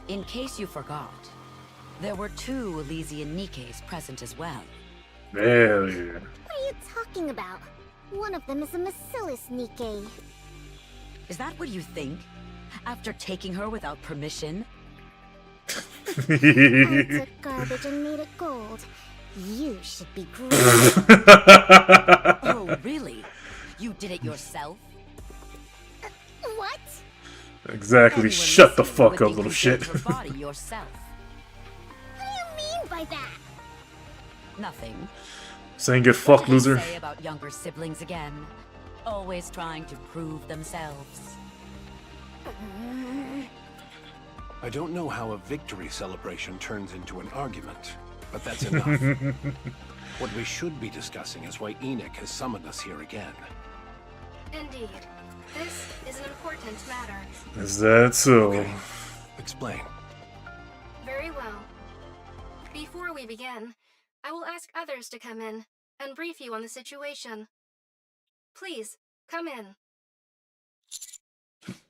In case you forgot, there were 2 Elysian Nikkes present as well. Hell yeah. What are you talking about? One of them is a Bacillus Nikke. Is that what you think? After taking her without permission? I took garbage and made it gold. You should be grateful. Oh, really? You did it yourself? What? Exactly. Anyone Shut the listening fuck would up, think little you shit. built her body yourself. What do you mean by that? Nothing. Saying get What fucked, did I loser. say about younger siblings again? Always trying to prove themselves. I don't know how a victory celebration turns into an argument, but that's enough. What we should be discussing is why NIKKE has summoned us here again. Indeed. This is an important matter. Is that so? Okay. Explain. Very well. Before we begin, I will ask others to come in and brief you on the situation. Please, come in.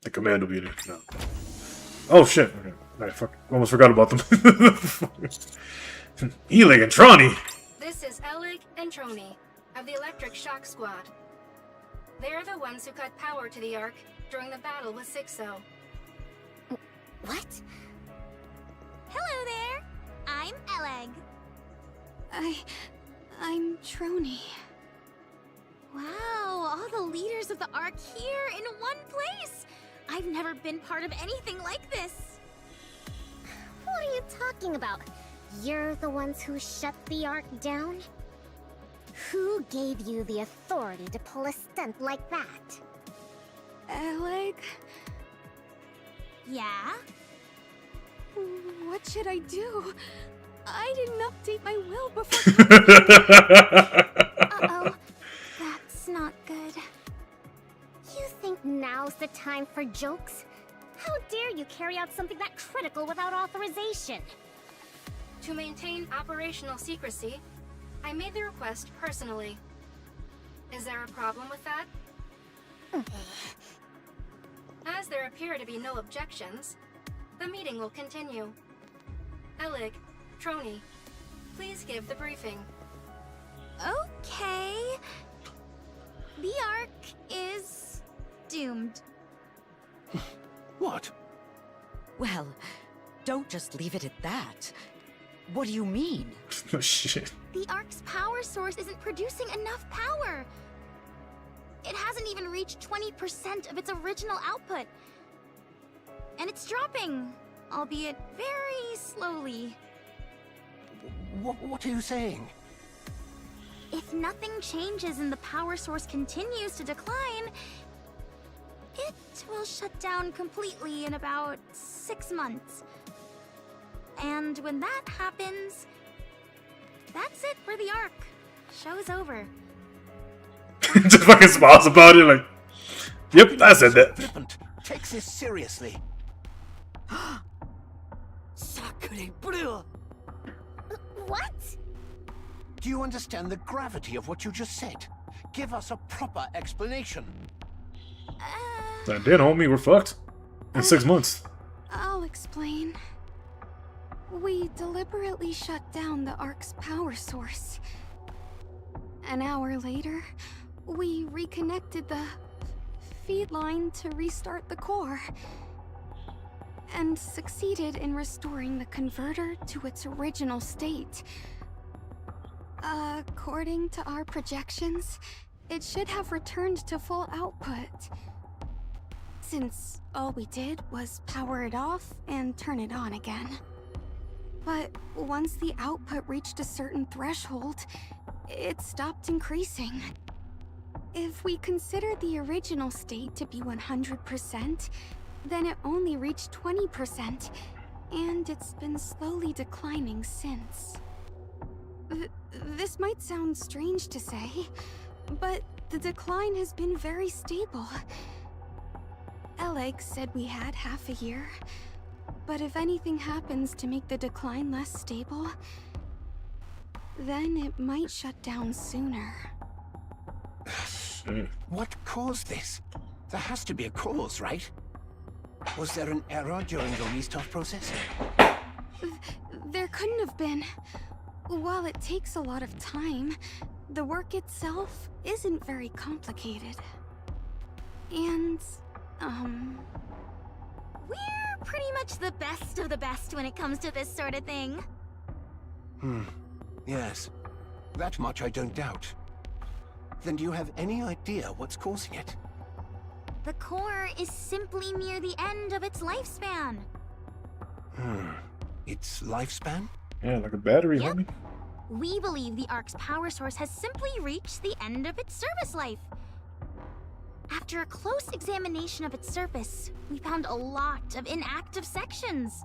The command will be there. No. Oh shit. Okay. Alright, fuck. Almost forgot about them. Elig and Trani! This is Elig and Troni of the Electric Shock Squad. They are the ones who cut power to the Ark during the battle with 6-0. What? Hello there. I'm Eleg. I'm Trony. Wow, all the leaders of the Ark here in one place. I've never been part of anything like this. What are you talking about? You're the ones who shut the Ark down? Who gave you the authority to pull a stunt like that? Eleg? Yeah? What should I do? I didn't update my will before. Uh-oh. That's not good. You think now's the time for jokes? How dare you carry out something that critical without authorization? To maintain operational secrecy, I made the request personally. Is there a problem with that? As there appear to be no objections, the meeting will continue. Eleg, Trony, please give the briefing. Okay. The Ark is doomed. What? Well, don't just leave it at that. What do you mean? Oh, shit. The Ark's power source isn't producing enough power. It hasn't even reached 20% of its original output. And it's dropping, albeit very slowly. What are you saying? If nothing changes and the power source continues to decline, it will shut down completely in about 6 months. And when that happens, that's it for the Ark. Show's over. Just fucking smiles about it, like, yep, I said that. Flippant. Takes this seriously. Sacre bleu! What? Do you understand the gravity of what you just said? Give us a proper explanation. That did, homie. We're fucked. In 6 months. I'll explain. We deliberately shut down the Ark's power source. An hour later, we reconnected the feed line to restart the core, and succeeded in restoring the converter to its original state. According to our projections, it should have returned to full output, since all we did was power it off and turn it on again. But once the output reached a certain threshold, it stopped increasing. If we consider the original state to be 100%, then it only reached 20%, and it's been slowly declining since. This might sound strange to say, but the decline has been very stable. Eleg said we had half a year, but if anything happens to make the decline less stable, then it might shut down sooner. What caused this? There has to be a cause, right? Was there an error during the restart process? There couldn't have been. While it takes a lot of time, the work itself isn't very complicated. And, we're pretty much the best of the best when it comes to this sort of thing. Yes. That much I don't doubt. Then do you have any idea what's causing it? The core is simply near the end of its lifespan. Its lifespan? Yeah, like a battery, Yep. homie. We believe the Ark's power source has simply reached the end of its service life. After a close examination of its surface, we found a lot of inactive sections.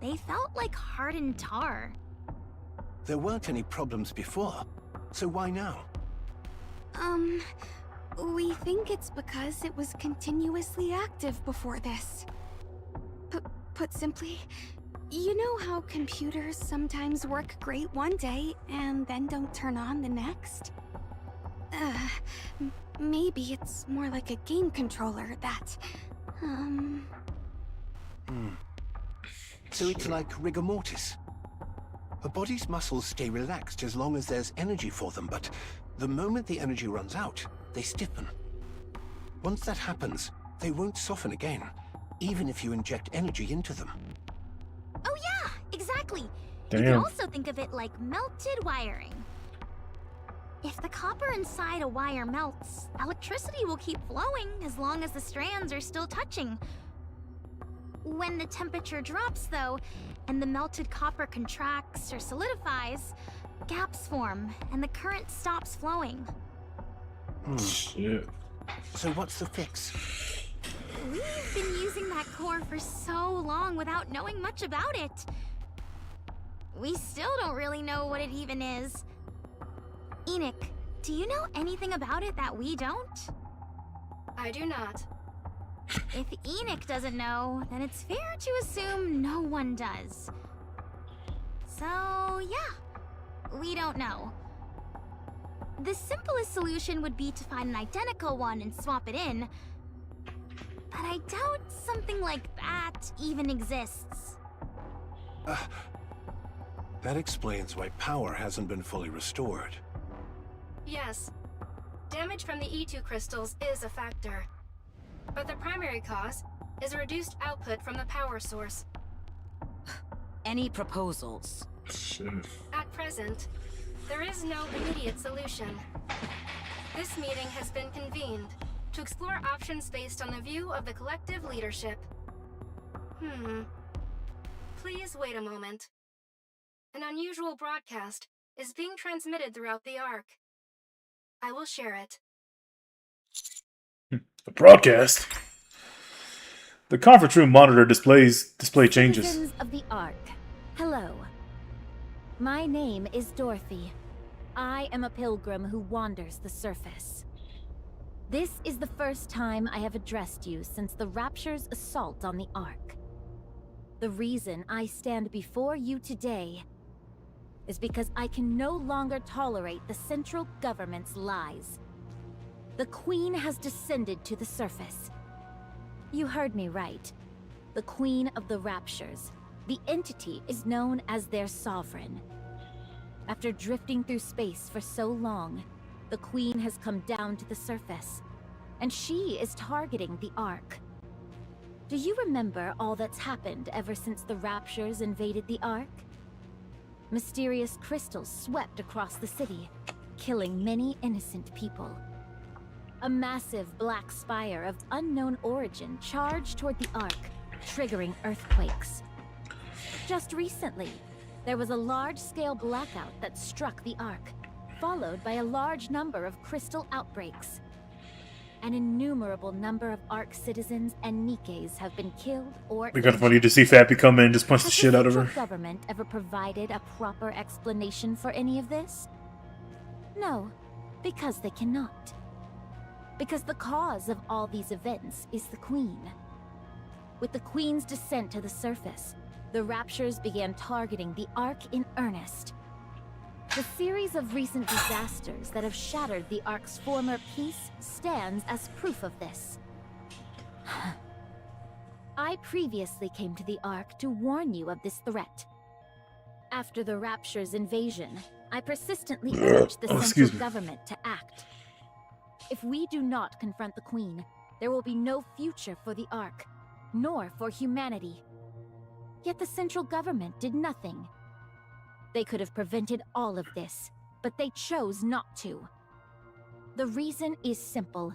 They felt like hardened tar. There weren't any problems before, so why now? We think it's because it was continuously active before this. Put simply, you know how computers sometimes work great one day and then don't turn on the next? Maybe it's more like a game controller that, So it's like rigor mortis. A body's muscles stay relaxed as long as there's energy for them, but the moment the energy runs out, they stiffen. Once that happens, they won't soften again, even if you inject energy into them. Oh yeah, exactly. Damn. You can also think of it like melted wiring. If the copper inside a wire melts, electricity will keep flowing as long as the strands are still touching. When the temperature drops, though, and the melted copper contracts or solidifies, gaps form and the current stops flowing. Shit. So what's the fix? We've been using that core for so long without knowing much about it. We still don't really know what it even is. Enoch, do you know anything about it that we don't? I do not. If Enoch doesn't know, then it's fair to assume no one does. So, yeah, we don't know. The simplest solution would be to find an identical one and swap it in, but I doubt something like that even exists. That explains why power hasn't been fully restored. Yes. Damage from the E2 crystals is a factor. But the primary cause is a reduced output from the power source. Any proposals? At present, there is no immediate solution. This meeting has been convened to explore options based on the view of the collective leadership. Please wait a moment. An unusual broadcast is being transmitted throughout the Ark. I will share it. The broadcast. The conference room monitor display changes. Citizens of the Ark, hello. My name is Dorothy. I am a pilgrim who wanders the surface. This is the first time I have addressed you since the Rapture's assault on the Ark. The reason I stand before you today is because I can no longer tolerate the central government's lies. The Queen has descended to the surface. You heard me right. The Queen of the Raptures. The entity is known as their sovereign. After drifting through space for so long, the Queen has come down to the surface, and she is targeting the Ark. Do you remember all that's happened ever since the Raptures invaded the Ark? Mysterious crystals swept across the city, killing many innocent people. A massive black spire of unknown origin charged toward the Ark, triggering earthquakes. Just recently, there was a large-scale blackout that struck the Ark, followed by a large number of crystal outbreaks. An innumerable number of Ark citizens and NIKKEs have been killed or It's kind of funny to see Fappy come in and just punch the shit out of her. Has the government ever provided a proper explanation for any of this? No, because they cannot. Because the cause of all these events is the Queen. With the Queen's descent to the surface, the Raptures began targeting the Ark in earnest. The series of recent disasters that have shattered the Ark's former peace stands as proof of this. I previously came to the Ark to warn you of this threat. After the Rapture's invasion, I persistently urged the central government to act. If we do not confront the Queen, there will be no future for the Ark, nor for humanity. Yet the central government did nothing. They could have prevented all of this, but they chose not to. The reason is simple.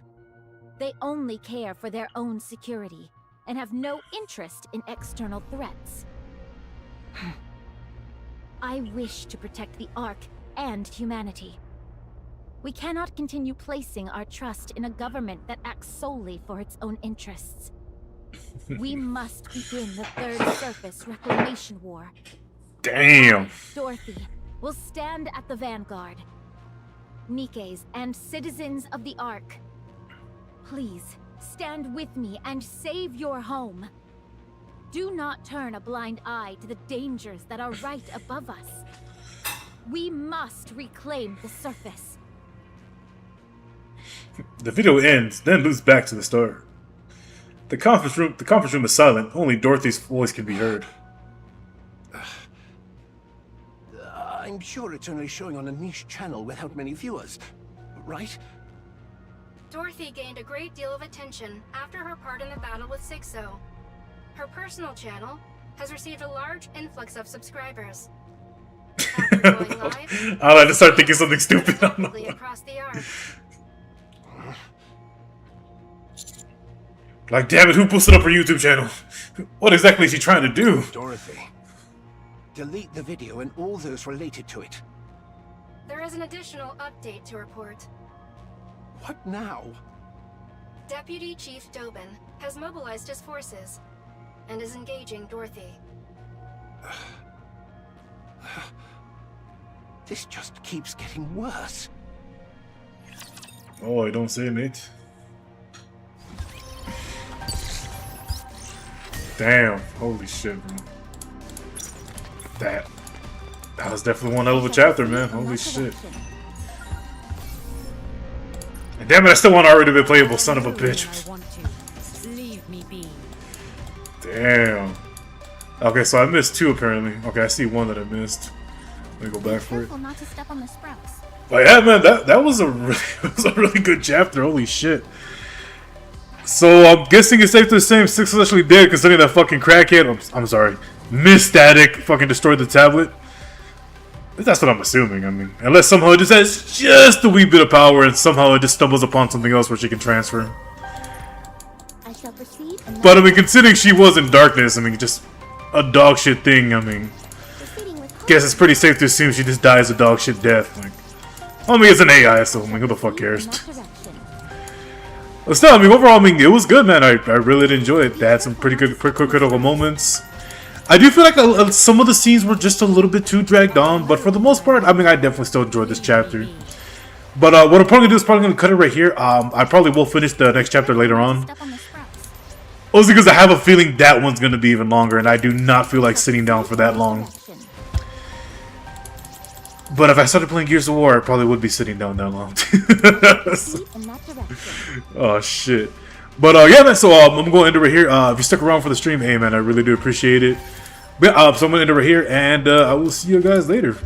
They only care for their own security, and have no interest in external threats. I wish to protect the Ark and humanity. We cannot continue placing our trust in a government that acts solely for its own interests. We must begin the Third Surface Reclamation War. Damn. Dorothy will stand at the vanguard. NIKKEs and citizens of the Ark, please stand with me and save your home. Do not turn a blind eye to the dangers that are right above us. We must reclaim the surface. The video ends, then loops back to the start. The conference room is silent. Only Dorothy's voice can be heard. I'm sure it's only showing on a niche channel without many viewers, right? Dorothy gained a great deal of attention after her part in the battle with 6-0. Her personal channel has received a large influx of subscribers. After going live, I'll have to start thinking something stupid. across the arc. Like, damn it, who posted up her YouTube channel? What exactly is she trying to do? Dorothy, delete the video and all those related to it. There is an additional update to report. What now? Deputy Chief Dobin has mobilized his forces and is engaging Dorothy. This just keeps getting worse. Oh, I don't say, mate. Damn, holy shit, bro. That was definitely one hell of a chapter, man. Holy shit. And damn it, I still want Ari to be playable, son of a bitch. Leave me be. Damn. Okay, so I missed 2 apparently. Okay, I see 1 that I missed. Let me go back for it. Not to step on the sprouts. But yeah, man, that was a really good chapter. Holy shit. So I'm guessing it's safe to assume 6 is actually dead, considering that fucking crackhead. I'm sorry, Miss Static fucking destroyed the tablet. That's what I'm assuming. I mean, unless somehow it just has just a wee bit of power, and somehow it just stumbles upon something else where she can transfer. I shall proceed. But I mean, considering she was in darkness, I mean, just a dog shit thing. I mean, guess it's pretty safe to assume she just dies a dog shit death. Like, I mean, it's an AI, so I mean, who the fuck cares? But still, I mean, overall, I mean, it was good, man. I really did enjoy it. They had some pretty good, critical moments. I do feel like some of the scenes were just a little bit too dragged on, but for the most part, I mean, I definitely still enjoyed this chapter. But what I'm probably gonna do is probably gonna cut it right here. I probably will finish the next chapter later on. Also because I have a feeling that one's gonna be even longer, and I do not feel like sitting down for that long. But if I started playing Gears of War, I probably would be sitting down that long. Oh shit. But yeah, man, so I'm going to end it right here. If you stuck around for the stream, hey man, I really do appreciate it. But, so I'm going to end it right here, and I will see you guys later.